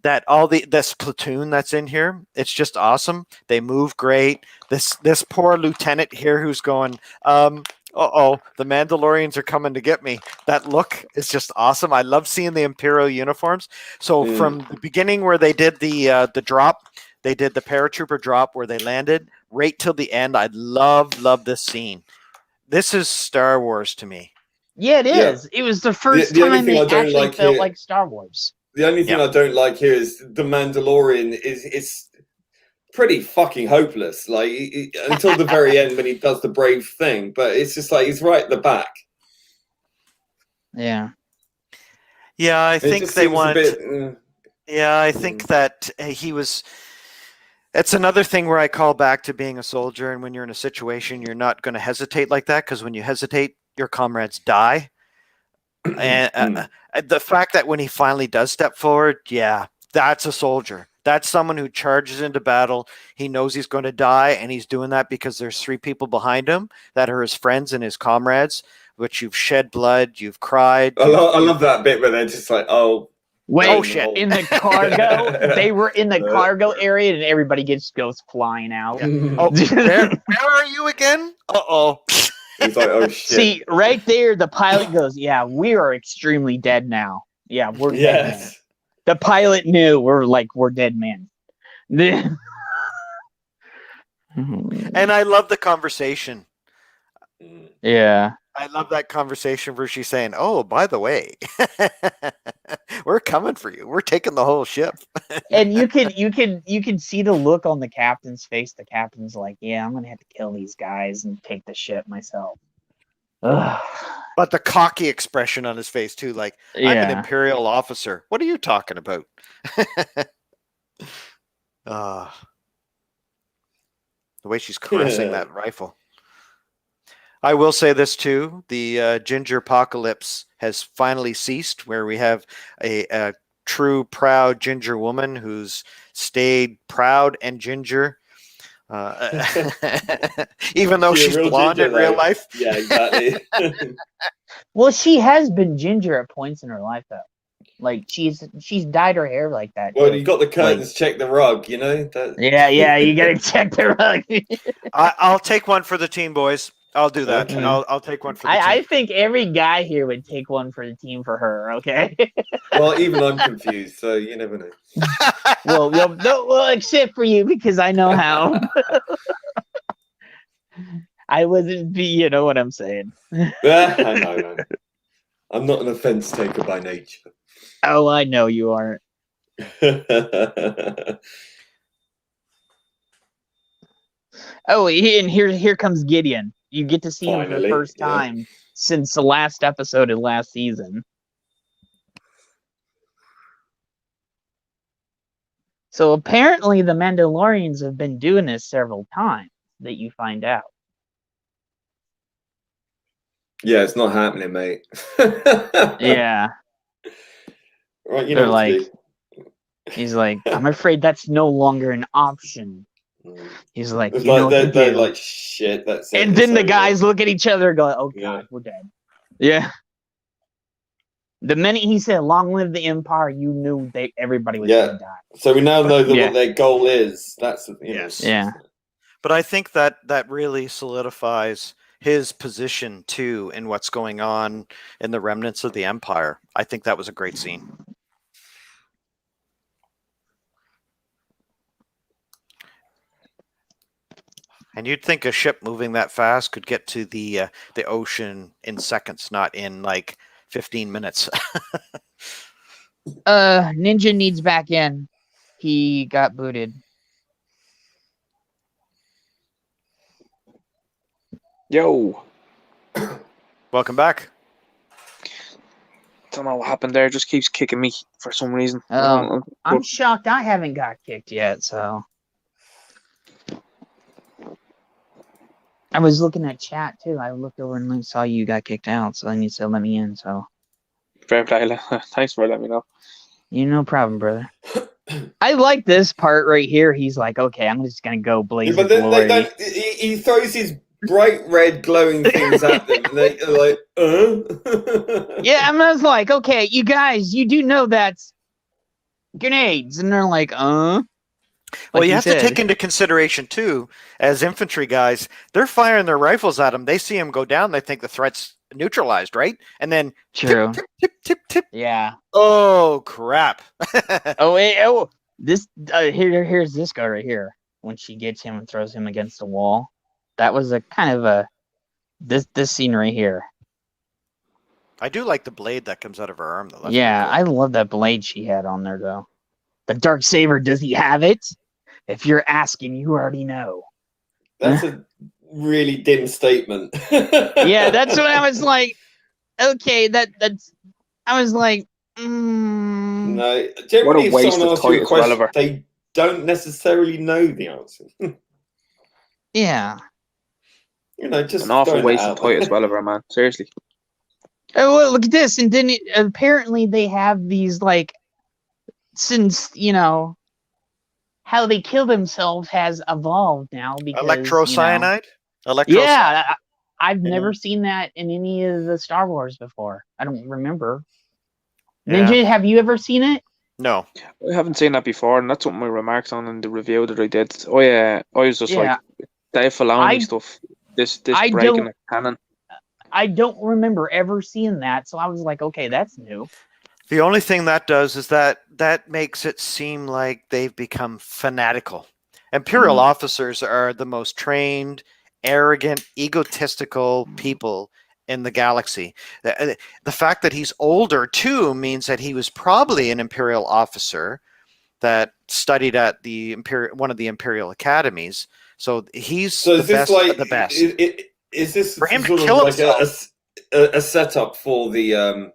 that all this platoon that's in here, it's just awesome. They move great. This poor lieutenant here who's going, the Mandalorians are coming to get me. That look is just awesome. I love seeing the Imperial uniforms. So from the beginning where they did the drop, they did the paratrooper drop where they landed, right till the end. I love this scene. This is Star Wars to me. Yeah, it Yeah. is. It was the first The only time thing it I don't actually like felt here- like Star Wars. The only thing I don't like here is the Mandalorian it's pretty fucking hopeless. Like until the very end when he does the brave thing, but it's just like he's right at the back. Yeah. Yeah, I It think just they seems a want. bit. Yeah, I think that he was. It's another thing where I call back to being a soldier, and when you're in a situation, you're not going to hesitate like that because when you hesitate, your comrades die. And the fact that when he finally does step forward, yeah, that's a soldier. That's someone who charges into battle. He knows he's going to die, and he's doing that because there's 3 people behind him that are his friends and his comrades. But you've shed blood, you've cried. I love that bit where they're just like, oh. Wait, Oh, shit. in the cargo, they were in the cargo area, and everybody goes flying out. Oh, where are you again? Uh-oh. He's like, oh, shit. See, right there, the pilot goes, yeah, we are extremely dead now. Yeah, we're dead men. The pilot knew we're dead men. And I love the conversation. Yeah. I love that conversation where she's saying, oh, by the way, we're coming for you. We're taking the whole ship. And you can see the look on the captain's face. The captain's like, yeah, I'm gonna have to kill these guys and take the ship myself. Ugh. But the cocky expression on his face too, like, I'm an Imperial officer. What are you talking about? The way she's caressing that rifle. I will say this too: the ginger apocalypse has finally ceased, where we have a true proud ginger woman who's stayed proud and ginger, even though she's blonde in real life. Yeah, exactly. Well, she has been ginger at points in her life, though. Like she's dyed her hair like that. Well, you got the curtains, check the rug, you know. Yeah, you gotta check the rug. I'll take one for the team, boys. I'll do that. Okay. I'll take one for the team. I think every guy here would take one for the team for her. Okay. Well, even I'm confused, so you never know. well, except for you, because I know how. I wasn't. You know what I'm saying? Yeah, I know. I'm not an offense taker by nature. Oh, I know you aren't. Oh, and here comes Gideon. You get to see him for the first time since the last episode of last season. So apparently the Mandalorians have been doing this several times, that you find out. Yeah, it's not happening, mate. Yeah. Right, you They're know like, he's like, I'm afraid that's no longer an option. He's like, it's you know like what they're like, shit, that's it. And then the guys look at each other and go, oh, God, we're dead. Yeah. The minute he said, long live the Empire, you knew everybody was going to die. So we now know what their goal is. That's, yes. Yeah. But I think that really solidifies his position, too, in what's going on in the remnants of the Empire. I think that was a great scene. And you'd think a ship moving that fast could get to the ocean in seconds, not in like 15 minutes. Ninja needs back in. He got booted. Yo. Welcome back. Don't know what happened there. Just keeps kicking me for some reason. I'm shocked I haven't got kicked yet, so. I was looking at chat too. I looked over and saw you got kicked out, so then you said let me in. So fair play. Thanks for letting me know. No problem, brother. I like this part right here. He's like, okay, I'm just gonna go blaze. But then he throws his bright red glowing things at them, and they're like, Yeah, and I was like, okay, you guys, you do know that's grenades, and they're like, Well, you have to take into consideration, too, as infantry guys, they're firing their rifles at him. They see him go down. They think the threat's neutralized, right? And then true. Tip. Yeah. Oh, crap. This here's this guy right here. When she gets him and throws him against the wall. That was a kind of this scene right here. I do like the blade that comes out of her arm, though. Yeah, I love that blade she had on there, though. The dark saber, does he have it? If you're asking, you already know. That's a really dim statement. Yeah, that's what I was like. Okay, that's. I was like, No, generally, if someone asks you a question, they don't necessarily know the answer. Yeah. You know, just an awful waste of toy Welliver, man. Seriously. Oh, well, look at this, and then apparently they have these like. Since, how they kill themselves has evolved now because Electrocyanide. Yeah, I've Yeah. never seen that in any of the Star Wars before. I don't remember. Yeah. Ninja, have you ever seen it? No. I haven't seen that before, and that's what my remarks on in the review that I did. I was just like, Dave Filoni I- stuff. This I breaking don't- the canon. I don't remember ever seeing that, so I was like, okay, that's new. The only thing that does is that makes it seem like they've become fanatical. Imperial officers are the most trained, arrogant, egotistical people in the galaxy. The fact that he's older too means that he was probably an Imperial officer that studied at one of the Imperial academies. So he's the best of the best. Is this For him to sort kill of like himself. a setup for the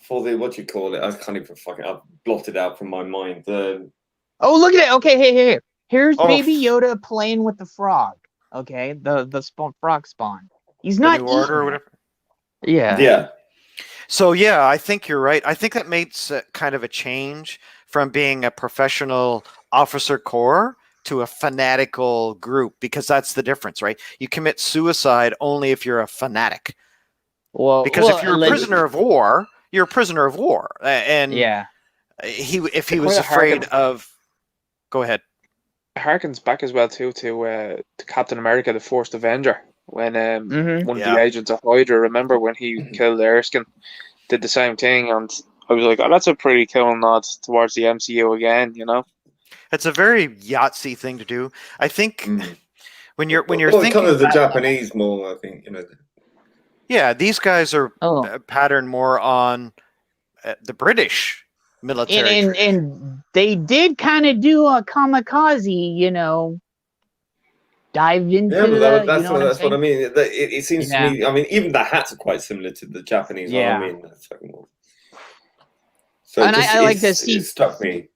what you call it? I can't even fucking. I've blotted out from my mind. Oh, look at it. Okay, hey. Here's Oh, Baby Yoda playing with the frog. Okay, the frog spawn. He's not New Order or eating whatever. it. Yeah. Yeah. So yeah, I think you're right. I think that makes kind of a change from being a professional officer corps to a fanatical group, because that's the difference, right? You commit suicide only if you're a fanatic. Well, Because if you're a prisoner of war, you're a prisoner of war. And yeah, if he It was kinda afraid harkens- of, go ahead. It harkens back as well to Captain America, the First Avenger, when one of the Yeah. agents of Hydra. Remember when he killed Erskine? Did the same thing, and I was like, oh, that's a pretty cool nod towards the MCU again, you know. It's a very Yahtzee thing to do. I think when you're Well, thinking kind of the back- Japanese more, I think, yeah, these guys are Oh. patterned more on the British military. and they did kind of do a kamikaze, dive into Yeah, but that's what I mean. It seems to me. I mean, even the hats are quite similar to the Japanese. Yeah. I mean, so And I like to see. It struck me.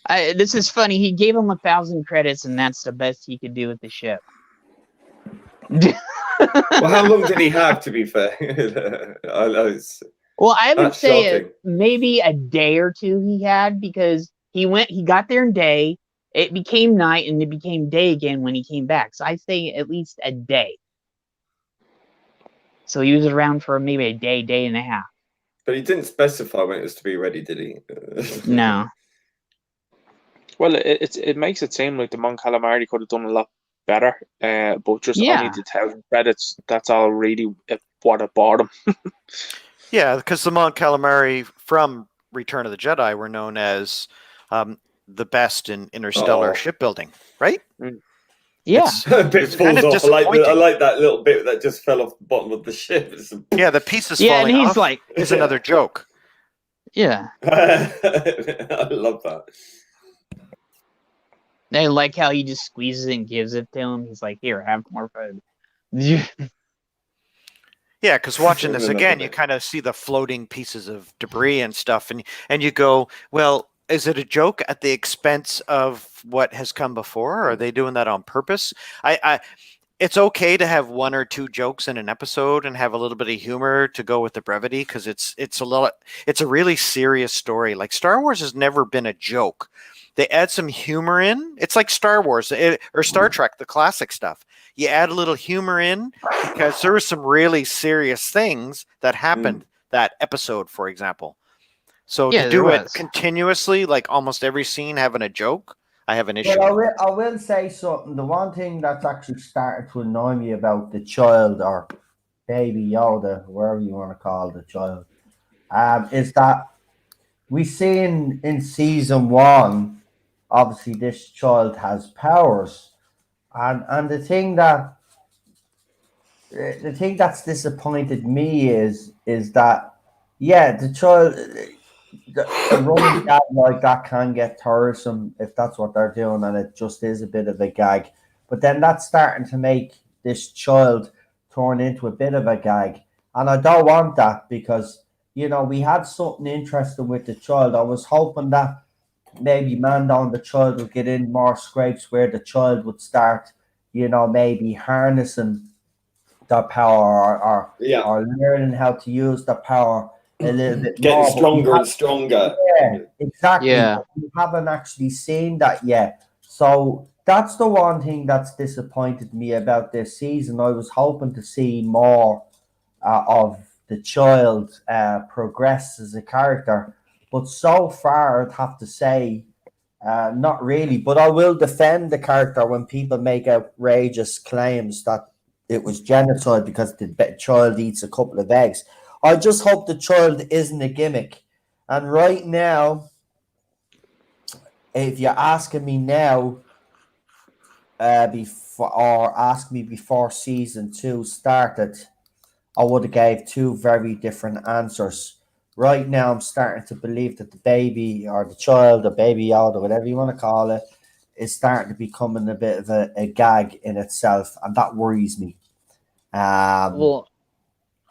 This is funny. He gave him 1,000 credits, and that's the best he could do with the ship. Well, how long did he have? To be fair, Well, I would That's say shocking. maybe a day or two he had, because he got there in day, it became night, and it became day again when he came back. So I say at least a day. So he was around for maybe a day and a half. But he didn't specify when it was to be ready, did he? No. Well, it makes it seem like the Mon Calamari could have done a lot better, but just only the 1,000 credits. That's all really what it bought him. Yeah, because the Mon Calamari from Return of the Jedi were known as the best in interstellar shipbuilding, right? Yeah. A bit It's kind falls of off. I disappointing. like that little bit that just fell off the bottom of the ship. Yeah, the pieces Yeah, and falling he's off like, is another joke. yeah. I love that. I like how he just squeezes it and gives it to him. He's like, here, have more food. Yeah, because watching this Another again, you bit. kind of see the floating pieces of debris and stuff, and you go, well, is it a joke at the expense of what has come before? Or are they doing that on purpose? It's okay to have one or two jokes in an episode and have a little bit of humor to go with the brevity, because it's a really serious story. Like Star Wars has never been a joke. They add some humor in. It's like Star Wars or Star Trek, the classic stuff. You add a little humor in because there were some really serious things that happened that episode, for example. So Yeah, to do there it was. continuously, like almost every scene having a joke, I have an issue. Well, with. I will say something. The one thing that's actually started to annoy me about the child, or baby Yoda, wherever you want to call the child, is that we see in season 1, obviously this child has powers, and the thing that's disappointed me is that the child. A running gag like that can get tiresome if that's what they're doing, and it just is a bit of a gag. But then that's starting to make this child turn into a bit of a gag, and I don't want that, because we had something interesting with the child. I was hoping that maybe Mando and the child would get in more scrapes where the child would start, maybe harnessing their power or learning how to use the power. a little bit Getting more. but we stronger and have- stronger. Yeah, exactly. Yeah. But we haven't actually seen that yet. So that's the one thing that's disappointed me about this season. I was hoping to see more of the child progress as a character, but so far I'd have to say not really. But I will defend the character when people make outrageous claims that it was genocide because the child eats a couple of eggs. I just hope the child isn't a gimmick. And right now, if you're asking me now, before or ask me before season 2 started, I would have gave two very different answers. Right now, I'm starting to believe that the baby or the child or baby Yoda, whatever you want to call it, is starting to becoming a bit of a gag in itself, and that worries me. Well,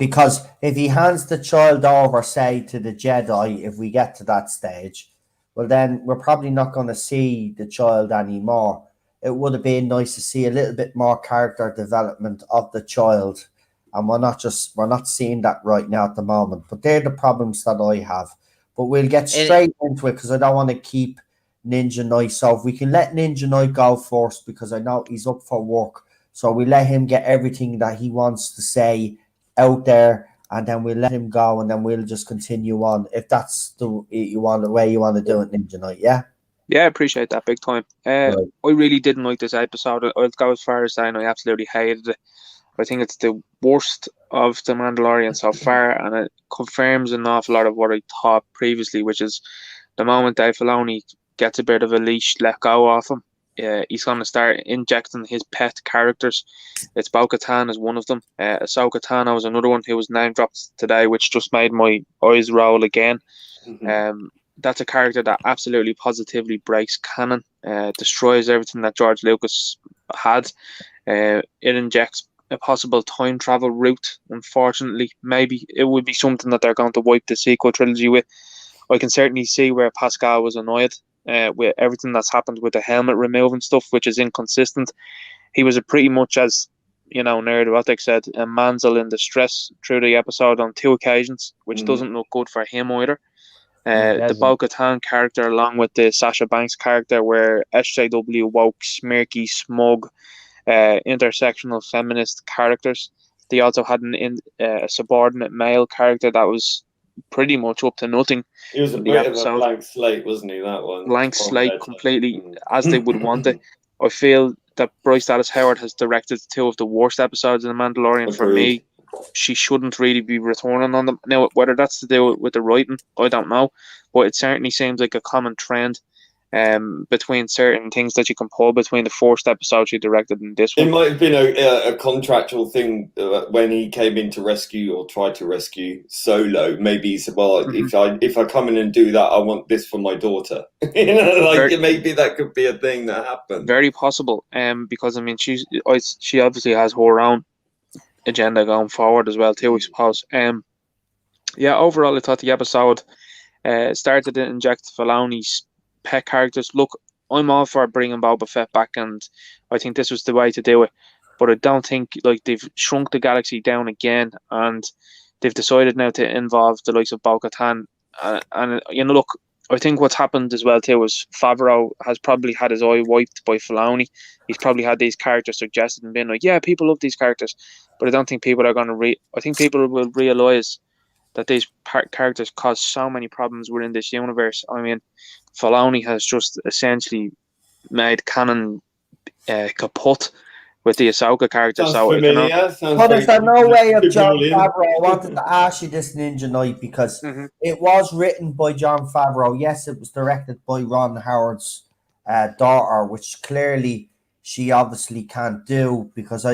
Because if he hands the child over, say, to the Jedi, if we get to that stage, well, then we're probably not going to see the child anymore. It would have been nice to see a little bit more character development of the child, and we're not seeing that right now at the moment. But they're the problems that I have. But we'll get straight into it because I don't want to keep Ninja Knight. So if we can let Ninja Knight go first, because I know he's up for work, so we let him get everything that he wants to say out there, and then we'll let him go, and then we'll just continue on if that's the way you want to do it, Ninja Knight. Yeah. Yeah, I appreciate that big time. Right. I really didn't like this episode. I'll go as far as saying I absolutely hated it. I think it's the worst of the Mandalorian so far, and it confirms an awful lot of what I thought previously, which is the moment Dave Filoni gets a bit of a leash let go off him, he's going to start injecting his pet characters. It's Bo-Katan is one of them. Ahsoka Tano is another one who was name dropped today, which just made my eyes roll again. That's a character that absolutely positively breaks canon, destroys everything that George Lucas had. It injects a possible time travel route. Unfortunately, maybe it would be something that they're going to wipe the sequel trilogy with. I can certainly see where Pascal was annoyed with everything that's happened with the helmet removing stuff, which is inconsistent. He was pretty much, as Nerd Erotic said, a manzel in distress through the episode on 2 occasions, which doesn't look good for him either. The Bo-Katan character, along with the Sasha Banks character, were SJW woke, smirky, smug, intersectional feminist characters. They also had a subordinate male character that was pretty much up to nothing. He was a bit of a blank slate, wasn't he, that one? Blank slate, completely as they would want it. I feel that Bryce Dallas Howard has directed 2 of the worst episodes of The Mandalorian. For me. She shouldn't really be returning on them. Now, whether that's to do with the writing, I don't know. But it certainly seems like a common trend between certain things that you can pull between the first episode she directed and this one. It might have been a contractual thing when he came in to rescue or tried to rescue Solo. Maybe he said, "Well, if I come in and do that, I want this for my daughter." Maybe that could be a thing that happened. Very possible. Because I mean, she obviously has her own agenda going forward as well too, I suppose. Overall I thought the episode started to inject Filoni's pet characters. Look, I'm all for bringing Boba Fett back, and I think this was the way to do it, but I don't think they've shrunk the galaxy down again, and they've decided now to involve the likes of Bo-Katan, and look, I think what's happened as well too is Favreau has probably had his eye wiped by Filoni. He's probably had these characters suggested and been like, yeah, people love these characters, but I don't think people are going to I think people will realise that these characters cause so many problems within this universe. I mean, Filoni has just essentially made canon kaput with the Ahsoka character. Sounds familiar. But there's no way of John Favreau. I wanted to ask you this, Ninja Knight, because it was written by John Favreau. Yes, it was directed by Ron Howard's daughter, which clearly she obviously can't do, because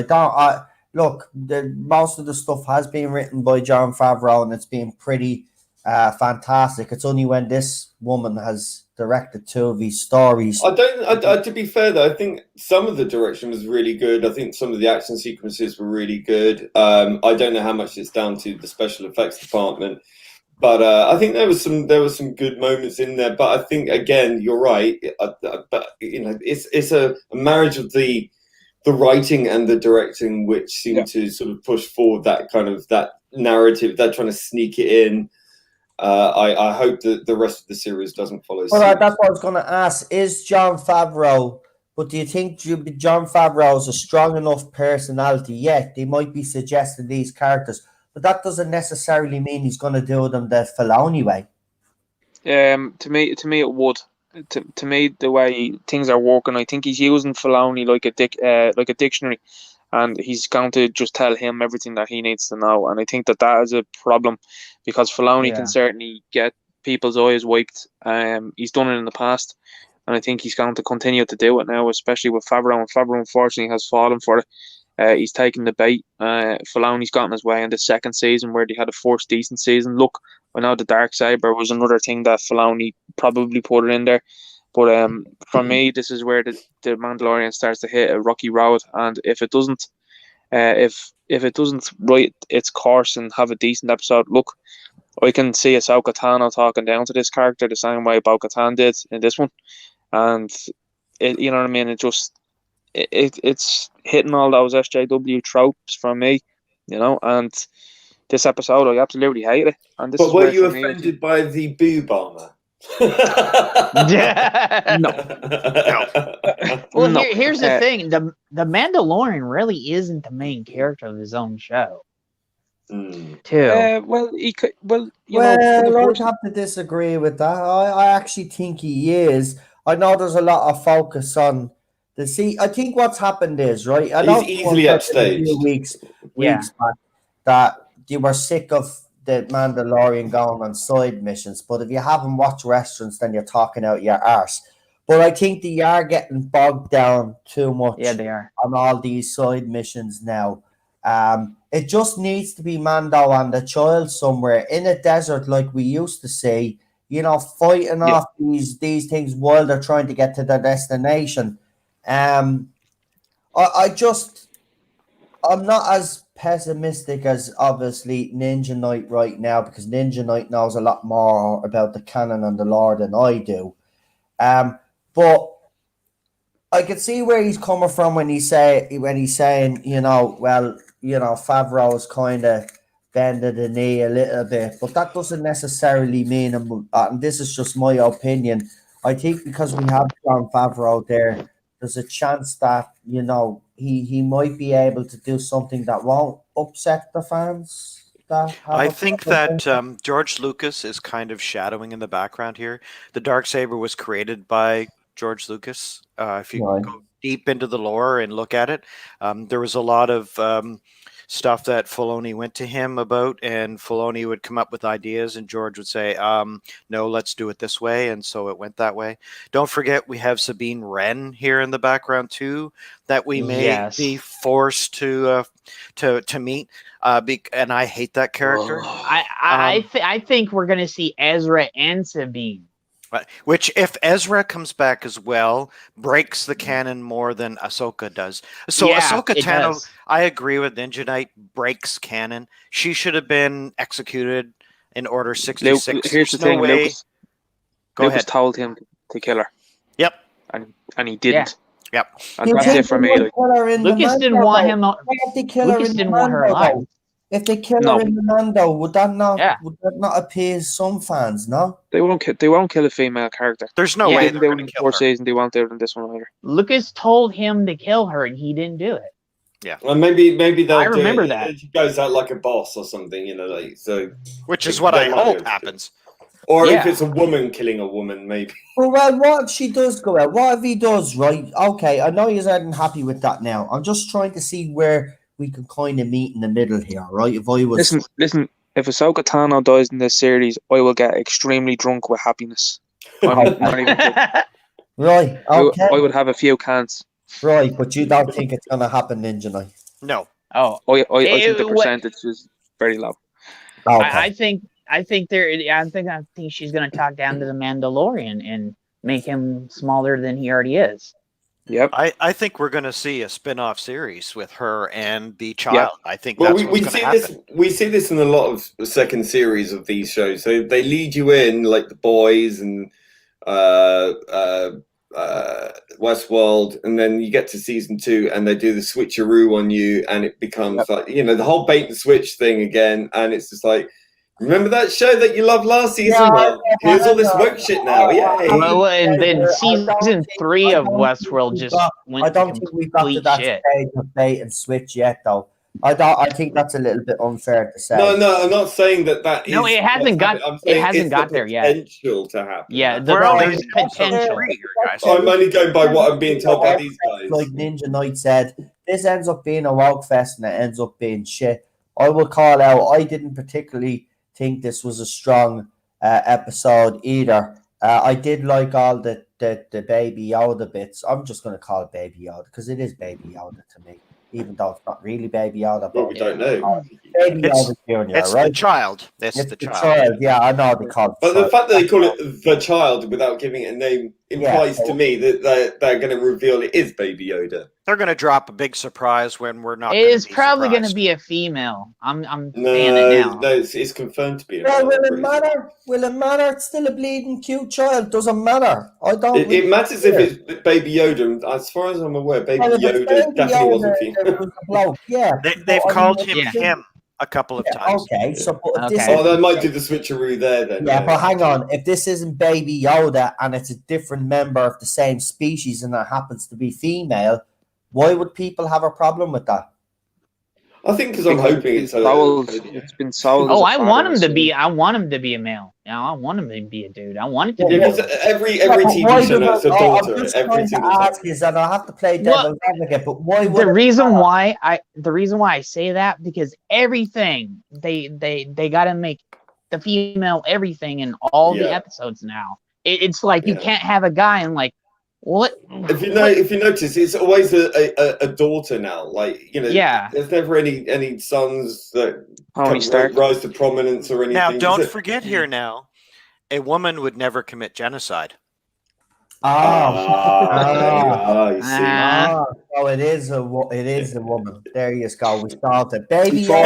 most of the stuff has been written by John Favreau, and it's been pretty fantastic. It's only when this woman has directed 2 of these stories. To be fair though, I think some of the direction was really good. I think some of the action sequences were really good. I don't know how much it's down to the special effects department, but I think there was some good moments in there. But I think again, you're right. But it's a marriage of the writing and the directing, which seem to sort of push forward that kind of that narrative. They're trying to sneak it in. I hope that the rest of the series doesn't follow All suit. right, that's what I was going to ask. Is John Favreau? But do you think John Favreau is a strong enough personality? Yeah, they might be suggesting these characters, but that doesn't necessarily mean he's going to do them the Filoni way. To me, it would. To me, the way things are working, I think he's using Filoni like a dictionary, and he's going to just tell him everything that he needs to know. And I think that is a problem, because Filoni can certainly get people's eyes wiped. He's done it in the past, and I think he's going to continue to do it now, especially with Favreau. And Favreau, unfortunately, has fallen for it. He's taken the bait. Filoni's gotten his way in the second season, where they had a first decent season. Look, I know the Darksaber was another thing that Filoni probably put it in there. But for me, this is where the Mandalorian starts to hit a rocky road. And if it doesn't, if it doesn't write its course and have a decent episode, look, I can see Ahsoka Tano talking down to this character the same way Bo-Katan did in this one. And you know what I mean? It's hitting all those SJW tropes from me, and this episode I absolutely hate it. And this But is were where, you for me, offended by the boob armor? Well, No. here's the thing: the Mandalorian really isn't the main character of his own show. Too. Well, he could. Well, I'd have to disagree with that. I actually think he is. I know there's a lot of focus on the see. I think what's happened is right. I know He's easily upstaged. a few weeks back that you were sick of the Mandalorian going on side missions. But if you haven't watched Restaurants, then you're talking out your arse. But I think they are getting bogged down too much. Yeah, they are on all these side missions now. It just needs to be Mando and the child somewhere in a desert like we used to see, fighting off these things while they're trying to get to their destination. I'm not as pessimistic as obviously Ninja Knight right now, because Ninja Knight knows a lot more about the canon and the lore than I do. But I could see where he's coming from when he's saying, Favreau is kind of bending the knee a little bit, but that doesn't necessarily mean, and this is just my opinion, I think because we have John Favreau there's a chance that, he might be able to do something that won't upset the fans. I think that George Lucas is kind of shadowing in the background here. The Darksaber was created by George Lucas. If you go deep into the lore and look at it, there was a lot of stuff that Filoni went to him about, and Filoni would come up with ideas, and George would say, no, let's do it this way, and so it went that way. Don't forget, we have Sabine Wren here in the background too, that we may be forced to meet, and I hate that character. I think we're going to see Ezra and Sabine. Which, if Ezra comes back as well, breaks the canon more than Ahsoka does. So Ahsoka Tano, I agree with Ninja Knight, breaks canon. She should have been executed in Order 66. Here's the thing, Lucas told him to kill her. Yep. And he didn't. Yep. And that's it for me. Lucas didn't want him. Lucas didn't want her alive. If they kill her in the Mando, would that not appease some fans? No, they won't kill a female character. There's no way they're going to kill her. Season, they won't do it in this one either. Lucas told him to kill her, and he didn't do it. Yeah, well, maybe they'll. I remember that she goes out like a boss or something, so. Which is what I hope happens. Or if it's a woman killing a woman, maybe. Well, what if she does go out? What if he does? Right? Okay, I know you aren't happy with that now. I'm just trying to see where we can kind of meet in the middle here, right? If I was listen, if Ahsoka Tano dies in this series, I will get extremely drunk with happiness. I'm not even kidding. Right, okay. I would have a few cans. Right, but you don't think it's gonna happen, Ninja Knight? No. Oh, I think the percentage is very low. Okay. I think she's gonna talk down to the Mandalorian and make him smaller than he already is. Yep. I think we're going to see a spin-off series with her and the child. Yep. I think that's what's going to happen. We see this in a lot of second series of these shows. So they lead you in like The Boys and Westworld, and then you get to season 2 and they do the switcheroo on you, and it becomes like, the whole bait and switch thing again, and it's just like, Remember that show that you loved last season? Yeah, Well, here's all this woke shit now. Yay! Well, and then I don't season think- 3 I of don't think Westworld we've just got- went I to don't think we've got to complete that shit. stage of bait and switch yet, though. I think that's a little bit unfair to say. No, I'm not saying that is. No, it hasn't what's got- happening. I'm it saying hasn't it's got the there yet. potential to happen. Yeah, That's We're all. only there's episode potential. 3 here, guys. I'm only going by what I'm being told by these guys. Like Ninja Knight said, this ends up being a woke fest and it ends up being shit. I will call out, I didn't particularly think this was a strong episode either. I did like all the Baby Yoda bits. I'm just going to call it Baby Yoda because it is Baby Yoda to me, even though it's not really Baby Yoda. Well, But we don't know. Baby It's- Yoda Jr., It's right? the child. It's the child. Yeah, I know they call it But the child. fact that they call it the child without giving it a name implies to me that they're going to reveal it is Baby Yoda. They're going to drop a big surprise when we're not. It gonna is be probably going to surprised. be a female. I'm saying it now. No, it's confirmed to be. Well, will it matter? Will it matter? It's still a bleeding cute child. Doesn't matter. I don't. It really matters care. if it's Baby Yoda. And as far as I'm aware, Baby Well, if it's Yoda Baby definitely Yoda, wasn't it female. was a bloke. Yeah, They've but I called mean, him Yeah. him a couple of times. Okay, so but if this Okay. Oh, they might do the switcheroo there then. yeah, but hang on. If this isn't Baby Yoda and it's a different member of the same species and it happens to be female, why would people have a problem with that? I think because I'm hoping it's It's been sold. Oh, as a I want father, him to so- be. I want him to be a male. Yeah, I want him to be a dude. I want it to be. Yeah, a because dude. every Yeah, but TV why show do has a they- daughter. I'm just Every trying to single time. ask is, and I have to play Well, devil's advocate, but why would The it reason matter? why I say that because everything they got to make the female everything in all the Yeah. episodes now. It's like you Yeah. can't have a guy and like what? If you notice, it's always a daughter now. Like Yeah. there's never any sons that Tony Stark. rise to prominence or anything. Now, don't Is it? forget here now, a woman would never commit genocide. You see. So it is a woman. There you go. We solved it, baby. Before-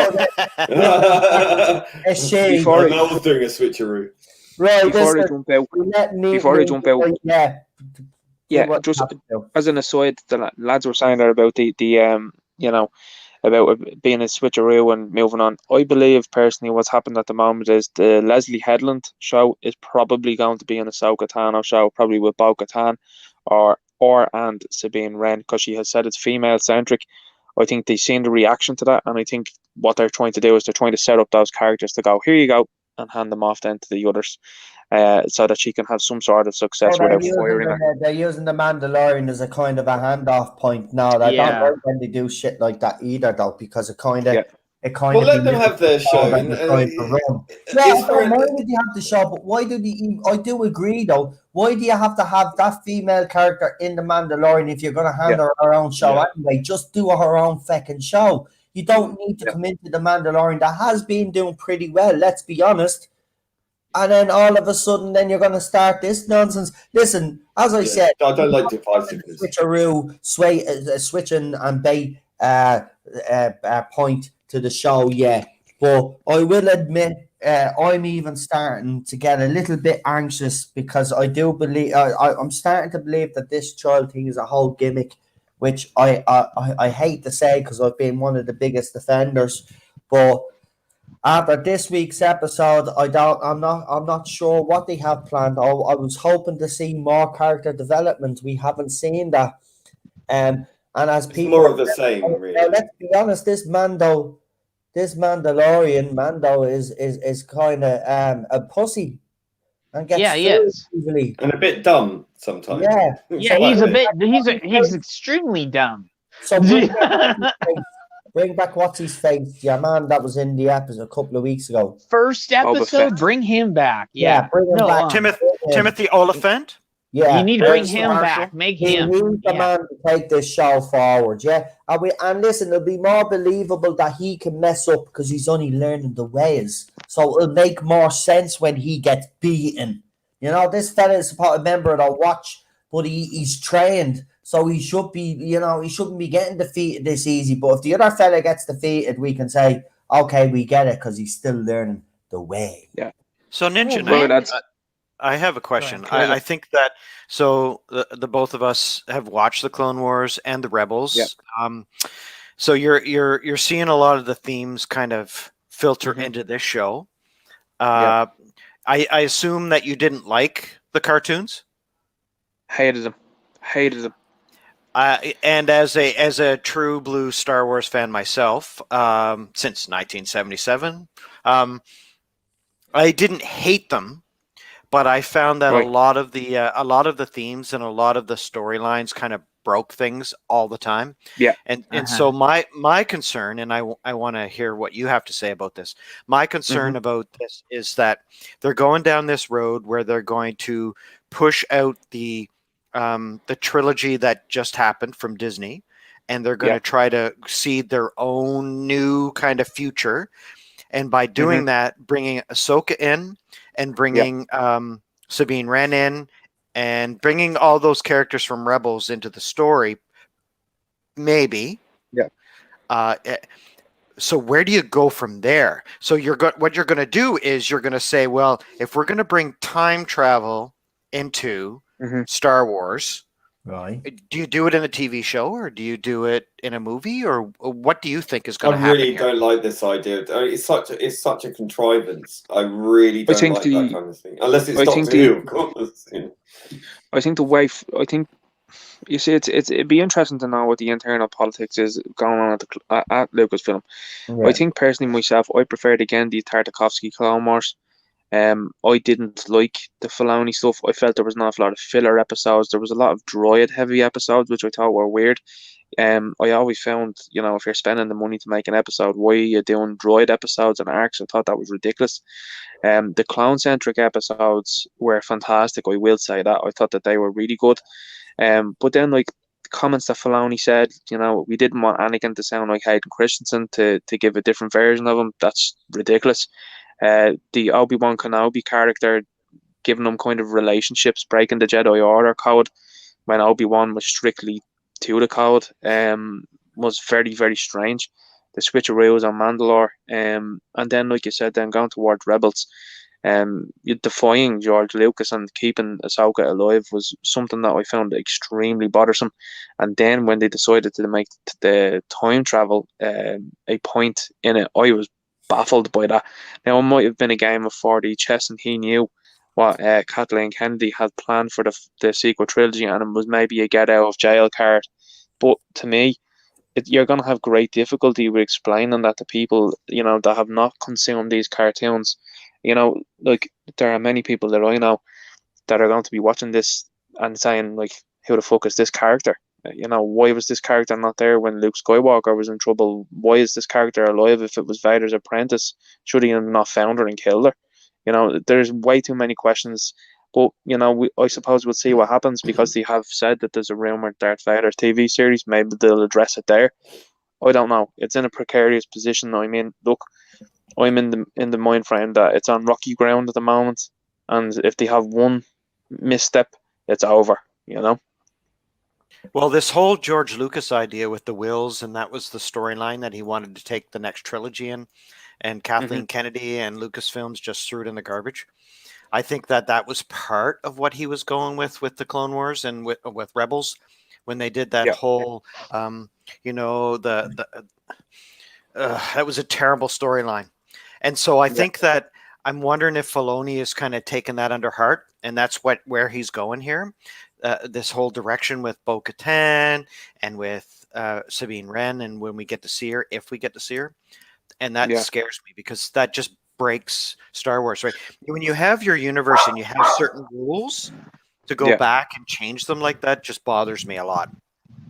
A shade. Before- I was doing a switcheroo. Right. Before I listen, jump out, we let Nick- before I jump out- yeah. yeah, What just happened to? as an aside, the lads were saying there about the about it being a switcheroo and moving on. I believe personally what's happened at the moment is the Leslie Headland show is probably going to be an Ahsoka Tano show, probably with Bo-Katan and Sabine Wren, because she has said it's female centric. I think they've seen the reaction to that, and I think what they're trying to do is they're trying to set up those characters to go, here you go, and hand them off then to the others, so that she can have some sort of success So without firing her. they're using the Mandalorian as a kind of a handoff point now. I Yeah. don't like when they do shit like that either, though, because it kind of Yeah. Well, let them have their show. that And, they're trying to run. it's Yeah, I fair- don't mind if you have the show, but why do I do agree though? Why do you have to have that female character in the Mandalorian if you're going to hand her own show Yeah. anyway? Just do her own fucking show. You don't need to Yeah. come into the Mandalorian that has been doing pretty well. Let's be honest. And then all of a sudden, then you're going to start this nonsense. Listen, as I Yeah. said, I don't like divisiveness. switcheroo, switching and bait point to the show, yeah. But I will admit, I'm even starting to get a little bit anxious because I do believe I'm starting to believe that this child thing is a whole gimmick, which I hate to say because I've been one of the biggest defenders, but. After this week's episode, I'm not sure what they have planned. I was hoping to see more character development. We haven't seen that. And as It's people more of the same, really. now, let's be honest, this Mandalorian Mando is kind of a pussy and gets Yeah, he fooled is. easily. And a bit dumb sometimes. Yeah. Yeah, he's extremely dumb. So bring back what's his face, yeah, man, that was in the episode a couple of weeks ago. First Boba episode, Fett. bring him back. Yeah, bring him no, back. Timothy Oliphant. Yeah, you need to bring There's him Marshall. back. Make He him. needs the Yeah. man to take this show forward, yeah. And listen, it'll be more believable that he can mess up because he's only learning the ways. So it'll make more sense when he gets beaten. You know, this fella is a member of the watch, but he's trained. So he should be, he shouldn't be getting defeated this easy. But if the other fella gets defeated, we can say, okay, we get it because he's still learning the way. So Ninja Oh, Knight, man. that's I have a question. Go ahead. I think that so the both of us have watched the Clone Wars and the Rebels. Yeah. So you're seeing a lot of the themes kind of filter into this show. I assume that you didn't like the cartoons. Hated them. And as a true blue Star Wars fan myself, since 1977, I didn't hate them, but I found that Right. a lot of the themes and a lot of the storylines kind of broke things all the time. Yeah. And so my concern, and I want to hear what you have to say about this. My concern about this is that they're going down this road where they're going to push out the trilogy that just happened from Disney, and they're going to try to seed their own new kind of future. And by doing that, bringing Ahsoka in and bringing Sabine Wren in and bringing all those characters from Rebels into the story, maybe. Yeah. So where do you go from there? So what you're going to do is you're going to say, well, if we're going to bring time travel into Star Wars, Right. do you do it in a TV show or do you do it in a movie, or what do you think is going to I happen really here? don't like this idea. It's such a contrivance. I really don't think like that kind of thing, unless it's Doctor Who, of course. I think the way I think you see, it'd be interesting to know what the internal politics is going on at Lucasfilm. Right. I think personally myself, I preferred again the Tartakovsky Clone Wars. I didn't like the Filoni stuff. I felt there was an awful lot of filler episodes. There was a lot of droid-heavy episodes, which I thought were weird. I always found, if you're spending the money to make an episode, why are you doing droid episodes and arcs? I thought that was ridiculous. The clone-centric episodes were fantastic. I will say that. I thought that they were really good. But then, like, comments that Filoni said, we didn't want Anakin to sound like Hayden Christensen to give a different version of him. That's ridiculous. The Obi-Wan Kenobi character, giving them kind of relationships, breaking the Jedi Order code when Obi-Wan was strictly to the code, was very, very strange. The switcheroos on Mandalore, and then, like you said, then going towards Rebels, you defying George Lucas and keeping Ahsoka alive was something that I found extremely bothersome. And then when they decided to make the time travel a point in it, I was baffled by that. Now, it might have been a game of 4D chess, and he knew what Kathleen Kennedy had planned for the sequel trilogy, and it was maybe a get out of jail card. But to me, you're going to have great difficulty with explaining that to people, that have not consumed these cartoons. Like, there are many people that I know that are going to be watching this and saying, like, who the fuck is this character? Why was this character not there when Luke Skywalker was in trouble? Why is this character alive if it was Vader's apprentice? Should he have not found her and killed her? There's way too many questions. But, I suppose we'll see what happens, because they have said that there's a rumored Darth Vader TV series. Maybe they'll address it there. I don't know. It's in a precarious position. I mean, look, I'm in the mind frame that it's on rocky ground at the moment. And if they have one misstep, it's over, Well, this whole George Lucas idea with the wills, and that was the storyline that he wanted to take the next trilogy in, and Kathleen Kennedy and Lucasfilms just threw it in the garbage. I think that was part of what he was going with the Clone Wars and with Rebels, when they did that whole, that was a terrible storyline. And so I think that I'm wondering if Filoni is kind of taking that under heart, and that's where he's going here. This whole direction with Bo-Katan and with Sabine Wren, and when we get to see her, if we get to see her. And that scares me, because that just breaks Star Wars, right? When you have your universe and you have certain rules, to go back and change them like that just bothers me a lot.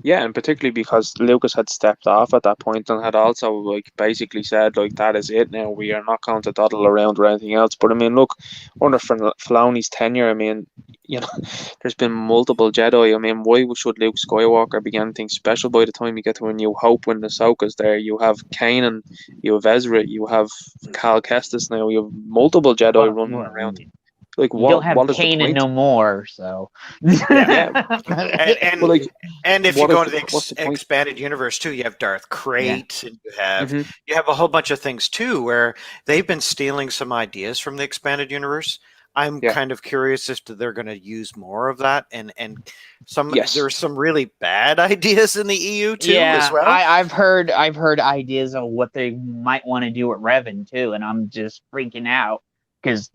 Yeah, and particularly because Lucas had stepped off at that point and had also, like, basically said, like, that is it now, we are not going to dawdle around or anything else. But I mean, look, under Filoni's tenure, I mean, there's been multiple Jedi. I mean, why should Luke Skywalker be anything special by the time you get to A New Hope when Ahsoka's there? You have Kanan, you have Ezra, you have Cal Kestis now, you have multiple Jedi running around. Like, you don't have what is the Kanan point? no more, so and, well, like, and if you go to what's the the point? expanded universe too, you have Darth Krayt, and you have a whole bunch of things too, where they've been stealing some ideas from the expanded universe. I'm kind of curious if they're going to use more of that, and there's some really bad ideas in the EU too as well. I've heard ideas of what they might want to do at Revan too, and I'm just freaking out. because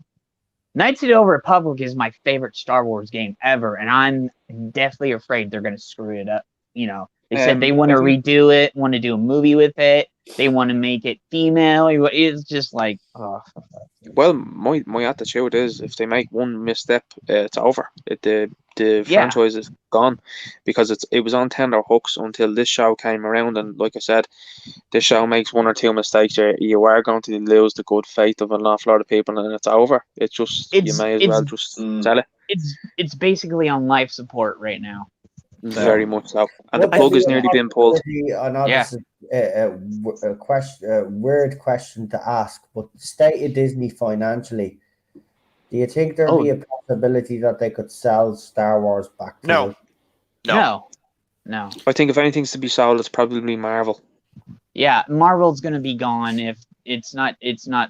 Knights of the Old Republic is my favorite Star Wars game ever, and I'm definitely afraid they're going to screw it up. They said they want to redo it, want to do a movie with it. They want to make it female. It's just like, oh. Well, my attitude is if they make one misstep, it's over. The franchise is gone, because it was on tender hooks until this show came around, and like I said, this show makes one or two mistakes, you are going to lose the good faith of an awful lot of people, and it's over. You may as well just sell it. It's basically on life support right now. Very much so, and the plug is nearly being pulled. I know this is a question, a weird question to ask, but state of Disney financially, do you think there'd be a possibility that they could sell Star Wars back to No. No. I think if anything's to be sold, it's probably Marvel. Yeah, Marvel's going to be gone if it's not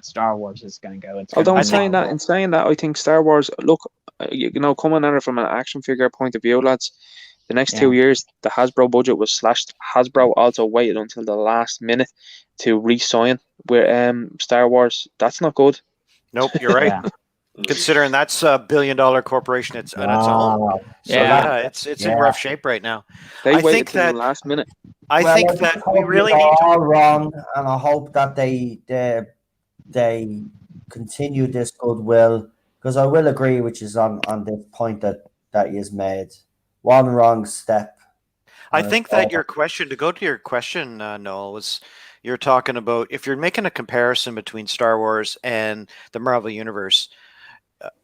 Star Wars. It's going to go. Although in saying that, I think Star Wars. Look, coming at it from an action figure point of view, lads. The next 2 years, the Hasbro budget was slashed. Hasbro also waited until the last minute to re-sign with Star Wars. That's not good. Nope, you're right. Considering that's a $1 billion corporation on its own. So it's in rough shape right now. They waited till the last minute. I think that we really need to... all wrong, and I hope that they continue this goodwill, because I will agree with you on this point that is made. One wrong step. I think that your question, to go to your question, Noel, was you're talking about if you're making a comparison between Star Wars and the Marvel Universe,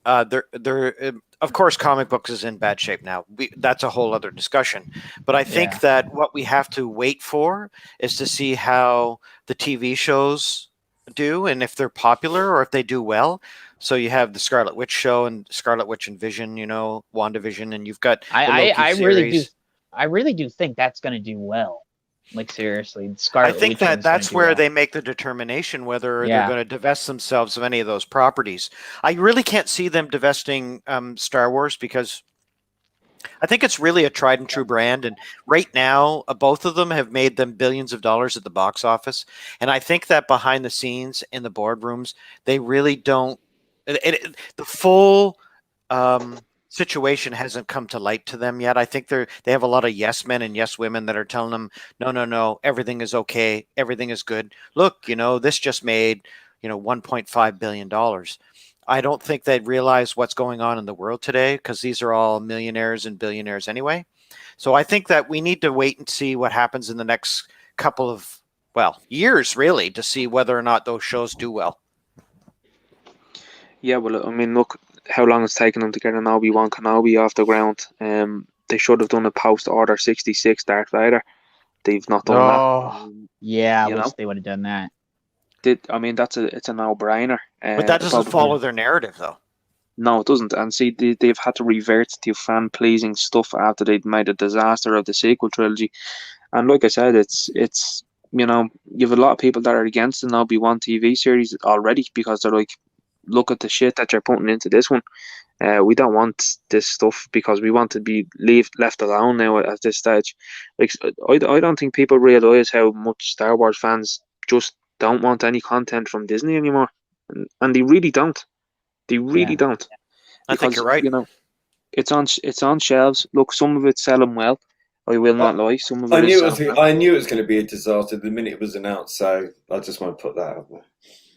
of course, comic books is in bad shape now. That's a whole other discussion. But I think that what we have to wait for is to see how the TV shows do, and if they're popular or if they do well. So you have the Scarlet Witch show and Scarlet Witch and Vision, WandaVision, and you've got I really do think that's going to do well. Like, seriously, Scarlet I think Witch that's where they make the determination whether they're going to divest themselves of any of those properties. I really can't see them divesting Star Wars, because I think it's really a tried and true brand. And right now, both of them have made them billions of dollars at the box office. And I think that behind the scenes in the boardrooms, they really don't. The full situation hasn't come to light to them yet. I think they have a lot of yes men and yes women that are telling them, no, everything is okay, everything is good. Look, this just made $1.5 billion. I don't think they realize what's going on in the world today, because these are all millionaires and billionaires anyway. So I think that we need to wait and see what happens in the next couple of years, really, to see whether or not those shows do well. Yeah, well, I mean, look how long it's taken them to get an Obi-Wan Kenobi off the ground. They should have done a post-Order 66 Darth Vader. They've not done that. Yeah, I wish they would have done that. It's a no-brainer. But that doesn't follow their narrative, though. No, it doesn't. And see, they've had to revert to fan-pleasing stuff after they'd made a disaster of the sequel trilogy. And like I said, it's you have a lot of people that are against the Obi-Wan TV series already, because they're like, look at the shit that you're putting into this one. We don't want this stuff, because we want to be left alone now at this stage. Like, I don't think people realise how much Star Wars fans just don't want any content from Disney anymore, and they really don't. They really don't. Because, I think you're right. It's on shelves. Look, some of it's selling well. I will not lie. Some of it I knew it was going to be a disaster the minute it was announced. So I just want to put that out there.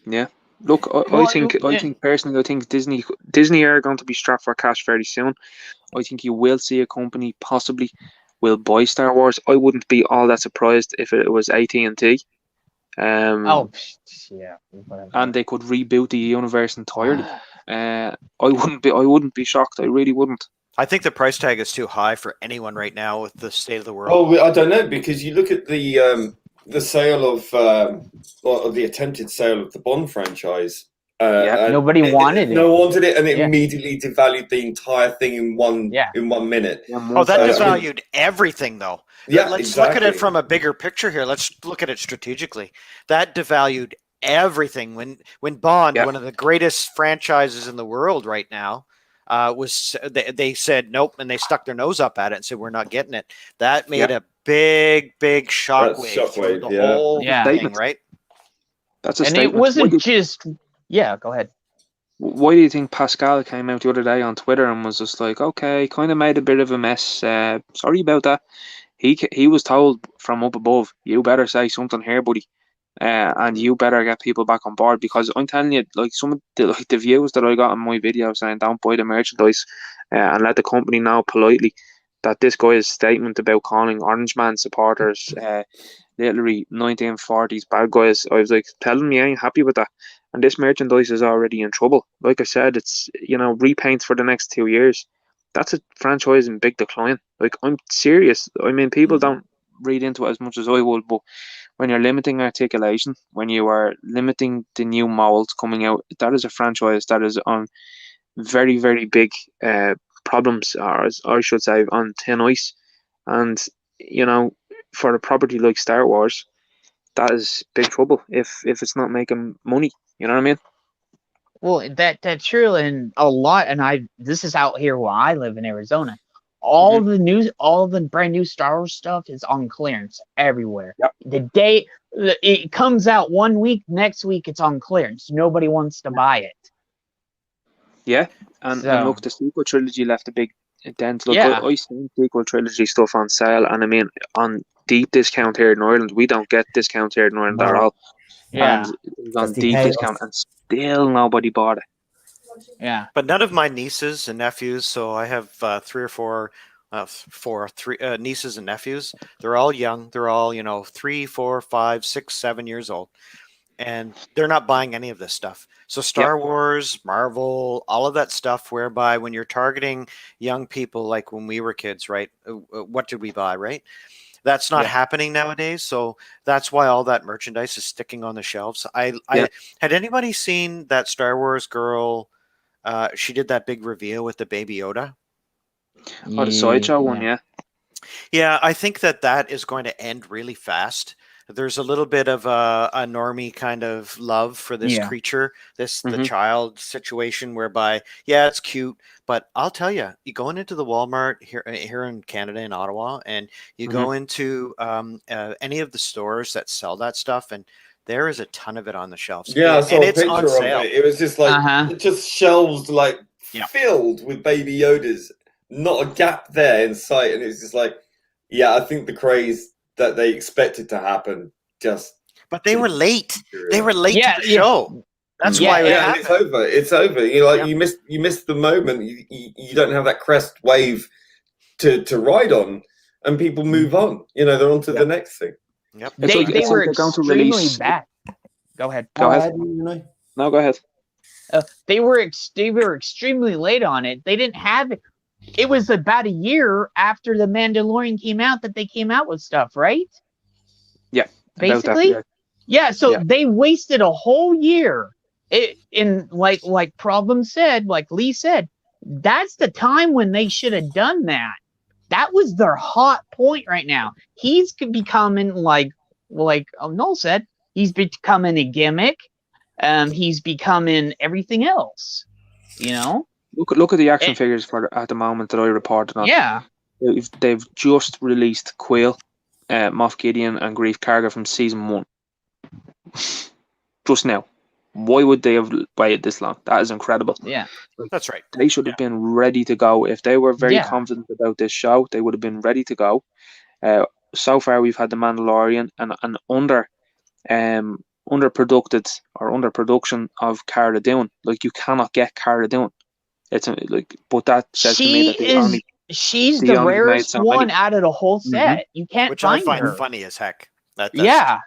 Yeah. Look, I think personally, I think Disney are going to be strapped for cash very soon. I think you will see a company possibly will buy Star Wars. I wouldn't be all that surprised if it was AT&T. Whatever. And they could reboot the universe entirely. I wouldn't be shocked. I really wouldn't. I think the price tag is too high for anyone right now with the state of the world. Oh, I don't know, because you look at the sale of the attempted sale of the Bond franchise. Nobody wanted it. No one wanted it, and it immediately devalued the entire thing in one minute. Oh, that devalued everything, though. Yeah, let's look at it from a bigger picture here. Let's look at it strategically. That devalued everything when Bond, one of the greatest franchises in the world right now, they said nope, and they stuck their nose up at it and said we're not getting it. That made a big shockwave through the whole thing, right? That's a and statement. It wasn't just go ahead. Why do you think Pascal came out the other day on Twitter and was just like, okay, kind of made a bit of a mess. Sorry about that. He was told from up above, you better say something here, buddy. And you better get people back on board, because I'm telling you, like some of the views that I got on my video saying don't buy the merchandise, and let the company know politely that this guy's statement about calling Orange Man supporters literally 1940s bad guys. I was like, tell them you ain't happy with that, and this merchandise is already in trouble. Like I said, it's repaints for the next 2 years. That's a franchise in big decline. Like, I'm serious. I mean, people don't read into it as much as I would, but when you're limiting articulation, when you are limiting the new molds coming out, that is a franchise that is on very, very big problems, or as I should say, on thin ice. And, for a property like Star Wars, that is big trouble if it's not making money. You know what I mean? Well, that's true, and a lot. And this is out here where I live in Arizona. All the brand new Star Wars stuff is on clearance everywhere. Yep. The day it comes out 1 week, next week it's on clearance. Nobody wants to buy it. Yeah, and look, the sequel trilogy left a big dent. Look, Yeah. I seen sequel trilogy stuff on sale, and I mean, on deep discount here in Ireland. We don't get discount here in Ireland at all. Yeah. And it was on Because they deep hate discount, us. and still nobody bought it. Yeah. But none of my nieces and nephews, so I have three or four nieces and nephews. They're all young. They're all 3, 4, 5, 6, 7 years old, and they're not buying any of this stuff. So Star Wars, Marvel, all of that stuff, whereby when you're targeting young people, like when we were kids, right? What did we buy, right? That's not happening nowadays. So that's why all that merchandise is sticking on the shelves. I had anybody seen that Star Wars girl? She did that big reveal with the Baby Yoda. Oh, the sideshow one, yeah. Yeah, I think that is going to end really fast. There's a little bit of a normie kind of love for this creature, the child situation, whereby, it's cute, but I'll tell you, you going into the Walmart here in Canada, in Ottawa, and you go into any of the stores that sell that stuff, and there is a ton of it on the shelves. Yeah, I saw and a it's on picture of sale. it. It was just like it just shelves like filled with Baby Yodas, not a gap there in sight, and it's just like, I think the craze that they expected to happen but they were late. They were late to the show. That's why it happened. And it's over. You missed the moment. You don't have that crest wave to ride on, and people move on. They're on to the next thing. Yep. They were extremely bad. Go ahead. No, go ahead. They were extremely late on it. They didn't have it. It was about a year after the Mandalorian came out that they came out with stuff, right? Yeah. Basically. So they wasted a whole year. Like Problem said, like Lee said, that's the time when they should have done that. That was their hot point right now. He's becoming like Noel said, he's becoming a gimmick. He's becoming everything else. Look at the action figures at the moment that I reported on. Yeah. They've just released Quill, Moff Gideon, and Grief Karga from season 1. Just now. Why would they have waited this long? That is incredible. Yeah. That's right. They should have been ready to go. If they were very confident about this show, they would have been ready to go. So far, we've had The Mandalorian and an underproduction of Cara Dune. Like, you cannot get Cara Dune. It's but that says to me that she's the rarest one out of the whole set. You can't Which find I find her. funny as heck. Yeah.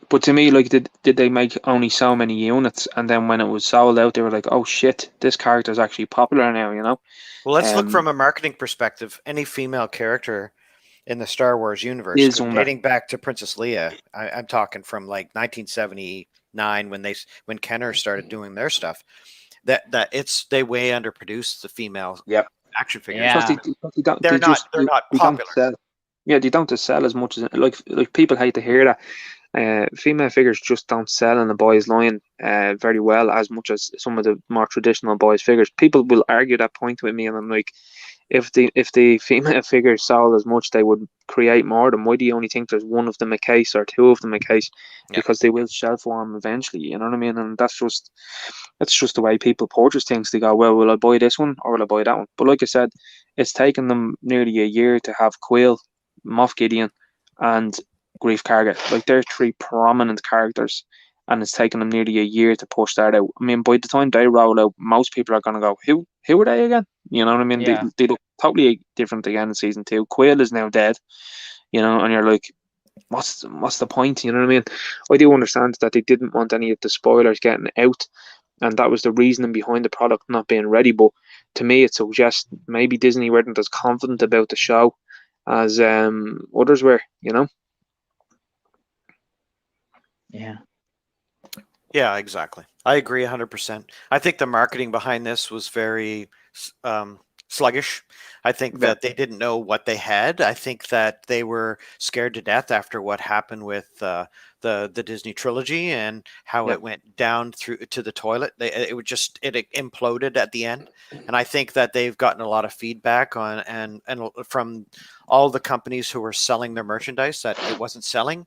But to me, like, did they make only so many units, and then when it was sold out, they were like, "Oh shit, this character is actually popular now," Well, let's look from a marketing perspective. Any female character in the Star Wars universe, dating back to Princess Leia, I'm talking from like 1979 when Kenner started doing their stuff. That they way underproduced the female action figures. Yeah. They're not popular. They don't sell as much as like people hate to hear that. Female figures just don't sell in the boys' line very well as much as some of the more traditional boys' figures. People will argue that point with me, and I'm like, if the female figures sold as much, they would create more of them. Why do you only think there's one of them a case or two of them a case? Yeah. Because they will shelf warm eventually. You know what I mean? And that's just the way people purchase things. They go, well, will I buy this one or will I buy that one? But like I said, it's taken them nearly a year to have Quill, Moff Gideon, and Grief Karga. Like, they're three prominent characters, and it's taken them nearly a year to push that out. I mean, by the time they roll out, most people are going to go, who are they again? You know what I mean? Yeah. They look totally different again in season 2. Quill is now dead, you know, and you're like, what's the point? You know what I mean? I do understand that they didn't want any of the spoilers getting out, and that was the reasoning behind the product not being ready. But to me, it suggests maybe Disney weren't as confident about the show as others were, you know? Yeah. Yeah, exactly. I agree 100%. I think the marketing behind this was very sluggish. I think that they didn't know what they had. I think that they were scared to death after what happened with the Disney trilogy and how it went down through to the toilet. It imploded at the end. And I think that they've gotten a lot of feedback on and from all the companies who were selling their merchandise that it wasn't selling.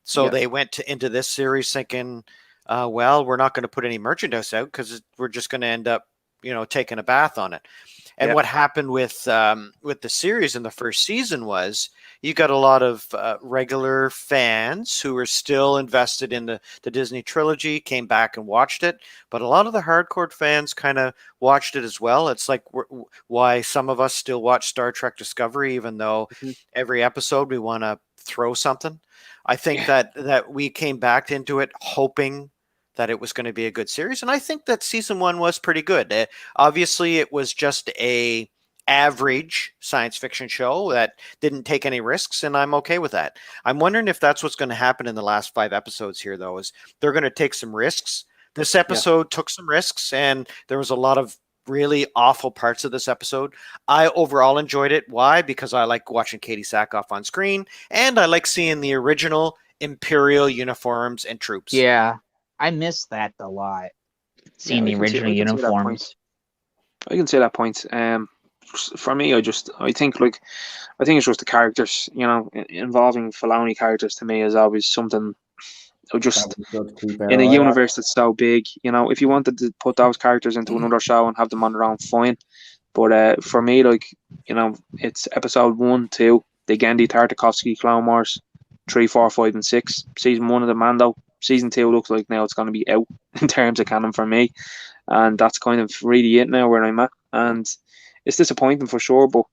So they went into this series thinking, well, we're not going to put any merchandise out because we're just going to end up, taking a bath on it. And what happened with the series in the first season was you got a lot of regular fans who were still invested in the Disney trilogy, came back and watched it. But a lot of the hardcore fans kind of watched it as well. It's like why some of us still watch Star Trek Discovery, even though every episode we want to throw something. I think that we came back into it hoping that it was going to be a good series. And I think that season 1 was pretty good. Obviously, it was just a average science fiction show that didn't take any risks, and I'm okay with that. I'm wondering if that's what's going to happen in the last 5 episodes here, though, is they're going to take some risks. This episode took some risks, and there was a lot of really awful parts of this episode. I overall enjoyed it. Why? Because I like watching Katie Sackhoff on screen, and I like seeing the original Imperial uniforms and troops. Yeah. I miss that a lot. Seeing the original uniforms. I can see that point. For me, I think it's just the characters. Involving Filoni characters to me is always something. Just in a universe that's so big, if you wanted to put those characters into another show and have them on their own, fine. But for me, it's episode 1, 2, the Genndy Tartakovsky Clone Wars, 3, 4, 5, and 6. Season 1 of the Mando. Season 2 looks like now it's going to be out in terms of canon for me, and that's kind of really it now where I'm at. And it's disappointing for sure, but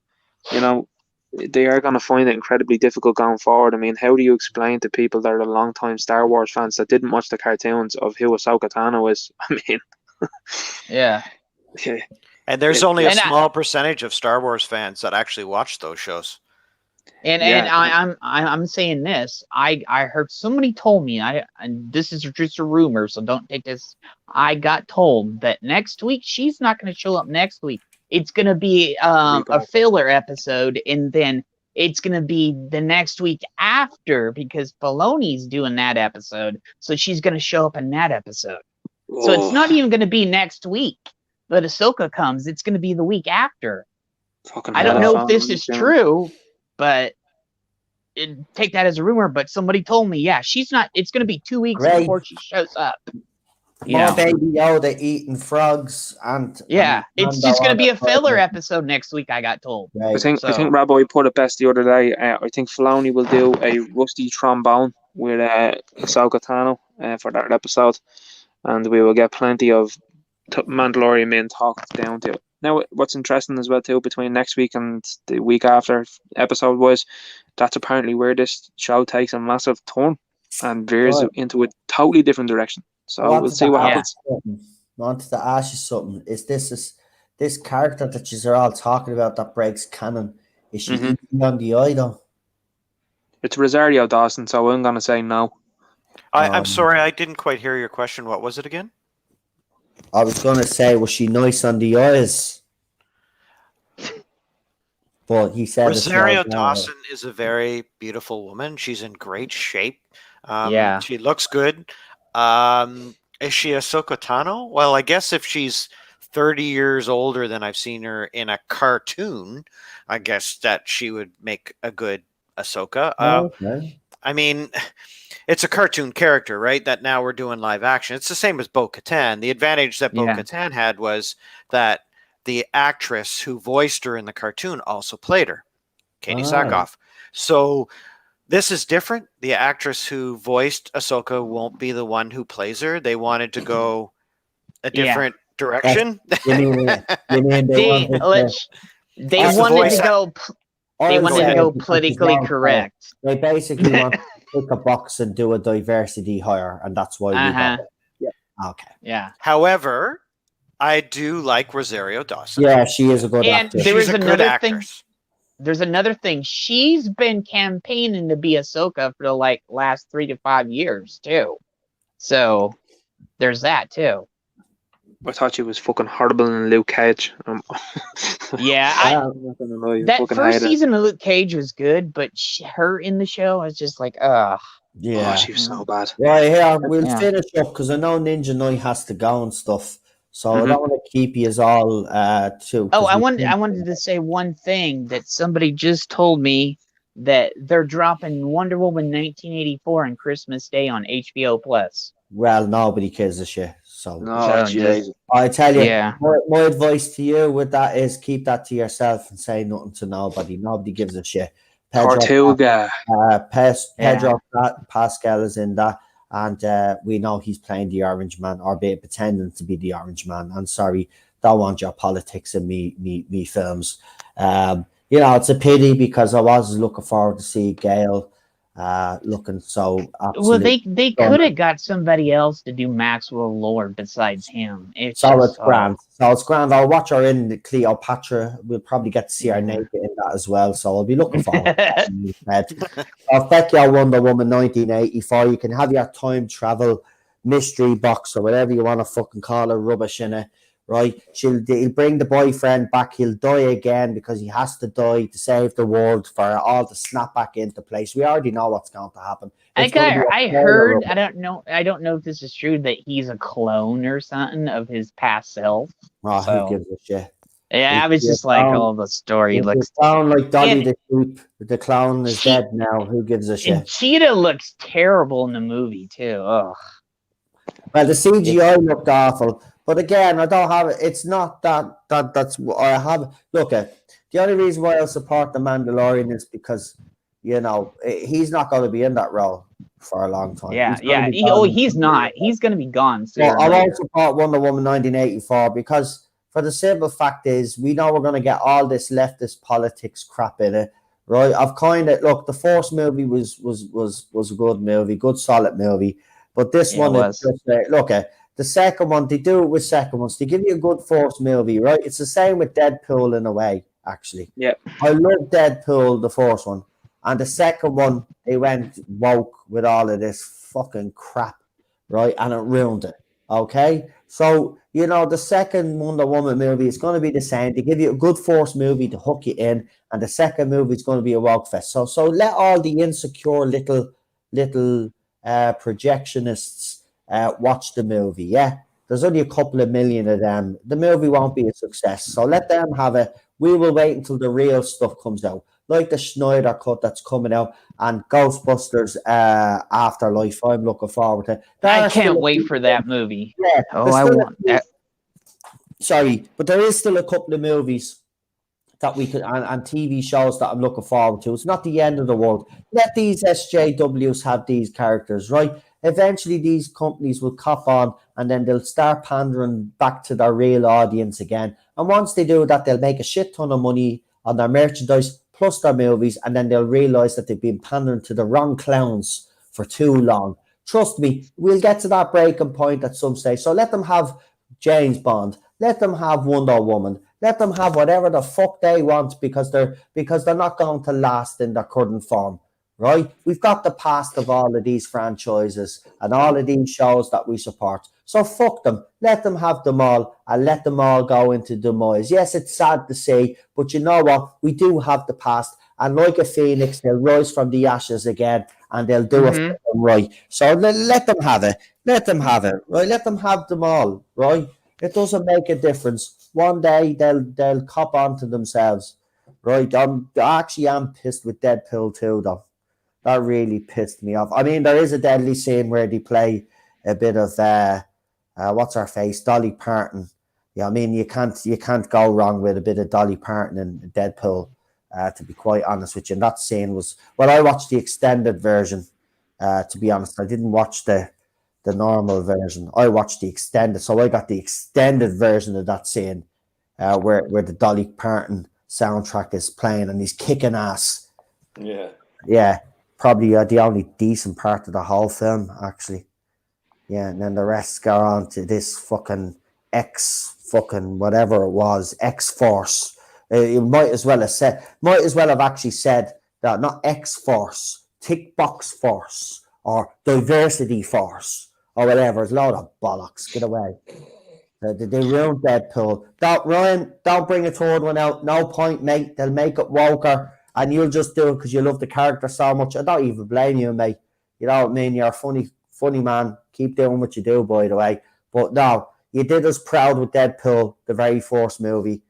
they are going to find it incredibly difficult going forward. I mean, how do you explain to people that are long-time Star Wars fans that didn't watch the cartoons of who Ahsoka Tano is? I mean, yeah. And there's only a small percentage of Star Wars fans that actually watch those shows. And I'm saying this. I heard somebody told me, and this is just a rumor, so don't take this. I got told that next week she's not going to show up next week. It's going to be a filler episode, and then it's going to be the next week after because Filoni's doing that episode, so she's going to show up in that episode. So it's not even going to be next week that Ahsoka comes. It's going to be the week after. I don't know if this is true. But take that as a rumor. But somebody told me, she's not. It's going to be 2 weeks before she shows up. More Baby Yoda eating frogs and it's just going to be a filler episode next week. I got told. Right. I think Rabbi put it best the other day. I think Filoni will do a rusty trombone with Ahsoka Tano for that episode, and we will get plenty of Mandalorian men talked down to it. Now, what's interesting as well too between next week and the week after episode was that's apparently where this show takes a massive turn and veers into a totally different direction. So we'll see what happens. I wanted to ask you something. Is this character that you're all talking about that breaks canon? Is she eating on the eye though? It's Rosario Dawson, so I'm going to say no. I'm sorry, I didn't quite hear your question. What was it again? I was going to say, was she nice on the eyes? But he said Rosario Dawson is a very beautiful woman. She's in great shape. She looks good. Is she Ahsoka Tano? Well, I guess if she's 30 years older than I've seen her in a cartoon, I guess that she would make a good Ahsoka. Okay. I mean, it's a cartoon character, right? That now we're doing live action. It's the same as Bo-Katan. The advantage that Yeah. Bo-Katan had was that the actress who voiced her in the cartoon also played her, Katie Sackhoff. So this is different. The actress who voiced Ahsoka won't be the one who plays her. They wanted to go a different direction. You mean they They wanted to, they Because the wanted voice to go. They I'll wanted say to go because it's politically not fair. correct. They basically want to pick a box and do a diversity hire, and that's why we got it. Okay. Yeah. However, I do like Rosario Dawson. Yeah, she is a good And actress. there She's is a good another thing. actress. There's another thing. She's been campaigning to be Ahsoka for the last 3 to 5 years too. So there's that too. I thought she was fucking horrible in Luke Cage. Yeah, I'm not gonna lie, I that fucking first hate it. season of Luke Cage was good, but her in the show is just like, ugh. Yeah. Oh, she was so bad. Right here, we'll Yeah. finish up because I know Ninja Knight has to go and stuff. So I Mhm. don't want to keep you all too. Oh, I wanted to say one thing that somebody just told me, that they're dropping Wonder Woman 1984 on Christmas Day on HBO Plus. Well, nobody cares a shit. So No, So Jesus. I tell you, Yeah. my advice to you with that is keep that to yourself and say nothing to nobody. Nobody gives a shit. Tortuga. Pedro Pascal is in that, and we know he's playing the Orange Man, or pretending to be the Orange Man. I'm sorry, don't want your politics in me films. It's a pity because I was looking forward to see Gail looking so Well, absolute. they could have got somebody else to do Maxwell Lord besides him. It's Grand. So it's grand. I'll watch her in Cleopatra. We'll probably get to see her naked in that as well. So I'll be looking forward to that. So thank you, Wonder Woman 1984. You can have your time travel mystery box or whatever you want to fucking call it, rubbish in it. Right? He'll bring the boyfriend back. He'll die again because he has to die to save the world for all to snap back into place. We already know what's going to happen. I heard. I don't know if this is true, that he's a clone or something of his past self. Oh, So, who gives a shit? yeah, I was just like, oh, the story looks. Sound like Dolly And- the sheep. The clown is dead now. Who gives a shit? And Cheetah looks terrible in the movie too. Ugh. Well, the CGI looked awful, but again, I don't have it. It's not that's what I have. Look at the only reason why I support the Mandalorian is because he's not going to be in that role for a long time. Yeah, He's gonna yeah. be gone. He's not. He's gonna be gone soon. Well, I won't support Wonder Woman 1984 because for the simple fact is we know we're going to get all this leftist politics crap in it, right? I've kind of look. The Force movie was a good movie, good solid movie, but this one is just look at the second one. They do it with second ones. They give you a good Force movie, right? It's the same with Deadpool in a way, actually. Yeah, I love Deadpool, the first one, and the second one they went woke with all of this fucking crap, right? And it ruined it. Okay, so the second Wonder Woman movie is going to be the same. They give you a good Force movie to hook you in, and the second movie is going to be a woke fest. So let all the insecure little projectionists watch the movie. Yeah, there's only a couple of million of them. The movie won't be a success, so let them have it. We will wait until the real stuff comes out, like the Schneider cut that's coming out and Ghostbusters Afterlife. I'm looking forward to it. I can't wait for that movie. Yeah, Oh, I want that. Sorry, but there is still a couple of movies that we could and TV shows that I'm looking forward to. It's not the end of the world. Let these SJWs have these characters, right? Eventually, these companies will cop on, and then they'll start pandering back to their real audience again. And once they do that, they'll make a shit ton of money on their merchandise plus their movies, and then they'll realize that they've been pandering to the wrong clowns for too long. Trust me, we'll get to that breaking point at some stage. So let them have James Bond. Let them have Wonder Woman. Let them have whatever the fuck they want because they're not going to last in their current form. Right? We've got the past of all of these franchises and all of these shows that we support. So fuck them. Let them have them all and let them all go into demise. Yes, it's sad to say, but you know what? We do have the past. And like a phoenix, they'll rise from the ashes again and they'll do it for them right. So let them have it. Let them have it. Right? Let them have them all. Right? It doesn't make a difference. One day they'll cop onto themselves, right? I actually am pissed with Deadpool too, though. That really pissed me off. I mean, there is a deadly scene where they play a bit of what's her face, Dolly Parton. Yeah, I mean, you can't go wrong with a bit of Dolly Parton and Deadpool. To be quite honest with you, and that scene was, well, I watched the extended version. To be honest, I didn't watch the normal version. I watched the extended, so I got the extended version of that scene, where the Dolly Parton soundtrack is playing and he's kicking ass. Yeah, probably the only decent part of the whole film, actually. Yeah, and then the rest go on to this fucking whatever it was, X-Force. You might as well have actually said that, not X-Force, Tick Box Force, or Diversity Force, or whatever. It's a load of bollocks. Get away. They ruined Deadpool. Ryan, don't bring a third one out. No point, mate. They'll make it woker, and you'll just do it because you love the character so much. I don't even blame you, mate. You know what I mean? You're a funny man. Keep doing what you do, by the way. But no, you did us proud with Deadpool, the very first movie.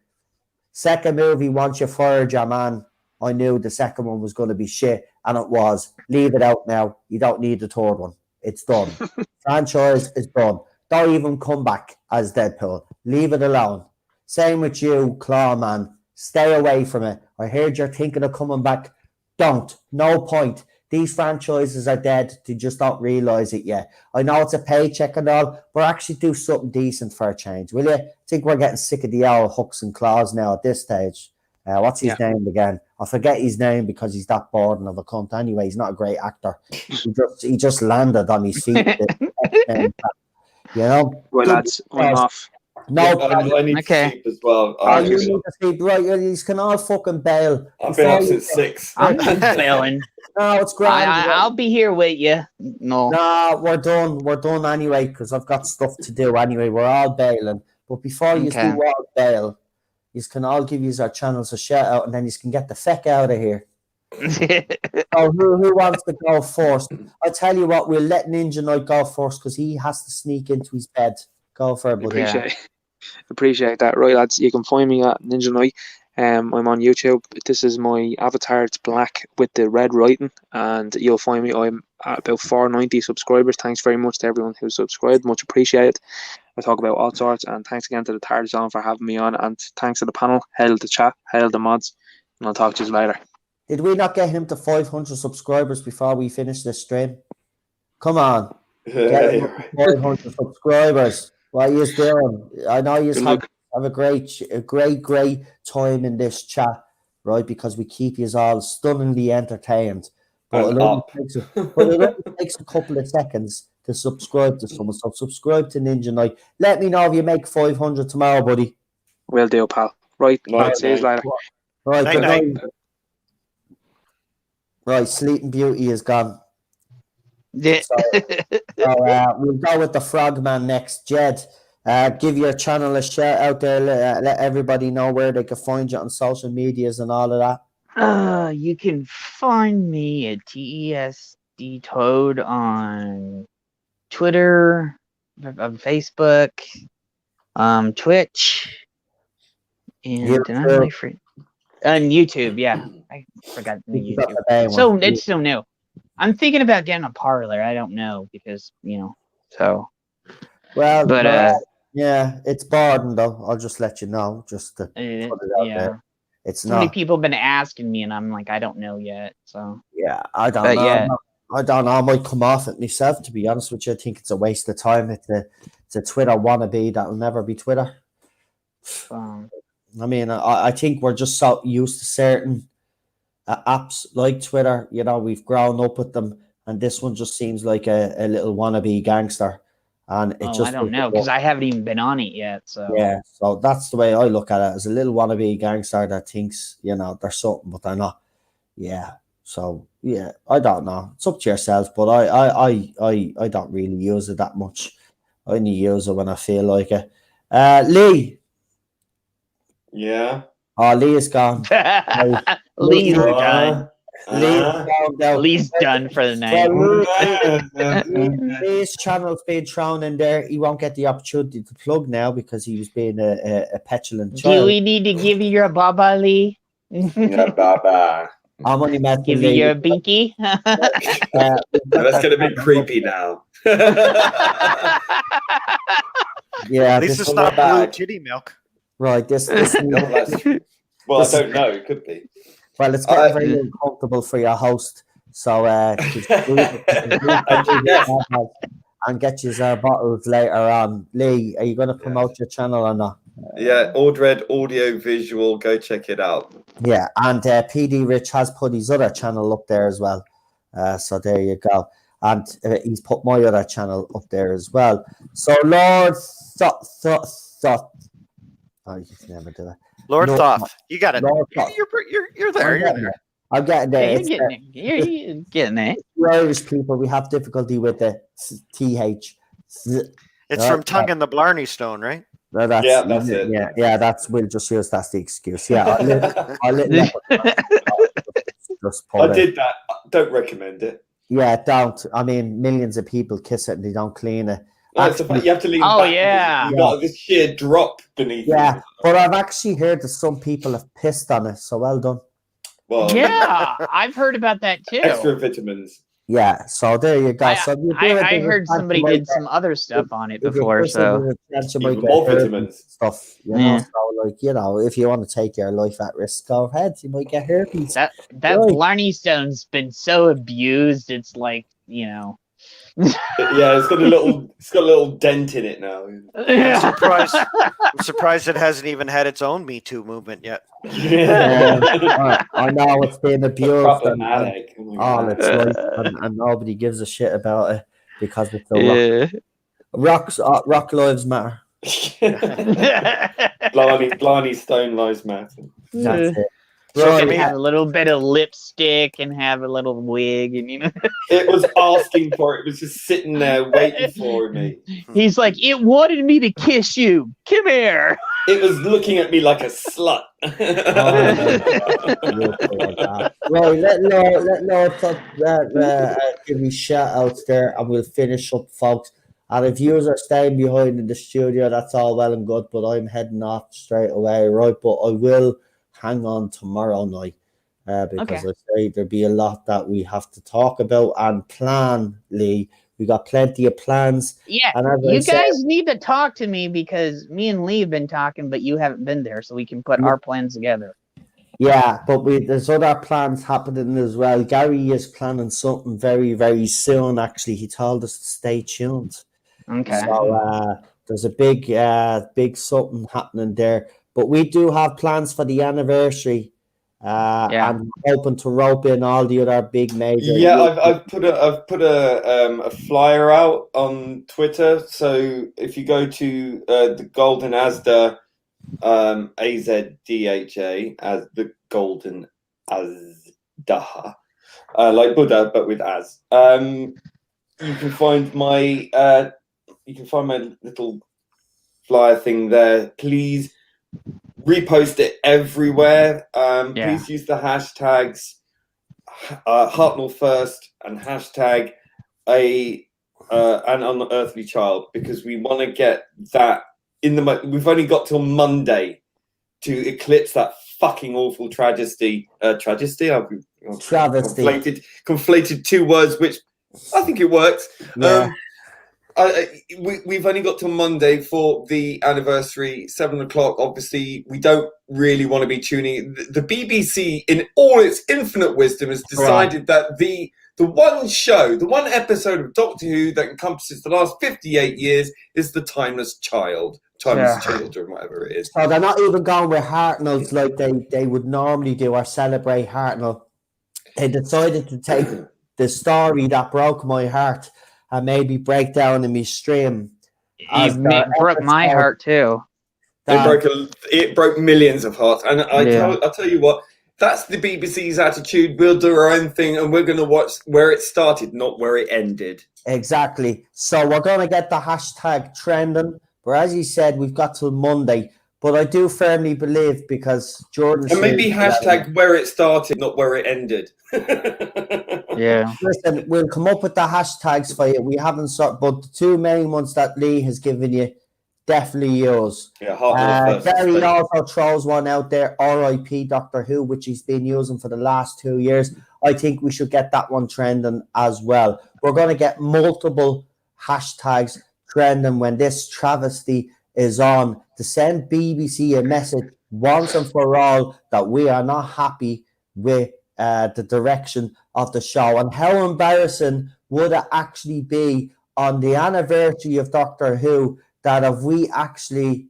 Second movie, once you fired your man, I knew the second one was going to be shit, and it was. Leave it out now. You don't need the third one. It's done. Franchise is done. Don't even come back as Deadpool. Leave it alone. Same with you, Clawman. Stay away from it. I heard you're thinking of coming back. Don't. No point. These franchises are dead. They just don't realise it yet. I know it's a paycheck and all, but actually do something decent for a change, will you? I think we're getting sick of the old hooks and claws now at this stage. What's his name again? I forget his name because he's that boring of a cunt. Anyway, he's not a great actor. He just landed on his feet. You know? Well, lads, I'm off. No, I need to sleep as well. You need to sleep, right? You can all fucking bail. I've been up since 6. I'm bailing. No, it's grand. I'll be here with you. No, we're done. We're done anyway because I've got stuff to do anyway. We're all bailing. But before you do all bail, you can all give our channels a shout out and then you can get the feck out of here. So who wants to go first? I'll tell you what, we'll let Ninja Knight go first because he has to sneak into his bed. Go for it, buddy. Appreciate that. Right, lads, you can find me at Ninja Knight. I'm on YouTube. This is my avatar. It's black with the red writing, and you'll find me. I'm at about 490 subscribers. Thanks very much to everyone who subscribed. Much appreciated. I talk about all sorts, and thanks again to the Tard Zone for having me on, and thanks to the panel. Hail the chat, hail the mods, and I'll talk to you later. Did we not get him to 500 subscribers before we finish this stream? Come on. Get him to 500 subscribers. What are you doing? I know you have a great time in this chat, right? Because we keep you all stunningly entertained. But it only takes a couple of seconds to subscribe to someone. So subscribe to Ninja Knight. Let me know if you make 500 tomorrow, buddy. Will do, pal. Right, see you later. Right, good night. Right, Sleeping Beauty is gone. Yeah. So we'll go with the Frogman next. Jed, give your channel a shout out there. Let everybody know where they can find you on social medias and all of that. You can find me at TESD Toad on Twitter, on Facebook, Twitch, and on YouTube. Yeah, I forgot the YouTube. So it's so new. I'm thinking about getting a parlor. I don't know because so. Well, but yeah, it's boring though. I'll just let you know. Just to put it out there. It's so many people have been asking me, and I'm like, I don't know yet. So yeah, I don't know. Yeah. I don't know. I might come off it myself. To be honest with you, I think it's a waste of time. It's a Twitter wannabe that will never be Twitter. I mean, I think we're just so used to certain apps like Twitter. We've grown up with them, and this one just seems like a little wannabe gangster. And I don't know because I haven't even been on it yet. So yeah, so that's the way I look at it, as a little wannabe gangster that thinks they're something, but they're not. Yeah. So yeah, I don't know. It's up to yourself, but I don't really use it that much. I only use it when I feel like it. Lee. Yeah. Oh, Lee is gone. Lee's gone. Lee's done for the night. Lee's channel's being thrown in there. He won't get the opportunity to plug now because he was being a petulant child. Do we need to give you your baba, Lee? Yeah, bye. I'm only messing Give with you Lee. your binky? That's going to be creepy now. Yeah, At least this it's not blue bag. titty milk. right. This No, that's true. Well, I don't know. It could be. well, it's getting very uncomfortable for your host. So and get you bottles later on. Lee, are you going to promote your channel or not? Yeah, Ordred Audio Visual. Go check it out. Yeah, and PD Rich has put his other channel up there as well. So there you go. And he's put my other channel up there as well. So Lord oh, you can never do it. Lord Lord Thoth, you got it. Lord Thoth. You're there. You're there. I'm getting there. You're It's, getting it. You're getting it. the Irish people, we have difficulty with the TH. It's from Tongue in the Blarney Stone, right? No, that's it. Yeah, that's we'll just use that's the excuse. Yeah, I did that. Don't recommend it. Yeah, don't. I mean, millions of people kiss it and they don't clean it. No, it's the fact you have to lean Oh, back. yeah. You got this sheer drop beneath. Yeah, you. but I've actually heard that some people have pissed on it. So well done. Well, Yeah, I've heard about that too. extra vitamins. Yeah, so there you go. So you do it, I there's a heard chance somebody you did might some other stuff on it get- if you before, piss it, so there's a chance you might Even get more herpes vitamins. stuff. You Yeah. know, so like if you want to take your life at risk, go ahead. You might get herpes. that Right. Blarney Stone's been so abused. It's like, you know. Yeah, it's got a little dent in it now. I'm surprised it hasn't even had its own Me Too movement yet. I know it's been abused and Problematic. all its life, and nobody gives a shit about it because it's a rock lives matter. Blarney Stone lives matter. That's it. So Right. for me, Have a little bit of lipstick and have a little wig, and you know. It was asking for it. It was just sitting there waiting for me. He's like, it wanted me to kiss you. Come here. It was looking at me like a slut. Right, let Lord give me shout outs there and we'll finish up, folks. And if you are staying behind in the studio, that's all well and good, but I'm heading off straight away, right? But I will hang on tomorrow night because I say there'll be a lot that we have to talk about and plan, Lee. We got plenty of plans. Yeah, And as you I said- guys need to talk to me because me and Lee have been talking, but you haven't been there, so we can put our plans together. Yeah, but there's other plans happening as well. Gary is planning something very, very soon. Actually, he told us to stay tuned. Okay. So there's a big something happening there. But we do have plans for the anniversary. I'm hoping to rope in all the other big major. Yeah, I've put a flyer out on Twitter. So if you go to the Golden Asda, AZDHA, as the Golden Asda, like Buddha but with as, you can find my little flyer thing there. Please repost it everywhere. Please use the hashtags Hartnell First and hashtag an unearthly child, because we want to get that in the. We've only got till Monday to eclipse that fucking awful tragedy. Travesty. Conflated two words, which I think it works. Yeah. We've only got till Monday for the anniversary, 7:00. Obviously, we don't really want to be tuning. The BBC, in all its infinite wisdom, has decided that the one show, the one episode of Doctor Who that encompasses the last 58 years is the Timeless Child, Children, whatever it is. So they're not even going with Hartnells like they would normally do or celebrate Hartnell. They decided to take the story that broke my heart and maybe break down in my stream. It broke my heart too. It broke millions of hearts, and I'll tell you what. That's the BBC's attitude. We'll do our own thing, and we're going to watch where it started, not where it ended. Exactly. So we're going to get the hashtag trending. But as you said, we've got till Monday. But I do firmly believe, because Jordan And maybe says, hashtag where it started, not where it ended. Yeah. listen, we'll come up with the hashtags for you. We haven't but the two main ones that Lee has given you, definitely use. Yeah, Hartnell first. Gary also throws one out there, RIP Doctor Who, which he's been using for the last 2 years. I think we should get that one trending as well. We're going to get multiple hashtags trending when this travesty is on, to send BBC a message once and for all that we are not happy with the direction of the show. And how embarrassing would it actually be on the anniversary of Doctor Who that if we actually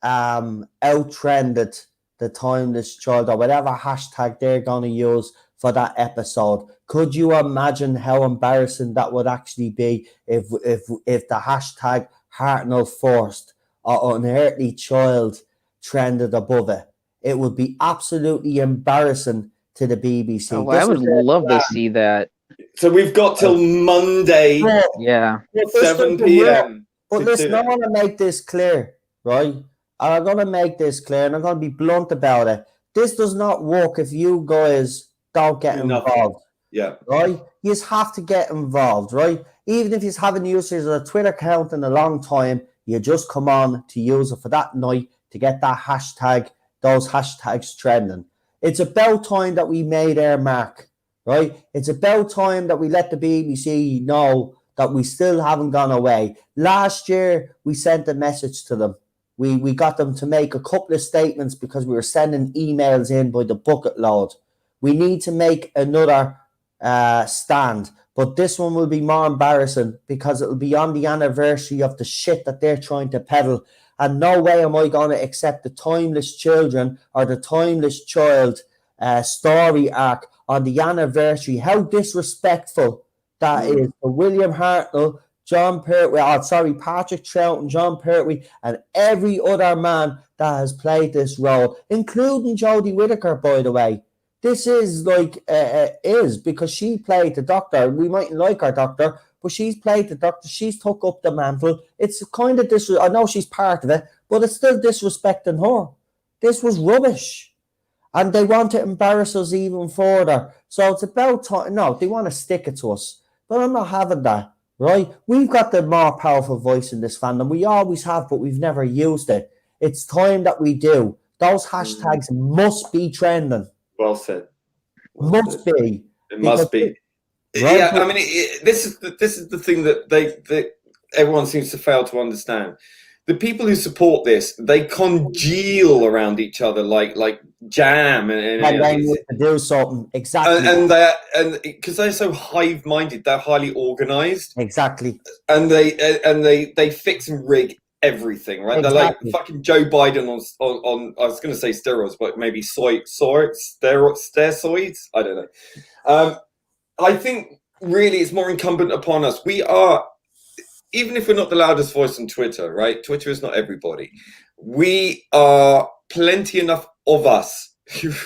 out-trended the Timeless Child, or whatever hashtag they're going to use for that episode? Could you imagine how embarrassing that would actually be if the hashtag Hartnell Forced or Unearthly Child trended above it? It would be absolutely embarrassing to the BBC. Oh, I would love to see that. So we've got till Monday, Yeah. 7 p.m. But listen, I want to make this clear, right? I'm going to make this clear, and I'm going to be blunt about it. This does not work if you guys don't get involved. Yeah. Right? You just have to get involved, right? Even if you haven't used it as a Twitter account in a long time, you just come on to use it for that night to get that hashtag, those hashtags trending. It's about time that we made our mark, right? It's about time that we let the BBC know that we still haven't gone away. Last year, we sent a message to them. We got them to make a couple of statements because we were sending emails in by the bucket load. We need to make another stand, but this one will be more embarrassing because it'll be on the anniversary of the shit that they're trying to peddle. And no way am I going to accept the Timeless Children or the Timeless Child story arc on the anniversary. How disrespectful that is for William Hartnell, John Pertwee, Patrick Troughton, John Pertwee, and every other man that has played this role, including Jodie Whittaker, by the way. This is because she played the Doctor. We mightn't like our Doctor, but she's played the Doctor. She's took up the mantle. It's kind of I know she's part of it, but it's still disrespecting her. This was rubbish. And they want to embarrass us even further. So it's about time. No, they want to stick it to us. But I'm not having that. Right? We've got the more powerful voice in this fandom. We always have, but we've never used it. It's time that we do. Those hashtags must be trending. Well said. Must be. It must be. Right? Yeah, I mean, this is the thing that everyone seems to fail to understand. The people who support this, they congeal around each other like jam, and they need to do something exactly. And because they're so hive-minded, they're highly organized. Exactly. And they fix and rig everything, right? Exactly. They're like fucking Joe Biden on I was going to say steroids, but maybe steroids. I don't know. I think really it's more incumbent upon us. We are, even if we're not the loudest voice on Twitter, right? Twitter is not everybody. We are plenty enough of us,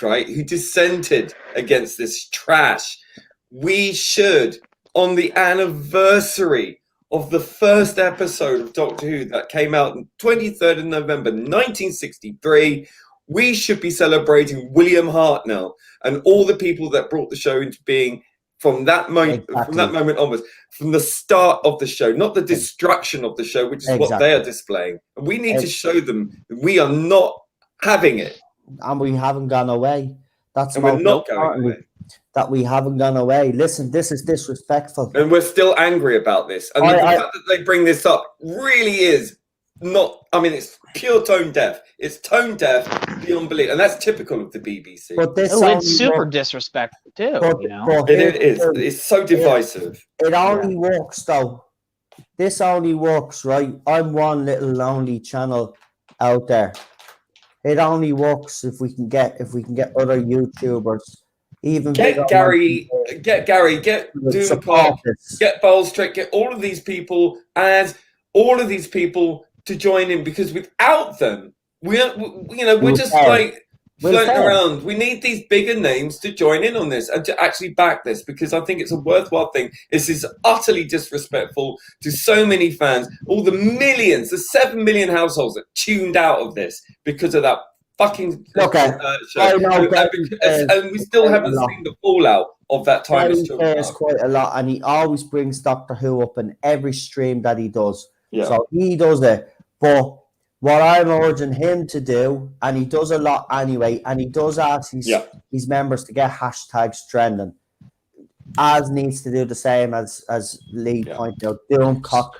right, who dissented against this trash. We should, on the anniversary of the first episode of Doctor Who that came out on 23rd of November 1963, we should be celebrating William Hartnell and all the people that brought the show into being from that moment, from that moment onwards, from the start of the show, not the destruction of the show, which is what they are displaying. And we need to show them that we are not having it, and we haven't gone away. That's and we're not going away. That we haven't gone away. Listen, this is disrespectful, and we're still angry about this. And the fact that they bring this up really is not. I mean, it's pure tone deaf. It's tone deaf beyond belief, and that's typical of the BBC. But this it's super disrespectful too. It is. It's so divisive. It only works though. This only works, right? I'm one little lonely channel out there. It only works if we can get other YouTubers. Even get Gary, get Dupont, get Bowlstraight, get all of these people to join in, because without them, we're just like floating fair. around. We need these bigger names to join in on this and to actually back this, because I think it's a worthwhile thing. This is utterly disrespectful to so many fans, all the millions, the 7 million households that tuned out of this because of that fucking Okay. show. I know And we still haven't seen the fallout of that time. Gary cares quite a lot, and he always brings Doctor Who up in every stream that he does. Yeah. So he does it. But what I'm urging him to do, and he does a lot anyway, and he does ask his members to get hashtags trending. Az needs to do the same as Lee pointed out. Doomcock,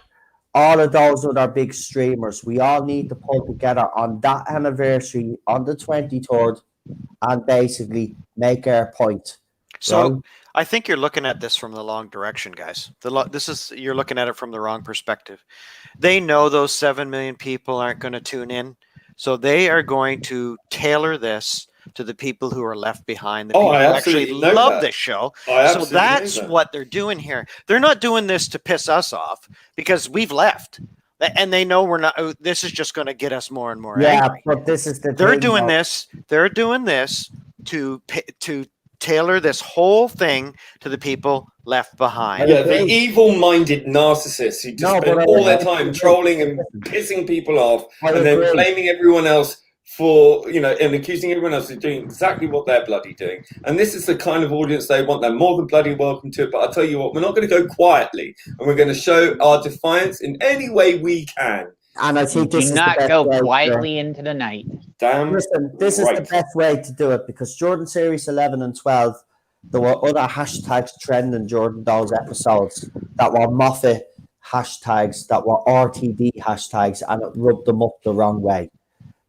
all of those other big streamers. We all need to pull together on that anniversary on the 23rd and basically make our point. So right? I think you're looking at this from the wrong direction, guys. You're looking at it from the wrong perspective. They know those 7 million people aren't going to tune in, so they are going to tailor this to the people who are left behind. The people I who actually love this show. So that's what they're doing here. They're not doing this to piss us off because we've left. And they know we're not. This is just going to get us more and more angry. But this is the They're thing, doing though. this. They're doing this to tailor this whole thing to the people left behind. Yeah, the evil-minded narcissists who just spend all their time trolling and pissing people off, and then blaming everyone else for, and accusing everyone else of doing exactly what they're bloody doing. And this is the kind of audience they want. They're more than bloody welcome to it. But I'll tell you what, we're not going to go quietly, and we're going to show our defiance in any way we can. And I think this Do is not the best go way quietly into the night. Listen, this is the best way to do it, because Jordan Series 11 and 12, there were other hashtags trending during those episodes that were Moffat hashtags, that were RTD hashtags, and it rubbed them up the wrong way.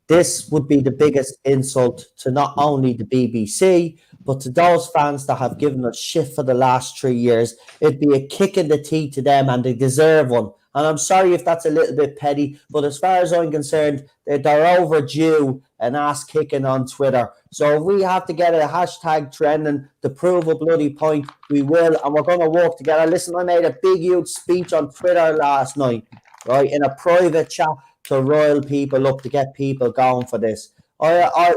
This would be the biggest insult to not only the BBC, but to those fans that have given us shit for the last 3 years. It'd be a kick in the teeth to them, and they deserve one. And I'm sorry if that's a little bit petty, but as far as I'm concerned, they're overdue an ass kicking on Twitter. So if we have to get a hashtag trending to prove a bloody point, we will, and we're going to work together. Listen, I made a big, huge speech on Twitter last night, right, in a private chat to rile people up, to get people going for this.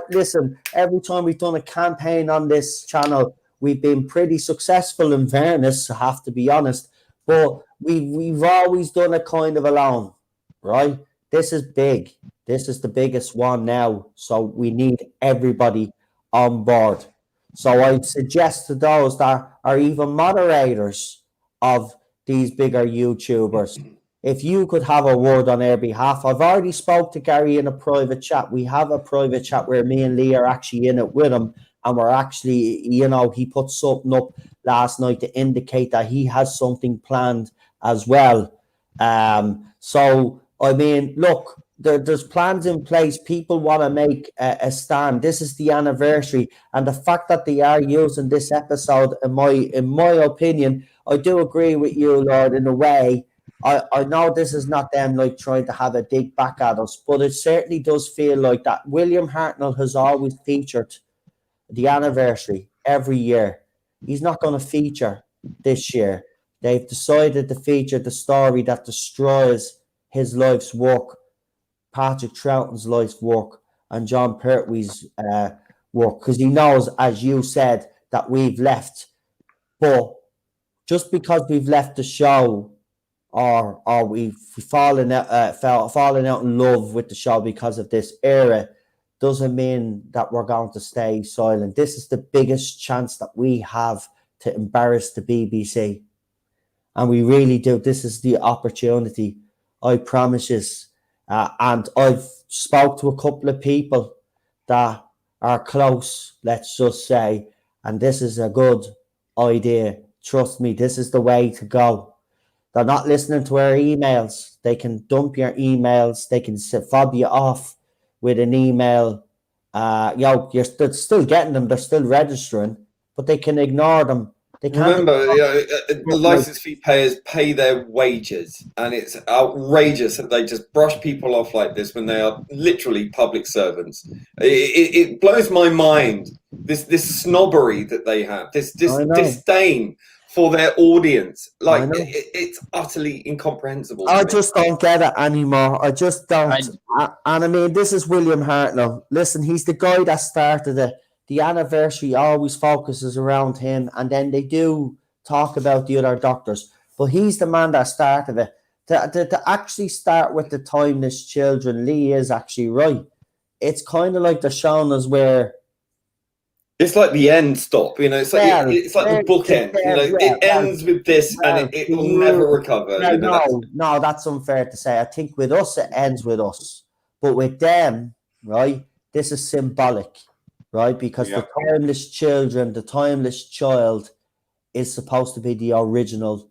Listen, every time we've done a campaign on this channel, we've been pretty successful, in fairness, I have to be honest. But we've always done it kind of alone, right? This is big. This is the biggest one now. So we need everybody on board. So I'd suggest to those that are even moderators of these bigger YouTubers, if you could have a word on their behalf. I've already spoke to Gary in a private chat. We have a private chat where me and Lee are actually in it with him. And we're actually, he put something up last night to indicate that he has something planned as well. So, I mean, look, there's plans in place. People want to make a stand. This is the anniversary. And the fact that they are using this episode, in my opinion, I do agree with you, Lord, in a way. I know this is not them like trying to have a dig back at us, but it certainly does feel like that. William Hartnell has always featured the anniversary every year. He's not going to feature this year. They've decided to feature the story that destroys his life's work, Patrick Troughton's life's work, and John Pertwee's work, because he knows, as you said, that we've left. But just because we've left the show, or we've fallen out in love with the show because of this era, doesn't mean that we're going to stay silent. This is the biggest chance that we have to embarrass the BBC. And we really do. This is the opportunity, I promise you. And I've spoke to a couple of people that are close, let's just say, and this is a good idea. Trust me, this is the way to go. They're not listening to our emails. They can dump your emails. They can fob you off with an email. You're still getting them. They're still registering, but they can ignore them. They can't. Remember, the license fee payers pay their wages, and it's outrageous that they just brush people off like this when they are literally public servants. It blows my mind, this snobbery that they have, this disdain for their audience. Like, I know. it's utterly incomprehensible. I to me. just don't get it anymore. I just don't. I- And I mean, this is William Hartnell. Listen, he's the guy that started it. The anniversary always focuses around him, and then they do talk about the other doctors. But he's the man that started it. To actually start with the timeless children, Lee is actually right. It's kind of like the showing us where It's like the end stop, you know. It's like Well, it's like the bookend, you know. yeah, It ends with this, and it will never recover. Well, You know, no, that's unfair to say. I think with us, it ends with us. But with them, right, this is symbolic, right? Because the timeless children, the timeless child is supposed to be the original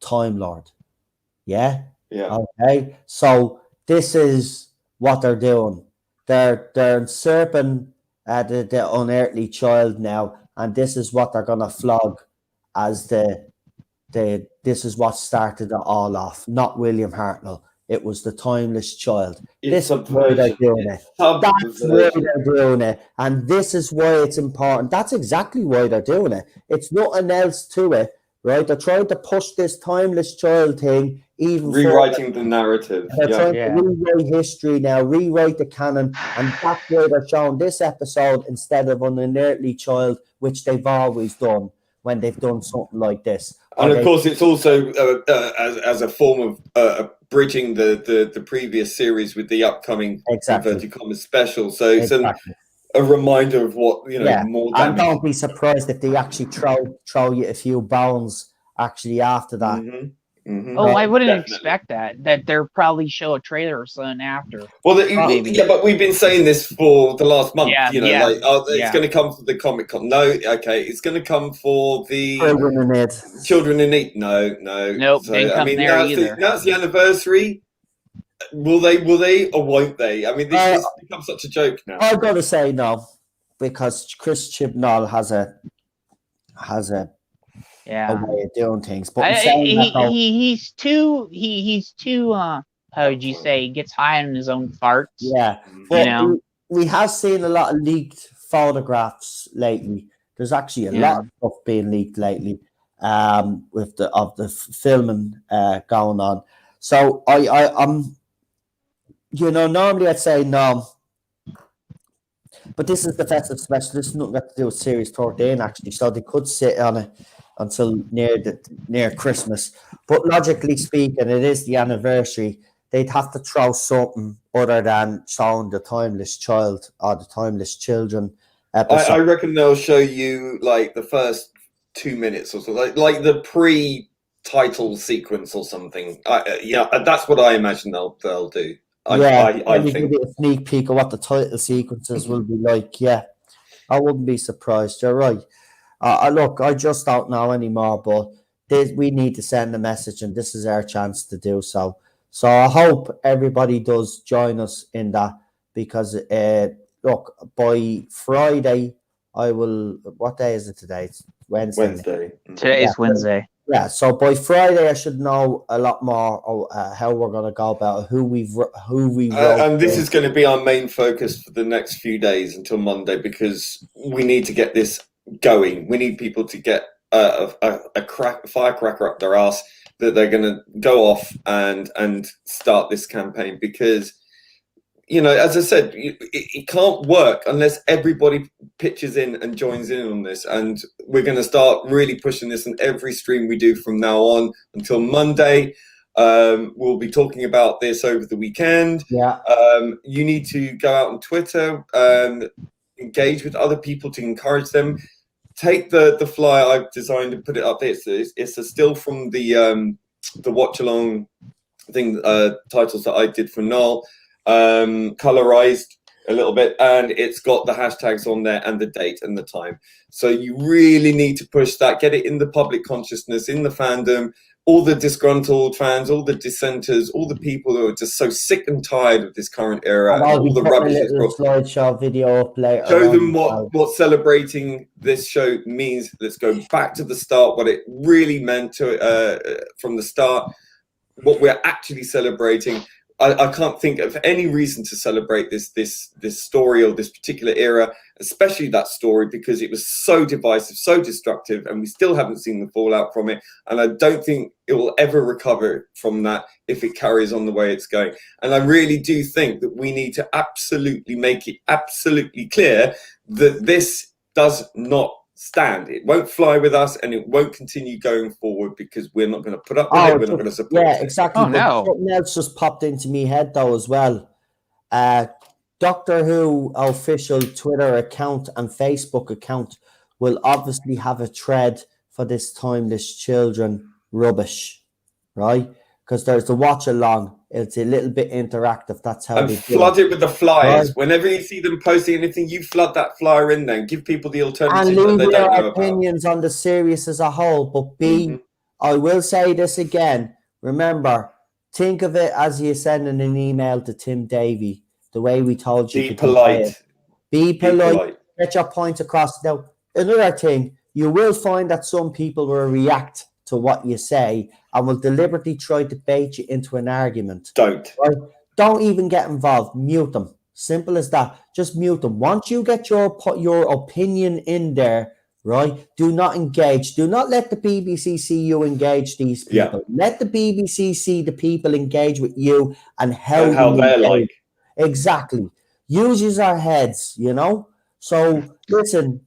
Time Lord. Yeah? Yeah. Okay. So this is what they're doing. They're usurping the unearthly child now, and this is what they're gonna flog as this is what started it all off. Not William Hartnell. It was the timeless child. It's This is why they're doing it. That's why they're doing it. And this is why it's important. That's exactly why they're doing it. It's nothing else to it, right? They're trying to push this timeless child thing even rewriting the narrative. they're trying to rewrite history now, rewrite the canon, and that's why they're showing this episode instead of an inertly child, which they've always done when they've done something like this. And of course, it's also as a form of bridging the previous series with the upcoming inverted commas special. So it's a reminder of what, you know, more damage. And don't be surprised if they actually throw you a few bones actually after that. Mm-hmm. Mm-hmm. Oh, I wouldn't expect that they'll probably show a trailer or something after. Well, yeah, but we've been saying this for the last month. Yeah, you know, yeah, like, it's going to come for the Comic-Con. No, okay, it's going to come for the Children in Need. No. Nope, So, didn't come there either. That's the anniversary. Will they, or won't they? I mean, this has become such a joke now. I've got to say no, because Chris Chibnall has a way of doing things. But he's too how would you say, he gets high on his own farts. Yeah. But you know, we have seen a lot of leaked photographs lately. There's actually a lot of stuff being leaked lately with the filming going on. So I'm normally I'd say no. But this is the festive special. This is nothing got to do with Series 13, actually. So they could sit on it until near Christmas. But logically speaking, it is the anniversary. They'd have to throw something other than showing the timeless child or the timeless children episode. I reckon they'll show you like the first 2 minutes or so, like the pre-title sequence or something. That's what I imagine they'll do. I think give you a sneak peek of what the title sequences will be like. Yeah, I wouldn't be surprised. You're right. Look, I just don't know anymore, but we need to send a message, and this is our chance to do so. So I hope everybody does join us in that, because look, by Friday I will. What day is it today? It's Wednesday. Today is Wednesday. Yeah, so by Friday I should know a lot more how we're going to go about it, who we wrote. And this is going to be our main focus for the next few days until Monday, because we need to get this going. We need people to get a firecracker up their ass that they're going to go off and start this campaign, because, you know, as I said, it can't work unless everybody pitches in and joins in on this. And we're going to start really pushing this in every stream we do from now on until Monday. We'll be talking about this over the weekend. Yeah. You need to go out on Twitter, engage with other people to encourage them. Take the flyer I've designed and put it up there. It's a still from the watch along thing, titles that I did for Noel. Colorized a little bit, and it's got the hashtags on there and the date and the time. So you really need to push that, get it in the public consciousness, in the fandom, all the disgruntled fans, all the dissenters, all the people who are just so sick and tired of this current era, and all the rubbish. A slideshow video up later. Show them what celebrating this show means. Let's go back to the start, what it really meant to from the start, what we're actually celebrating. I can't think of any reason to celebrate this story or this particular era, especially that story, because it was so divisive, so destructive, and we still haven't seen the fallout from it. And I don't think it will ever recover from that if it carries on the way it's going. And I really do think that we need to absolutely make it absolutely clear that this does not stand. It won't fly with us, and it won't continue going forward, because we're not going to put up with it. We're not going to support it. Exactly. Oh, no. Something else just popped into me head though as well. Doctor Who official Twitter account and Facebook account will obviously have a thread for this timeless children rubbish, right? Because there's the watch along. It's a little bit interactive. That's how And they flood do it with the flyers. Right. Whenever you see them posting anything, you flood that flyer in there and give people the And alternative that leave they your don't know about. opinions on the series as a whole. But Mhm. I will say this again. Remember, think of it as you're sending an email to Tim Davey, the way we told you Be to convey it. polite. Be Be polite. polite. Get your point across. Now, another thing, you will find that some people will react to what you say and will deliberately try to bait you into an argument. Don't. Right? Don't even get involved. Mute them. Simple as that. Just mute them. Once you get your opinion in there, right? Do not engage. Do not let the BBC see you engage these people. Yeah. Let the BBC see the people engage with you and how, And how you they're engage. like. Exactly. Uses our heads, you know? So, listen,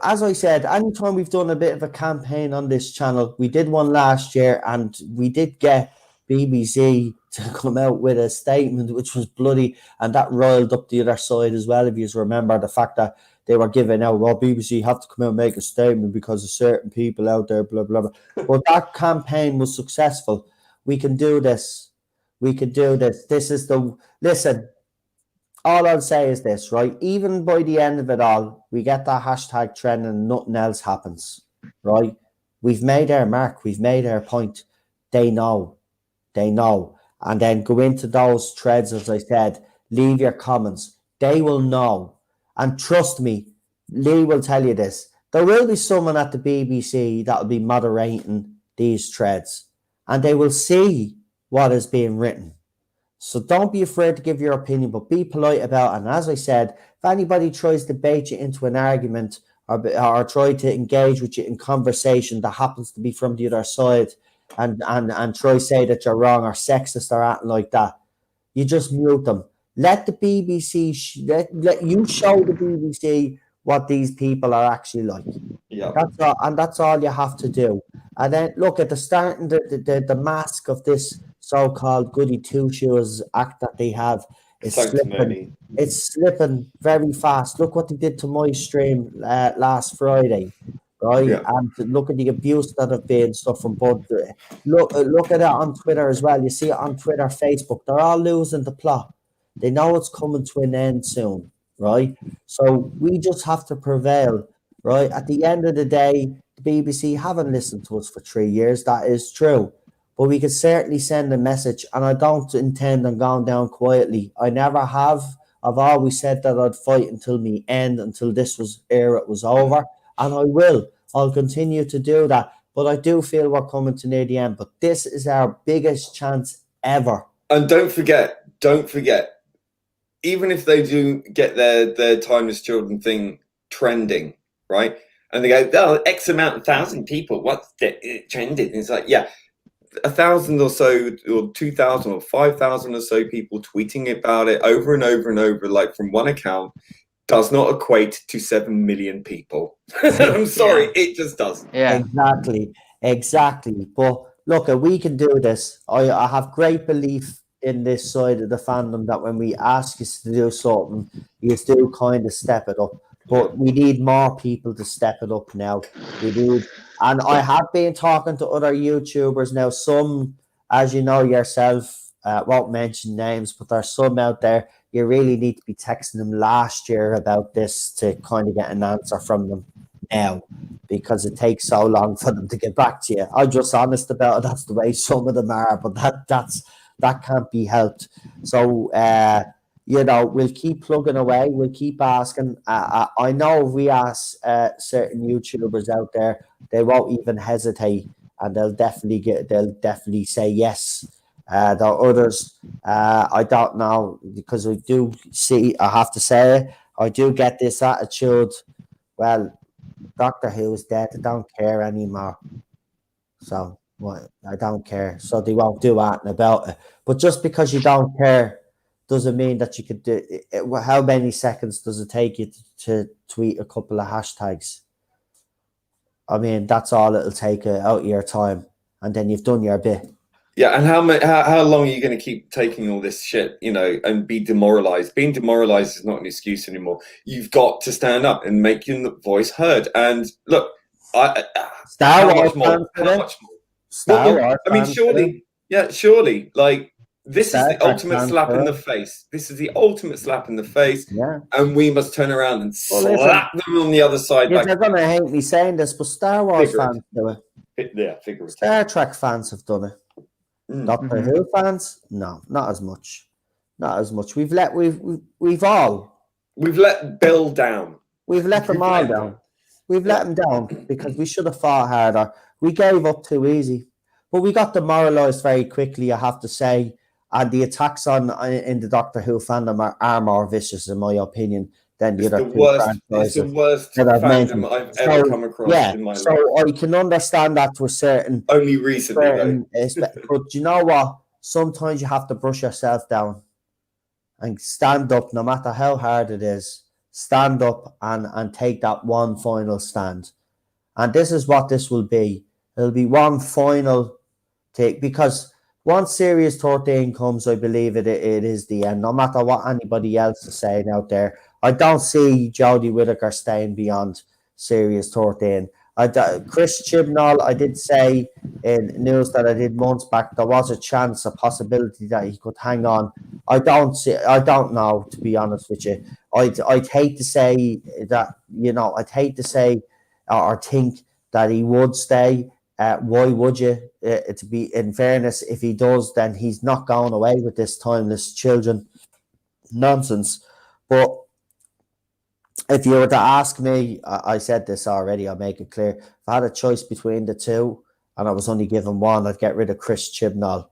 as I said, anytime we've done a bit of a campaign on this channel, we did one last year and we did get BBC to come out with a statement which was bloody, and that riled up the other side as well. If you remember the fact that they were giving out, well, BBC have to come out and make a statement because of certain people out there, blah, blah, blah. But that campaign was successful. We can do this. We can do this. This is listen, all I'll say is this, right? Even by the end of it all, we get that hashtag trend and nothing else happens, right? We've made our mark. We've made our point. They know. They know. And then go into those threads, as I said, leave your comments. They will know. And trust me, Lee will tell you this. There will be someone at the BBC that will be moderating these threads. And they will see what is being written. So don't be afraid to give your opinion, but be polite about it. And as I said, if anybody tries to bait you into an argument or try to engage with you in conversation that happens to be from the other side and try to say that you're wrong or sexist or anything like that, you just mute them. Let the BBC, let you show the BBC what these people are actually like. Yeah. That's all, and that's all you have to do. And then look at the starting the mask of this so-called goody two-shoes act that they have is slipping. Sanctimony. It's slipping very fast. Look what they did to my stream last Friday, right? Yeah. And look at the abuse that have been stuff from both. Look at it on Twitter as well. You see it on Twitter, Facebook. They're all losing the plot. They know it's coming to an end soon, right? So we just have to prevail, right? At the end of the day, the BBC haven't listened to us for 3 years. That is true. But we can certainly send a message, and I don't intend on going down quietly. I never have. I've always said that I'd fight until the end, until this era was over, and I will. I'll continue to do that. But I do feel we're coming to near the end. But this is our biggest chance ever. And don't forget, even if they do get their timeless children thing trending, right? And they go, oh, X amount of 1,000 people, what's it trending? It's like, yeah, 1,000 or so, or 2,000 or 5,000 or so people tweeting about it over and over and over, like from one account, does not equate to 7 million people. I'm sorry, it just doesn't. Yeah. Exactly. But look, we can do this. I have great belief in this side of the fandom that when we ask you to do something, you do kind of step it up. But we need more people to step it up now. We need, and I have been talking to other YouTubers now. Some, as you know yourself, won't mention names, but there's some out there. You really need to be texting them last year about this to kind of get an answer from them now, because it takes so long for them to get back to you. I'm just honest about it. That's the way some of them are, but that can't be helped. So, we'll keep plugging away. We'll keep asking. I know if we ask certain YouTubers out there, they won't even hesitate, and they'll definitely say yes. There are others. I don't know, because I do see. I have to say, I do get this attitude. Well, Doctor Who is dead. I don't care anymore. So what? I don't care. So they won't do anything about it. But just because you don't care doesn't mean that you could do it. How many seconds does it take you to tweet a couple of hashtags? I mean, that's all it'll take out of your time, and then you've done your bit. Yeah, and how long are you going to keep taking all this shit, and be demoralized? Being demoralized is not an excuse anymore. You've got to stand up and make your voice heard. And look, Star how Wars much more? fans How today? much more? Star Well, Wars I mean, fans today? surely, like, this is Star the Trek ultimate fans slap in today? the face. This is the ultimate slap in the face, Yeah. and we must turn around and Well, listen, slap them on the other side. You're Like, going to hate me saying this, but Star Wars Figure it. fans do it. yeah, figure it. Star Trek fans have done it. Doctor Who fans, no, not as much. Not as much. We've let Bill down. We've let them all down. We've let them down because we should have fought harder. We gave up too easy, but we got demoralised very quickly, I have to say. And the attacks in the Doctor Who fandom are more vicious, in my opinion, than the other two franchises. It's the worst that I've mentioned. fandom I've ever come across in my life. So I can understand that to a certain. Only recently, but you know what? Sometimes you have to brush yourself down and stand up, no matter how hard it is. Stand up and take that one final stand. And this is what this will be. It'll be one final take, because once Series 13 comes, I believe it is the end, no matter what anybody else is saying out there. I don't see Jodie Whittaker staying beyond Series 13. Chris Chibnall, I did say in news that I did months back, there was a possibility that he could hang on. I don't know, to be honest with you. I'd hate to say that, I'd hate to say or think that he would stay. Why would you? To be in fairness, if he does, then he's not going away with this timeless children nonsense. But if you were to ask me, I said this already, I'll make it clear. If I had a choice between the two and I was only given one, I'd get rid of Chris Chibnall.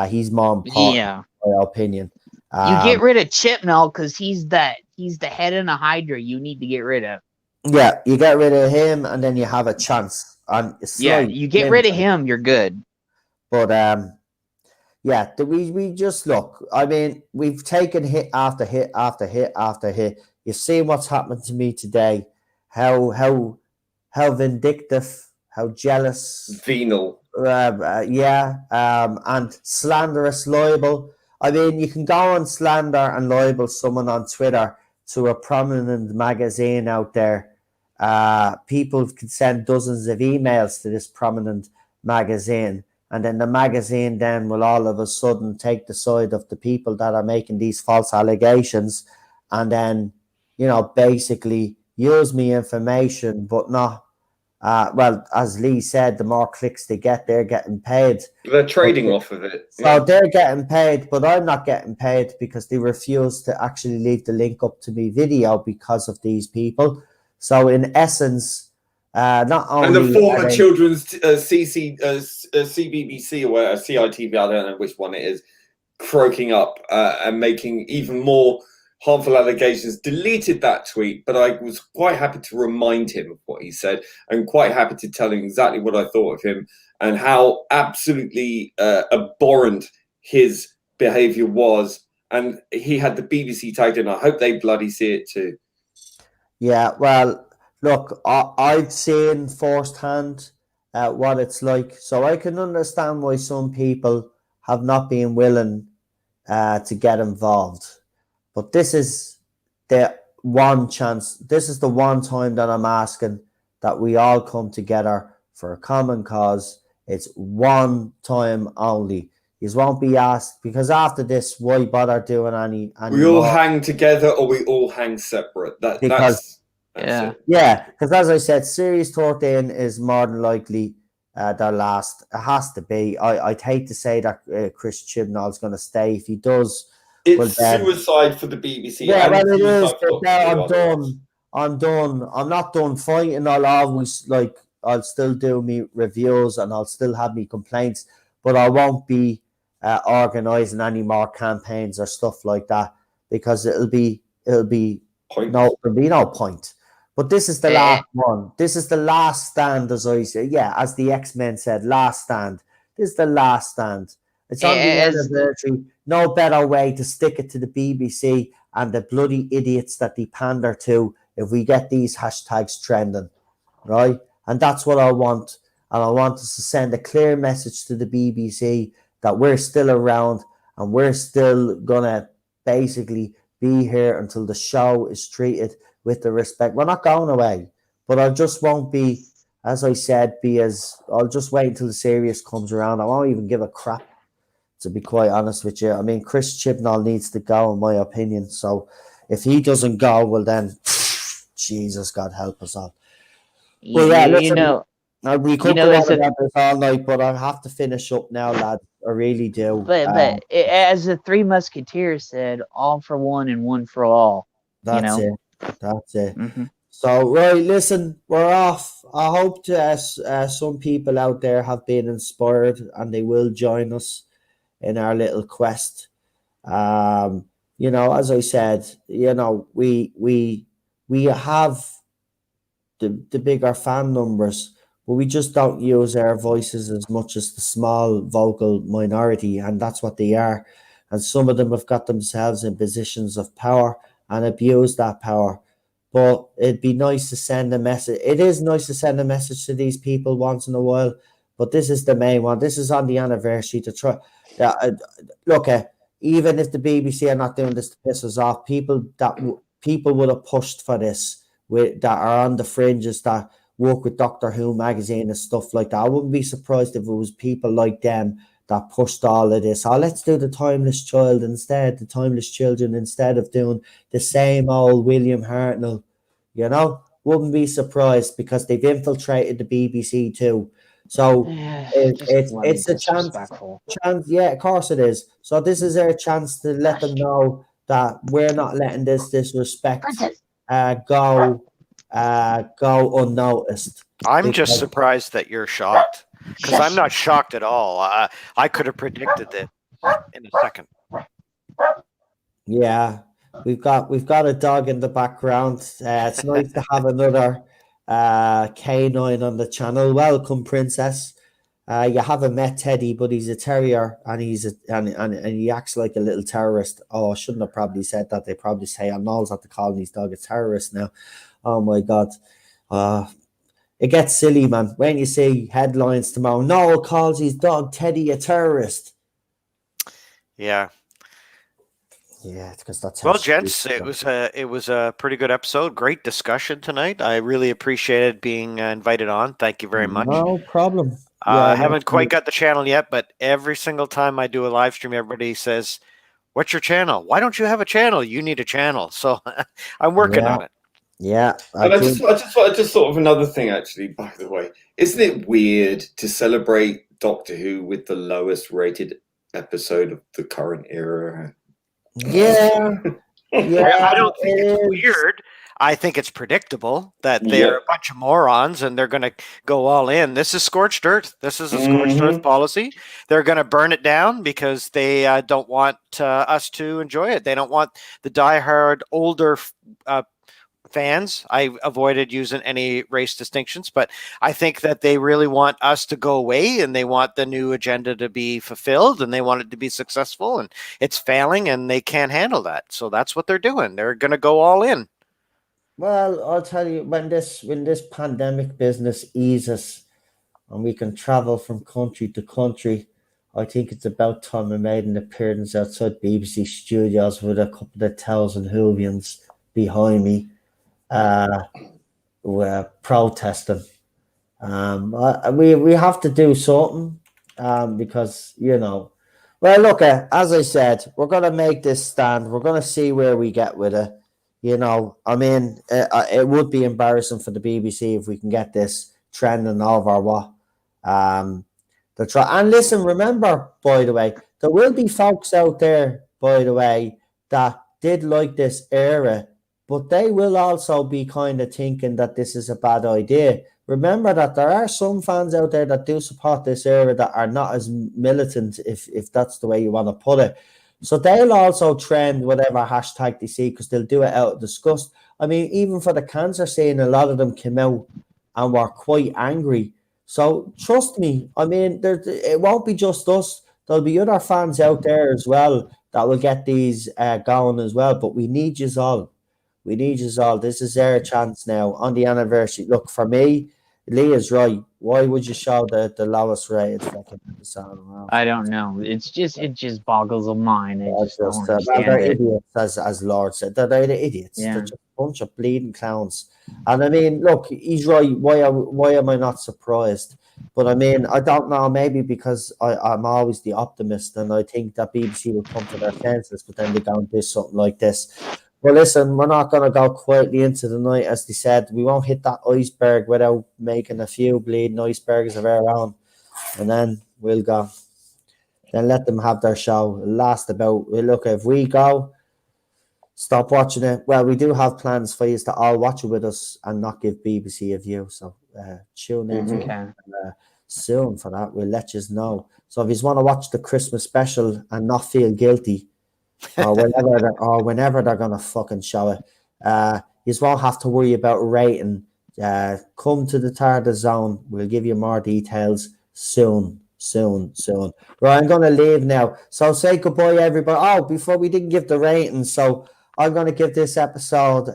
He's more important, in my opinion. You get rid of Chibnall because he's the head in a Hydra you need to get rid of. Yeah, you get rid of him and then you have a chance. You get rid of him, you're good. But we just look. I mean, we've taken hit after hit after hit after hit. You've seen what's happened to me today. How vindictive, how jealous, venal, and slanderous, libel. I mean, you can go and slander and libel someone on Twitter to a prominent magazine out there. People can send dozens of emails to this prominent magazine, and then the magazine then will all of a sudden take the side of the people that are making these false allegations, and then basically use me information, but not as Lee said, the more clicks they get, they're getting paid. They're trading off of it. So they're getting paid, but I'm not getting paid because they refuse to actually leave the link up to me video because of these people. So in essence, not only... And the former children's CBBC or whatever, CITV, I don't know which one it is, croaking up and making even more harmful allegations, deleted that tweet, but I was quite happy to remind him of what he said and quite happy to tell him exactly what I thought of him and how absolutely abhorrent his behaviour was. And he had the BBC tagged in. I hope they bloody see it too. Yeah, well, look, I've seen firsthand what it's like, so I can understand why some people have not been willing to get involved. But this is the one chance. This is the one time that I'm asking that we all come together for a common cause. It's one time only. You won't be asked, because after this, why bother doing any we all more? hang together or we all hang separate. That's it. Yeah, because as I said, Series 13 is more than likely their last. It has to be. I'd hate to say that Chris Chibnall's going to stay. If he does, it's suicide for the BBC. Yeah, well, it is. But now I'm done. I'm not done fighting. I'll still do me reviews and I'll still have me complaints, but I won't be organising any more campaigns or stuff like that, because there'll be Pointless. there'll be no point. But this is the last one. This is the last stand, as I say. Yeah, as the X-Men said, last stand. This is the last stand. It's on the anniversary. No better way to stick it to the BBC and the bloody idiots that they pander to if we get these hashtags trending, right? And that's what I want. And I want us to send a clear message to the BBC that we're still around and we're still going to basically be here until the show is treated with the respect. We're not going away, but I just won't be, as I said, I'll just wait until the series comes around. I won't even give a crap, to be quite honest with you. I mean, Chris Chibnall needs to go, in my opinion. So if he doesn't go, well then, Jesus, God help us all. Well, yeah, listen, we could go on about this all night, but I have to finish up now, lad. I really do. But as the Three Musketeers said, all for one and one for all. That's it. That's it. Mm-hmm. So, right, listen, we're off. I hope some people out there have been inspired and they will join us in our little quest. As I said, we have the bigger fan numbers, but we just don't use our voices as much as the small vocal minority, and that's what they are. And some of them have got themselves in positions of power and abuse that power. But it'd be nice to send a message. It is nice to send a message to these people once in a while, but this is the main one. This is on the anniversary to try. Look, even if the BBC are not doing this to piss us off, people would have pushed for this, that are on the fringes, that work with Doctor Who magazine and stuff like that. I wouldn't be surprised if it was people like them that pushed all of this. Oh, let's do the Timeless Child instead, the Timeless Children, instead of doing the same old William Hartnell. Wouldn't be surprised, because they've infiltrated the BBC too. So it's a chance. Yeah, of course it is. So this is our chance to let them know that we're not letting this disrespect go unnoticed. I'm just surprised that you're shocked, because I'm not shocked at all. I could have predicted it in a second. Yeah, we've got a dog in the background. It's nice to have another canine on the channel. Welcome, Princess. You haven't met Teddy, but he's a terrier, and and he acts like a little terrorist. Oh, I shouldn't have probably said that. They probably say I'm always at the calling his dog a terrorist now. Oh my God. It gets silly, man, when you see headlines tomorrow. Noel calls his dog Teddy a terrorist. Yeah. Yeah, it's because that's well, gents. It was a pretty good episode. Great discussion tonight. I really appreciated being invited on. Thank you very much. No problem. I haven't quite got the channel yet, but every single time I do a live stream, everybody says, "What's your channel? Why don't you have a channel? You need a channel." So I'm working on it. Yeah, I just thought of another thing, actually. By the way, isn't it weird to celebrate Doctor Who with the lowest rated episode of the current era? Yeah. I don't think it's weird. I think it's predictable that they're a bunch of morons and they're going to go all in. This is scorched earth. This is a scorched earth policy. They're going to burn it down because they don't want us to enjoy it. They don't want the diehard older fans. I avoided using any race distinctions, but I think that they really want us to go away, and they want the new agenda to be fulfilled, and they want it to be successful, and it's failing, and they can't handle that. So that's what they're doing. They're going to go all in. Well, I'll tell you, when this pandemic business eases and we can travel from country to country, I think it's about time I made an appearance outside BBC studios with a couple of thousand Whovians behind me. We're protesting. We have to do something because, well, look, as I said, we're going to make this stand. We're going to see where we get with it. I mean, it would be embarrassing for the BBC if we can get this trending over what. And listen, remember, by the way, there will be folks out there, by the way, that did like this era, but they will also be kind of thinking that this is a bad idea, remember that there are some fans out there that do support this era that are not as militant, if that's the way you want to put it. So they'll also trend whatever hashtag they see because they'll do it out of disgust. I mean, even for the cancer scene, a lot of them came out and were quite angry. So trust me, I mean, it won't be just us. There'll be other fans out there as well that will get these going as well. But we need you all. We need you all. This is their chance now on the anniversary. Look, for me, Leah's right. Why would you show the lowest rated fucking episode? Wow. I don't know. It just boggles the mind. I just don't Well, they're understand it. idiots, as Lord said. They're the idiots. Yeah. They're just a bunch of bleeding clowns. And I mean, look, he's right. Why am I not surprised? But I mean, I don't know. Maybe because I'm always the optimist, and I think that BBC will come to their senses. But then they go and do something like this. Well, listen, we're not going to go quietly into the night, as they said. We won't hit that iceberg without making a few bleeding icebergs of our own, and then we'll go. Then let them have their show. It'll last about. Look, if we go, stop watching it. Well, we do have plans for you to all watch it with us and not give BBC a view. So tune in to Okay. soon for that. We'll let you know. So if you want to watch the Christmas special and not feel guilty, or whenever they're gonna fucking show it, you won't have to worry about rating. Come to the Tarda Zone. We'll give you more details soon. Right, I'm gonna leave now. So say goodbye, everybody. Oh, before we didn't give the rating, so I'm gonna give this episode.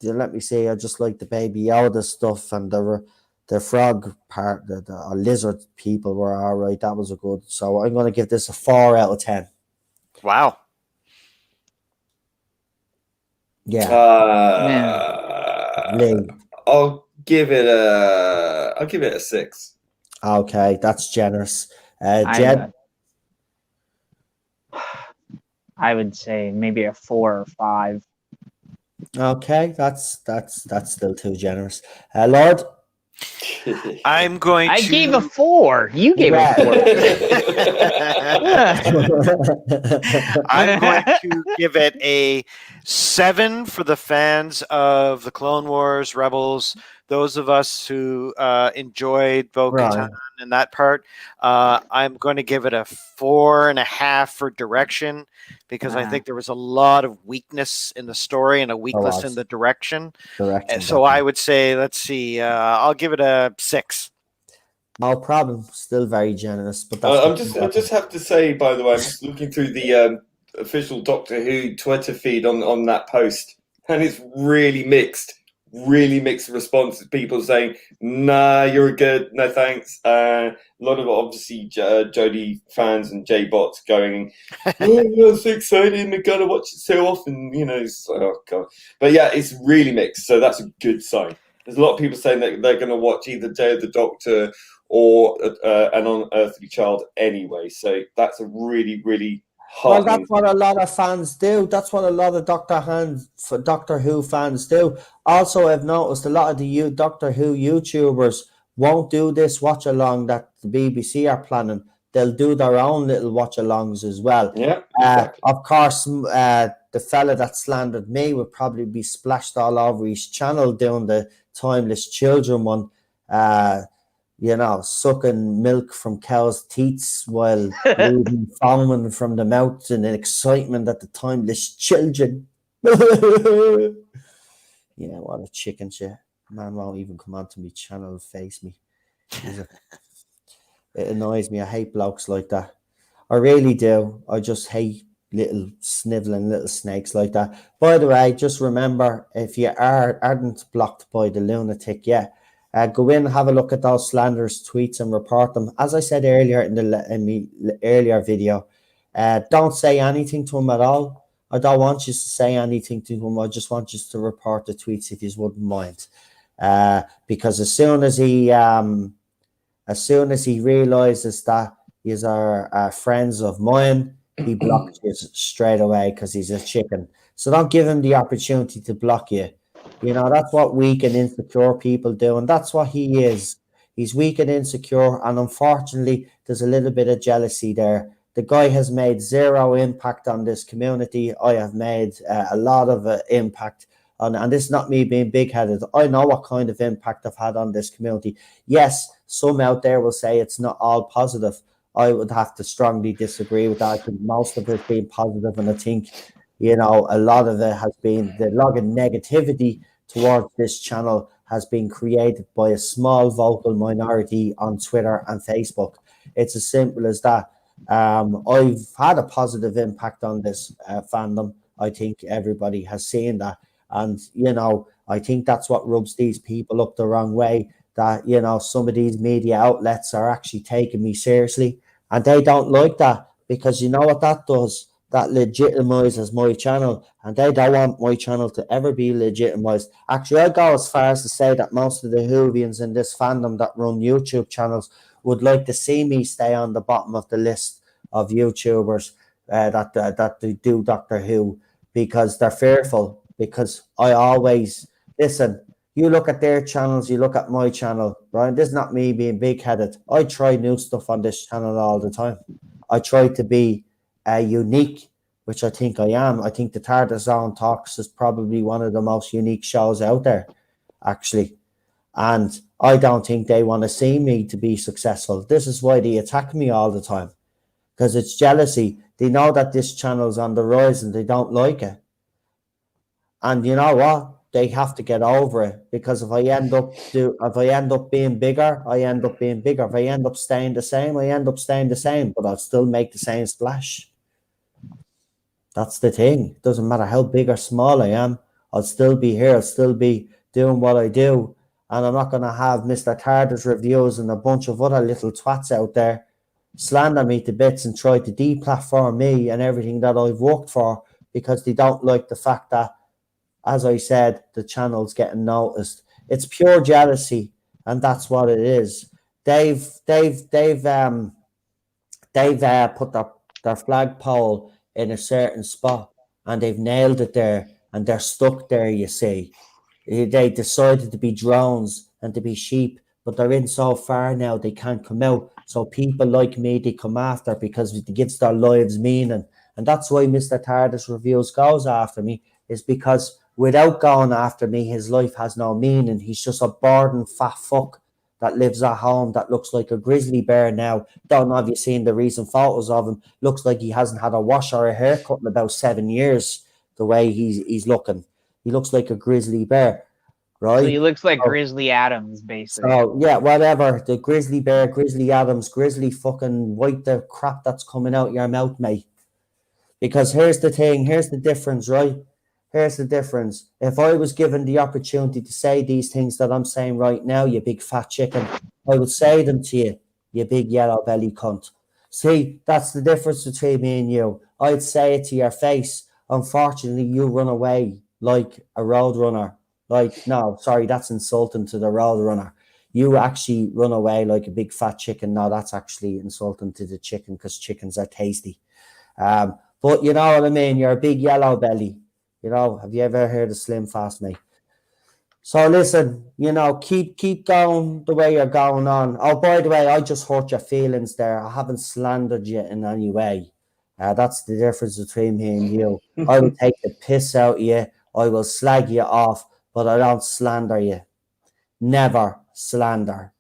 Let me see. I just like the Baby Yoda stuff and the frog part. The lizard people were all right. That was a good. So I'm gonna give this a 4 out of 10. Wow. Yeah. Lee. I'll give it a 6. Okay, that's generous. Jed. I would say maybe a 4 or 5. Okay, that's still too generous. Lord. I'm going I to. gave a 4. You gave a 4. I'm going to give it a 7 for the fans of the Clone Wars, Rebels, those of us who enjoyed Bo-Katan and that part. I'm going to give it a 4.5 for direction because I think there was a lot of weakness in the story and a weakness in the direction. So I would say, let's see, I'll give it a 6. No problem. Still very generous, but I just have to say, by the way, I'm just looking through the official Doctor Who Twitter feed on that post, and it's really mixed responses. People saying, "Nah, you're good. No thanks." A lot of obviously Jodie fans and J bots going, "Oh, I'm so excited! I gotta watch it so often." You know, oh god. But yeah, it's really mixed. So that's a good sign. There's a lot of people saying that they're going to watch either Day of the Doctor or An Unearthly Child anyway. So that's a really, really well, that's what a lot of fans do. That's what a lot of Doctor Who fans do. Also, I've noticed a lot of the Doctor Who YouTubers won't do this watch along that the BBC are planning. They'll do their own little watch alongs as well. Yeah, exactly. Of course, the fella that slandered me would probably be splashed all over his channel doing the Timeless Children one. You know, sucking milk from cows' teats while bleeding, foaming from the mouth in excitement at the Timeless Children. Yeah, what a chicken shit. Man won't even come onto my channel and face me. It annoys me. I hate blokes like that. I really do. I just hate little sniveling little snakes like that. By the way, just remember, if you aren't blocked by the lunatic yet, go in and have a look at those slanderous tweets and report them. As I said earlier in the earlier video, don't say anything to him at all. I don't want you to say anything to him. I just want you to report the tweets if you wouldn't mind. Because as soon as he realizes that these are friends of mine, he blocks you straight away because he's a chicken. So don't give him the opportunity to block you. You know, that's what weak and insecure people do, and that's what he is. He's weak and insecure, and unfortunately, there's a little bit of jealousy there. The guy has made zero impact on this community. I have made a lot of impact and this is not me being big-headed. I know what kind of impact I've had on this community. Yes, some out there will say it's not all positive. I would have to strongly disagree with that. I think most of it's been positive, and I think, a lot of it has been the lot of negativity towards this channel has been created by a small vocal minority on Twitter and Facebook. It's as simple as that. I've had a positive impact on this fandom. I think everybody has seen that. And, I think that's what rubs these people up the wrong way, that, some of these media outlets are actually taking me seriously. And they don't like that, because you know what that does? That legitimizes my channel. And they don't want my channel to ever be legitimized. Actually, I go as far as to say that most of the Whovians in this fandom that run YouTube channels would like to see me stay on the bottom of the list of YouTubers that they do Doctor Who, because they're fearful. Because I always listen. You look at their channels, you look at my channel, right? This is not me being big-headed. I try new stuff on this channel all the time. I try to be unique, which I think I am. I think the TARDIS Zone Talks is probably one of the most unique shows out there, actually. And I don't think they want to see me to be successful. This is why they attack me all the time, because it's jealousy. They know that this channel's on the rise and they don't like it. And you know what? They have to get over it, because if I end up being bigger, I end up being bigger. If I end up staying the same, I end up staying the same, but I'll still make the same splash. That's the thing. It doesn't matter how big or small I am. I'll still be here. I'll still be doing what I do. And I'm not going to have Mr. TARDIS reviews and a bunch of other little twats out there slander me to bits and try to deplatform me and everything that I've worked for, because they don't like the fact that, as I said, the channel's getting noticed. It's pure jealousy, and that's what it is. They've put their flagpole in a certain spot, and they've nailed it there, and they're stuck there. You see, they decided to be drones and to be sheep, but they're in so far now they can't come out. So people like me, they come after, because it gives their lives meaning, and that's why Mr. TARDIS Reviews goes after me, is because without going after me, his life has no meaning. He's just a bored and fat fuck that lives at home that looks like a grizzly bear now. Don't know if you've seen the recent photos of him. Looks like he hasn't had a wash or a haircut in about 7 years, the way he's looking. He looks like a grizzly bear, right? So he looks like Grizzly Adams, basically. So, yeah, whatever. The grizzly bear, Grizzly Adams, grizzly fucking wipe the crap that's coming out your mouth, mate. Because here's the thing. Here's the difference, right? Here's the difference. If I was given the opportunity to say these things that I'm saying right now, you big fat chicken, I would say them to you, you big yellow belly cunt. See, that's the difference between me and you. I'd say it to your face. Unfortunately, you run away like a roadrunner. No, sorry, that's insulting to the roadrunner. You actually run away like a big fat chicken. No, that's actually insulting to the chicken, because chickens are tasty. But you know what I mean? You're a big yellow belly. Have you ever heard of Slim Fast, mate? So listen, keep going the way you're going on. Oh, by the way, I just hurt your feelings there. I haven't slandered you in any way. That's the difference between me and you. I will take the piss out of you. I will slag you off, but I don't slander you. Never slander.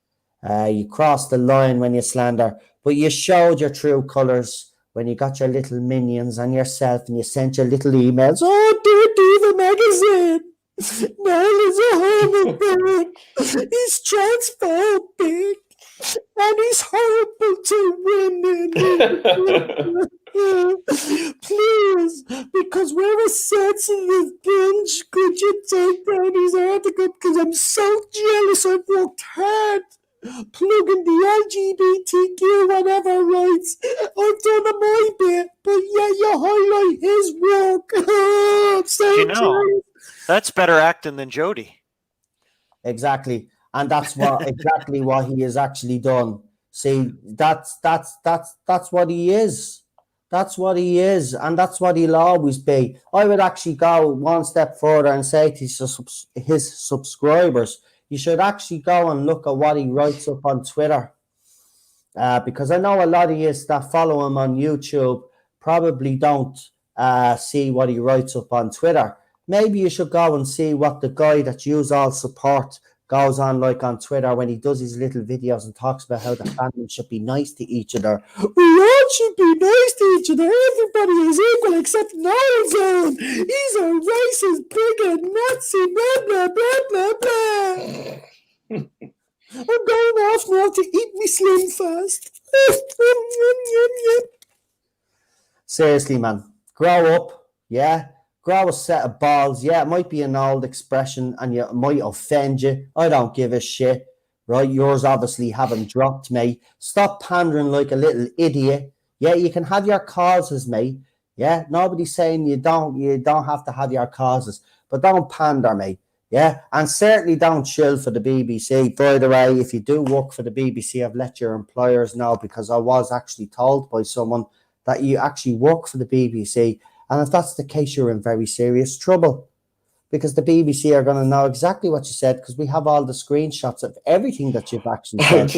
You cross the line when you slander, but you showed your true colours when you got your little minions on yourself and you sent your little emails. Oh, dear Diva Magazine, Noel is a homophobe. He's transphobic, and he's horrible to women. Please, because we're a sensitive bunch, could you take down his article? Because I'm so jealous. I've worked hard plugging the LGBTQ whatever rights. I've done my bit, but yeah, you highlight his work. I'm so jealous. That's better acting than Jody. Exactly, and that's exactly what he has actually done. See, that's what he is. That's what he is, and that's what he'll always be. I would actually go one step further and say to his subscribers, you should actually go and look at what he writes up on Twitter. Because I know a lot of you that follow him on YouTube probably don't see what he writes up on Twitter. maybe you should go and see what the guy that you all support goes on like on Twitter when he does his little videos and talks about how the family should be nice to each other. We all should be nice to each other. Everybody is equal except Noel's. He's a racist, bigot, Nazi, blah, blah, blah, blah, blah. I'm going off now to eat me Slim Fast. Seriously, man. Grow up, yeah? Grow a set of balls. Yeah, it might be an old expression and it might offend you. I don't give a shit, right? Yours obviously haven't dropped, mate. Stop pandering like a little idiot. Yeah, you can have your causes, mate. Yeah, nobody's saying you don't have to have your causes, but don't pander, mate. Yeah, and certainly don't chill for the BBC. By the way, if you do work for the BBC, I've let your employers know because I was actually told by someone that you actually work for the BBC. And if that's the case, you're in very serious trouble because the BBC are going to know exactly what you said because we have all the screenshots of everything that you've actually said.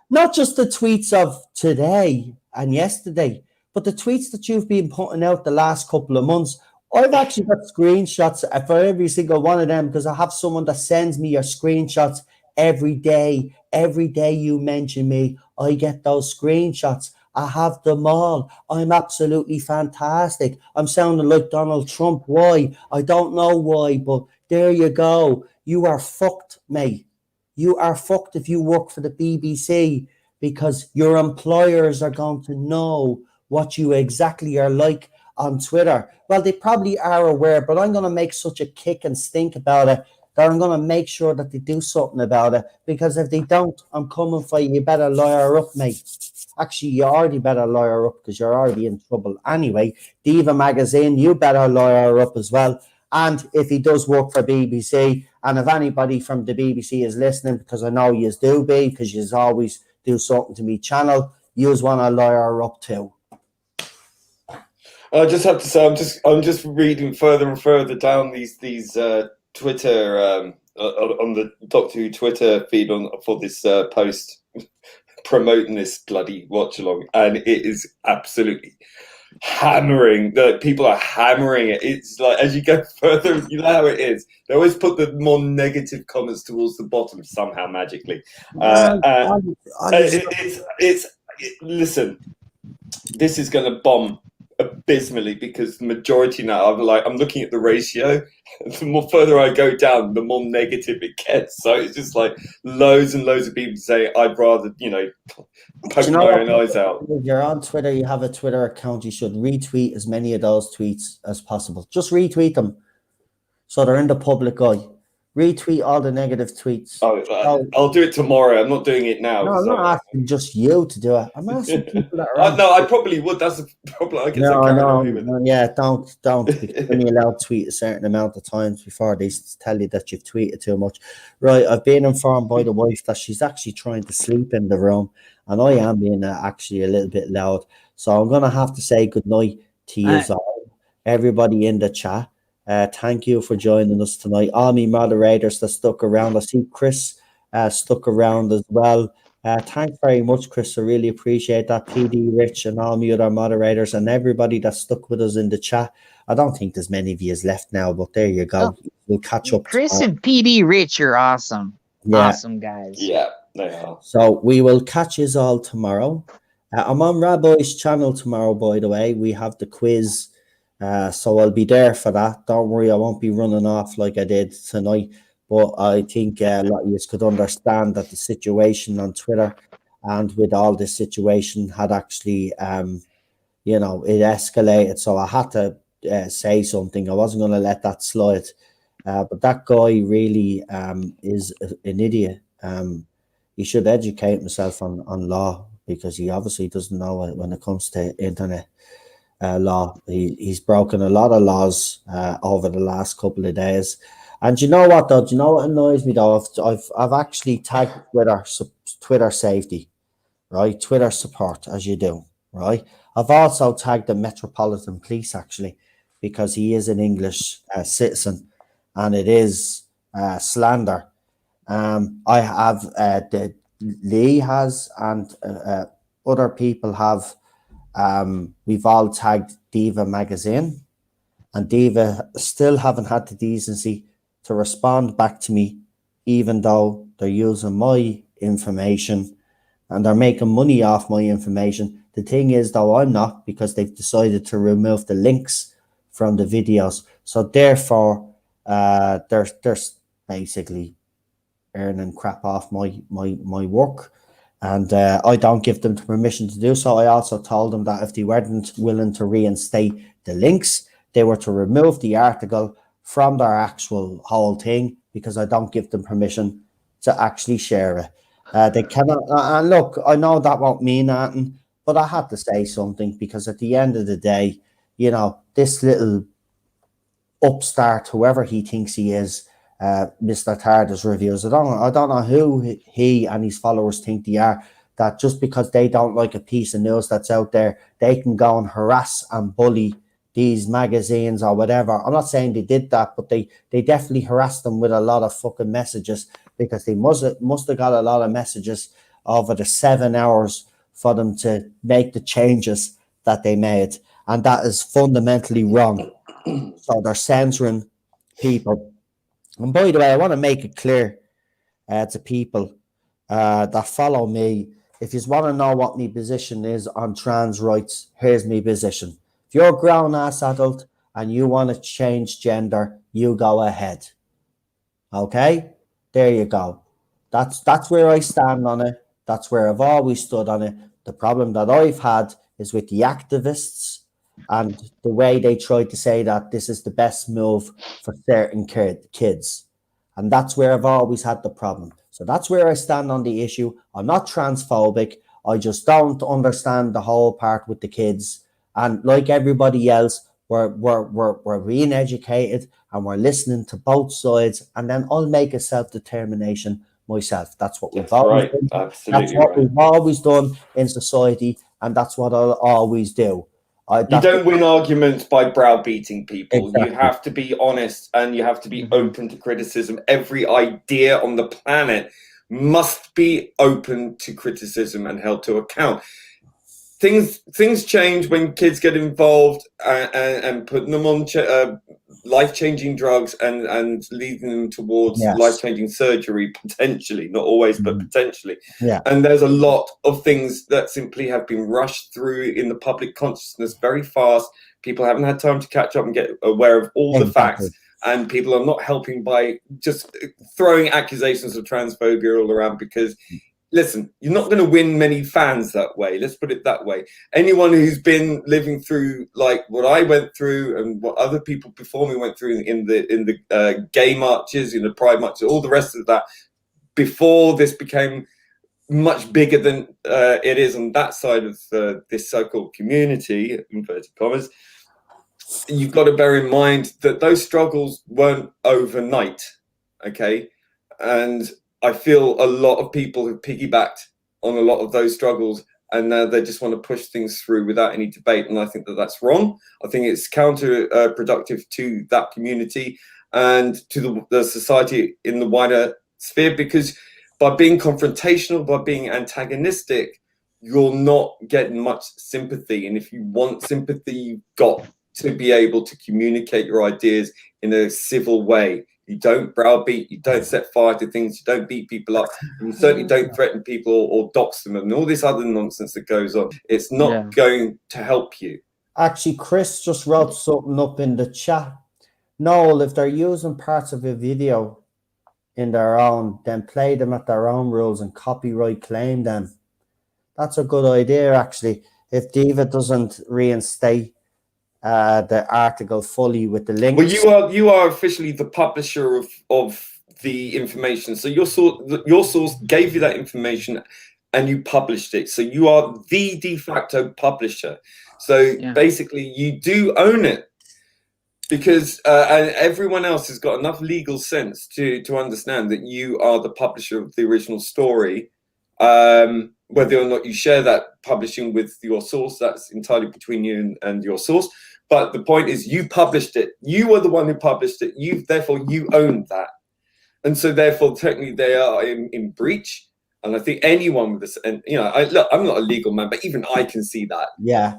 Not just the tweets of today and yesterday, but the tweets that you've been putting out the last couple of months. I've actually got screenshots for every single one of them because I have someone that sends me your screenshots every day. Every day you mention me, I get those screenshots. I have them all. I'm absolutely fantastic. I'm sounding like Donald Trump. Why? I don't know why, but there you go. You are fucked, mate. You are fucked if you work for the BBC because your employers are going to know what you exactly are like on Twitter. Well, they probably are aware, but I'm going to make such a kick and stink about it that I'm going to make sure that they do something about it because if they don't, I'm coming for you. You better lawyer up, mate. Actually, you already better lawyer up because you're already in trouble anyway. Diva Magazine, you better lawyer up as well. And if he does work for BBC, and if anybody from the BBC is listening, because I know you do be, because you always do something to me channel, you want to lawyer up too. I just have to say, I'm just reading further and further down these Twitter on the Doctor Who Twitter feed for this post promoting this bloody watch along, and it is absolutely hammering. The people are hammering it. It's like as you go further, you know how it is. They always put the more negative comments towards the bottom somehow magically. Listen, this is going to bomb abysmally because the majority now I'm looking at the ratio. The more further I go down, the more negative it gets. So it's just like loads and loads of people say I'd rather poke my own eyes out. If you're on Twitter, you have a Twitter account, you should retweet as many of those tweets as possible. Just retweet them so they're in the public eye. Retweet all the negative tweets. I'll do it tomorrow. I'm not doing it now. No, I'm not asking just you to do it. I'm asking people that are. No, I probably would. That's a problem. I guess don't. Because you're only allowed to tweet a certain amount of times before they tell you that you've tweeted too much. Right, I've been informed by the wife that she's actually trying to sleep in the room, and I am being actually a little bit loud. So I'm going to have to say goodnight to you all, everybody in the chat. Thank you for joining us tonight. All my moderators that stuck around. I see Chris stuck around as well. Thanks very much, Chris. I really appreciate that. PD Rich and all my other moderators and everybody that stuck with us in the chat. I don't think there's many of you left now, but there you go. We'll catch up. Chris and PD Rich, you're awesome. Yeah. Awesome guys. Yeah, they are. So we will catch you all tomorrow. I'm on Rabbi's channel tomorrow, by the way. We have the quiz. So I'll be there for that. Don't worry, I won't be running off like I did tonight. But I think a lot of you could understand that the situation on Twitter and with all this situation had actually, it escalated. So I had to say something. I wasn't going to let that slide. But that guy really is an idiot. He should educate himself on law because he obviously doesn't know it when it comes to internet. Law. He's broken a lot of laws over the last couple of days. And you know what, though? Do you know what annoys me, though? I've actually tagged Twitter safety, right? Twitter support, as you do, right? I've also tagged the Metropolitan Police, actually, because he is an English citizen, and it is slander. I have, Lee has, and other people have. We've all tagged Diva Magazine, and Diva still haven't had the decency to respond back to me, even though they're using my information and they're making money off my information. The thing is, though, I'm not, because they've decided to remove the links from the videos. So therefore, they're basically earning crap off my work. And I don't give them permission to do so. I also told them that if they weren't willing to reinstate the links, they were to remove the article from their actual whole thing, because I don't give them permission to actually share it. They cannot. And look, I know that won't mean anything, but I had to say something, because at the end of the day, you know, this little upstart, whoever he thinks he is, Mr. Tardar's reviews, I don't know who he and his followers think they are, that just because they don't like a piece of news that's out there, they can go and harass and bully these magazines or whatever. I'm not saying they did that, but they definitely harassed them with a lot of fucking messages, because they must have got a lot of messages over the 7 hours for them to make the changes that they made. And that is fundamentally wrong. So they're censoring people. And by the way, I want to make it clear to people that follow me, if you want to know what my position is on trans rights, here's my position. If you're a grown-ass adult and you want to change gender, you go ahead. Okay? There you go. That's where I stand on it. That's where I've always stood on it. The problem that I've had is with the activists and the way they tried to say that this is the best move for certain kids. And that's where I've always had the problem. So that's where I stand on the issue. I'm not transphobic. I just don't understand the whole part with the kids. And like everybody else, we're being educated and we're listening to both sides. And then I'll make a self-determination myself. That's what we've always done. That's what we've always done in society. And that's what I'll always do. You don't win arguments by browbeating people. Exactly. You have to be honest and you have to be open to criticism. Every idea on the planet must be open to criticism and held to account. Things change when kids get involved and putting them on life-changing drugs and leading them towards life-changing surgery, potentially, not always, but potentially. Yeah. And there's a lot of things that simply have been rushed through in the public consciousness very fast. People haven't had time to catch up and get aware of all the facts. And people are not helping by just throwing accusations of transphobia all around, because listen, you're not going to win many fans that way. Let's put it that way. Anyone who's been living through like what I went through and what other people before me went through in the gay marches, in the pride marches, all the rest of that, before this became much bigger than it is on that side of this so-called community, inverted commas, you've got to bear in mind that those struggles weren't overnight, okay? And I feel a lot of people have piggybacked on a lot of those struggles, and now they just want to push things through without any debate. And I think that that's wrong. I think it's counterproductive to that community and to the society in the wider sphere, because by being confrontational, by being antagonistic, you're not getting much sympathy. And if you want sympathy, you've got to be able to communicate your ideas in a civil way. You don't browbeat, you don't set fire to things, you don't beat people up, and you certainly don't threaten people or dox them and all this other nonsense that goes on. It's not going to help you. Actually, Chris just wrote something up in the chat. Noel, if they're using parts of a video in their own, then play them at their own rules and copyright claim them. That's a good idea, actually. If Diva doesn't reinstate the article fully with the links. Well, you are officially the publisher of the information. So your source gave you that information and you published it. So you are the de facto publisher. So basically you do own it, because and everyone else has got enough legal sense to understand that you are the publisher of the original story. Whether or not you share that publishing with your source, that's entirely between you and your source. But the point is, you published it. You are the one who published it. Therefore, you own that. And so, therefore, technically, they are in breach. And I think anyone with this, and I'm not a legal man, but even I can see that. Yeah.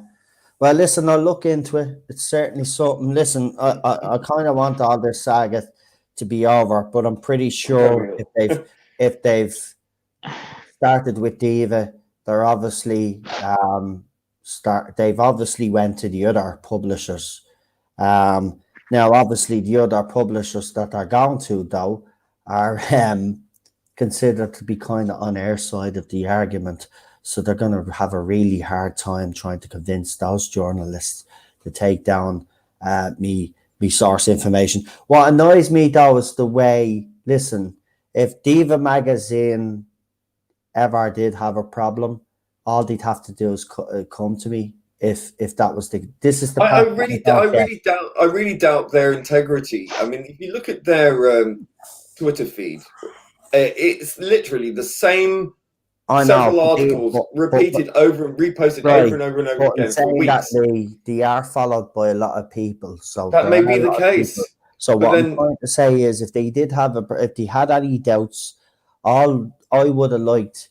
Well, listen, I'll look into it. It's certainly something. Listen, I kind of want all this saga to be over, but I'm pretty sure if they've started with Diva, they're obviously they've obviously went to the other publishers. Now obviously the other publishers that they're going to though are considered to be kind of on our side of the argument. So they're going to have a really hard time trying to convince those journalists to take down me source information. What annoys me though is the way, listen, if Diva magazine ever did have a problem, all they'd have to do is come to me. If that was this is the I part really doubt their integrity. I mean, if you look at their Twitter feed, it's literally the same several articles repeated over and reposted over and over and over again for weeks. That they are followed by a lot of people, so that may be the case. So what I'm trying to say is, if they did have if they had any doubts, all I would have liked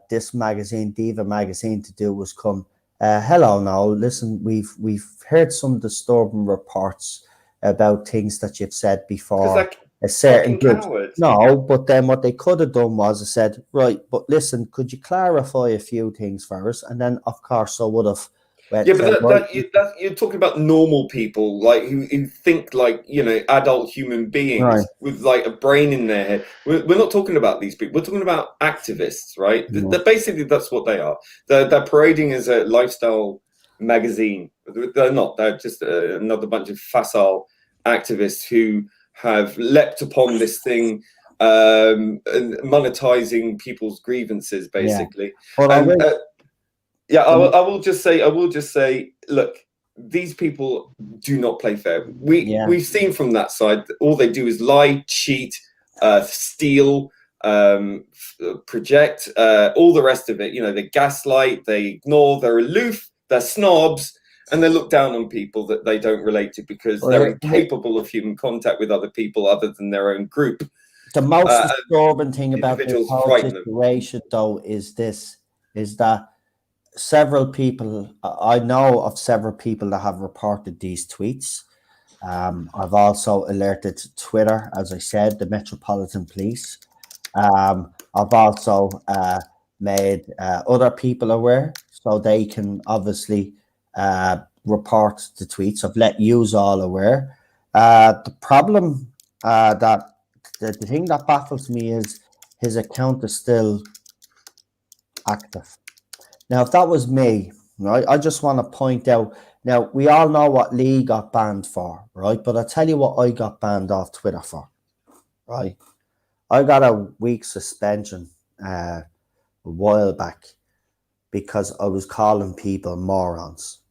this magazine, Diva magazine, to do was come. Hello, now listen, we've heard some disturbing reports about things that you've said before. A certain group. No, but then what they could have done was I said, right, but listen, could you clarify a few things for us? And then, of course, I would have. Yeah, but you're talking about normal people, like who think like, you know, adult human beings with like a brain in their head. We're not talking about these people. We're talking about activists, right? Basically, that's what they are. They're parading as a lifestyle magazine. They're not. They're just another bunch of facile activists who have leapt upon this thing, and monetizing people's grievances, basically. Yeah. I will just say, look, these people do not play fair. We've seen from that side, all they do is lie, cheat, steal, project, all the rest of it. You know, they gaslight, they ignore, they're aloof, they're snobs. And they look down on people that they don't relate to because they're incapable of human contact with other people other than their own group. The most disturbing thing about this whole situation, though, is that several people, I know of several people that have reported these tweets. I've also alerted Twitter, as I said, the Metropolitan Police. I've also made other people aware so they can obviously report the tweets. I've let yous all aware. The problem that the thing that baffles me is his account is still active. Now, if that was me, right, I just want to point out. Now, we all know what Lee got banned for, right? But I'll tell you what I got banned off Twitter for, right? I got a week suspension a while back because I was calling people morons.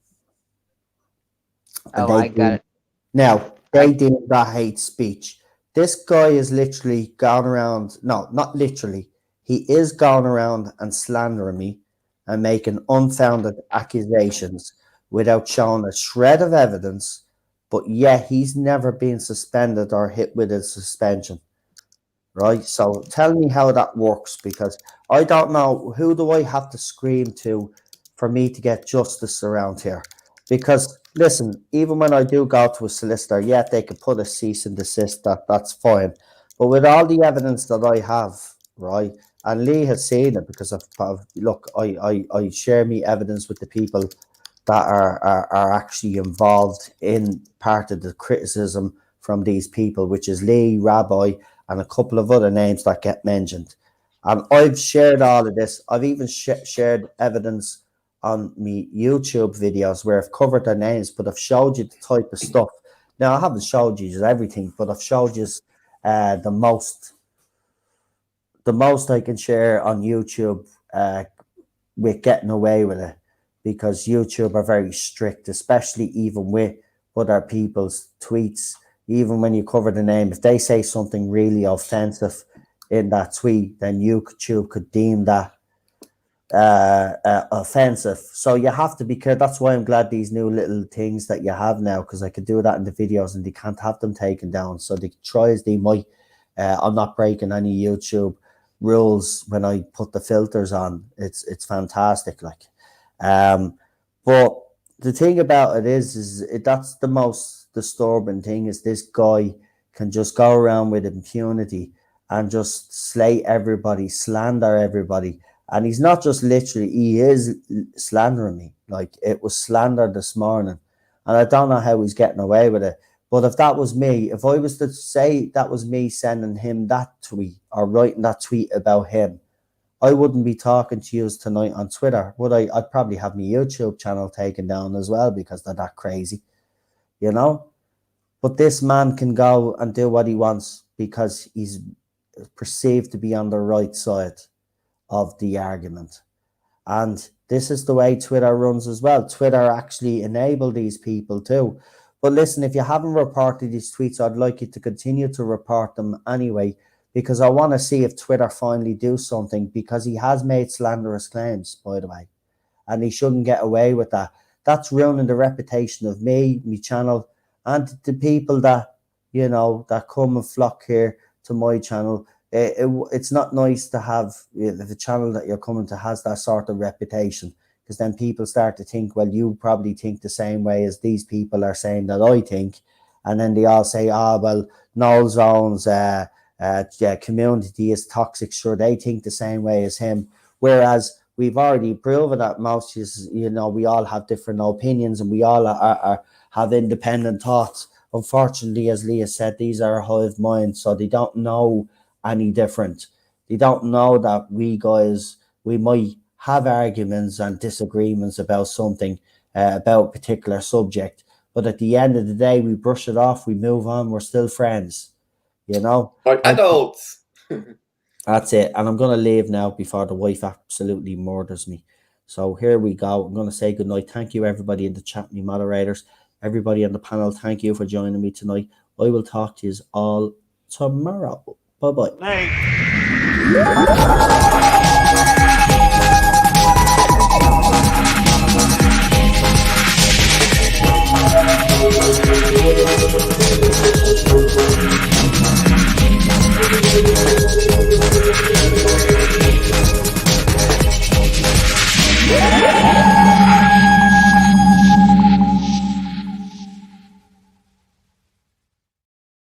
I got it. Now, they deem that hate speech. This guy is literally gone around, no, not literally. He is going around and slandering me and making unfounded accusations without showing a shred of evidence, but yet he's never been suspended or hit with a suspension. Right? So tell me how that works, because I don't know, who do I have to scream to for me to get justice around here? Because listen, even when I do go to a solicitor, yeah, they could put a cease and desist, that's fine. But with all the evidence that I have, right, and Lee has seen it because look, I share me evidence with the people that are actually involved in part of the criticism from these people, which is Lee, Rabbi, and a couple of other names that get mentioned. And I've shared all of this. I've even shared evidence on me YouTube videos where I've covered their names, but I've showed you the type of stuff. Now, I haven't showed you everything, but I've showed you the most I can share on YouTube with getting away with it, because YouTube are very strict, especially even with other people's tweets. Even when you cover the name, if they say something really offensive in that tweet, then YouTube could deem that offensive. So you have to be careful. That's why I'm glad these new little things that you have now, because I could do that in the videos and they can't have them taken down. So they try as they might. I'm not breaking any YouTube rules when I put the filters on. It's fantastic. But the thing about it is that's the most disturbing thing is this guy can just go around with impunity and just slate everybody, slander everybody. And he's not just literally, he is slandering me. Like, it was slander this morning. And I don't know how he's getting away with it. But if that was me, if I was to say that was me sending him that tweet or writing that tweet about him, I wouldn't be talking to you tonight on Twitter, would I? I'd probably have my YouTube channel taken down as well because they're that crazy, you know? But this man can go and do what he wants because he's perceived to be on the right side of the argument. And this is the way Twitter runs as well. Twitter actually enable these people too. But listen, if you haven't reported these tweets, I'd like you to continue to report them anyway, because I want to see if Twitter finally do something, because he has made slanderous claims, by the way, and he shouldn't get away with that. That's ruining the reputation of me, my channel, and the people that, you know, that come and flock here to my channel. It's not nice to have the channel that you're coming to has that sort of reputation, because then people start to think, well, you probably think the same way as these people are saying that I think, and then they all say, well, Noel Zone's community is toxic, sure, they think the same way as him, whereas we've already proven that most, you know, we all have different opinions and we all have independent thoughts. Unfortunately, as Leah said, these are hive minds, so they don't know any different. They don't know that we guys, we might have arguments and disagreements about something, about a particular subject, but at the end of the day, we brush it off, we move on, we're still friends, you know? Like adults. That's it. And I'm going to leave now before the wife absolutely murders me. So here we go. I'm going to say goodnight. Thank you, everybody in the chat, me moderators, everybody on the panel. Thank you for joining me tonight. I will talk to you all tomorrow. Bye-bye. Night.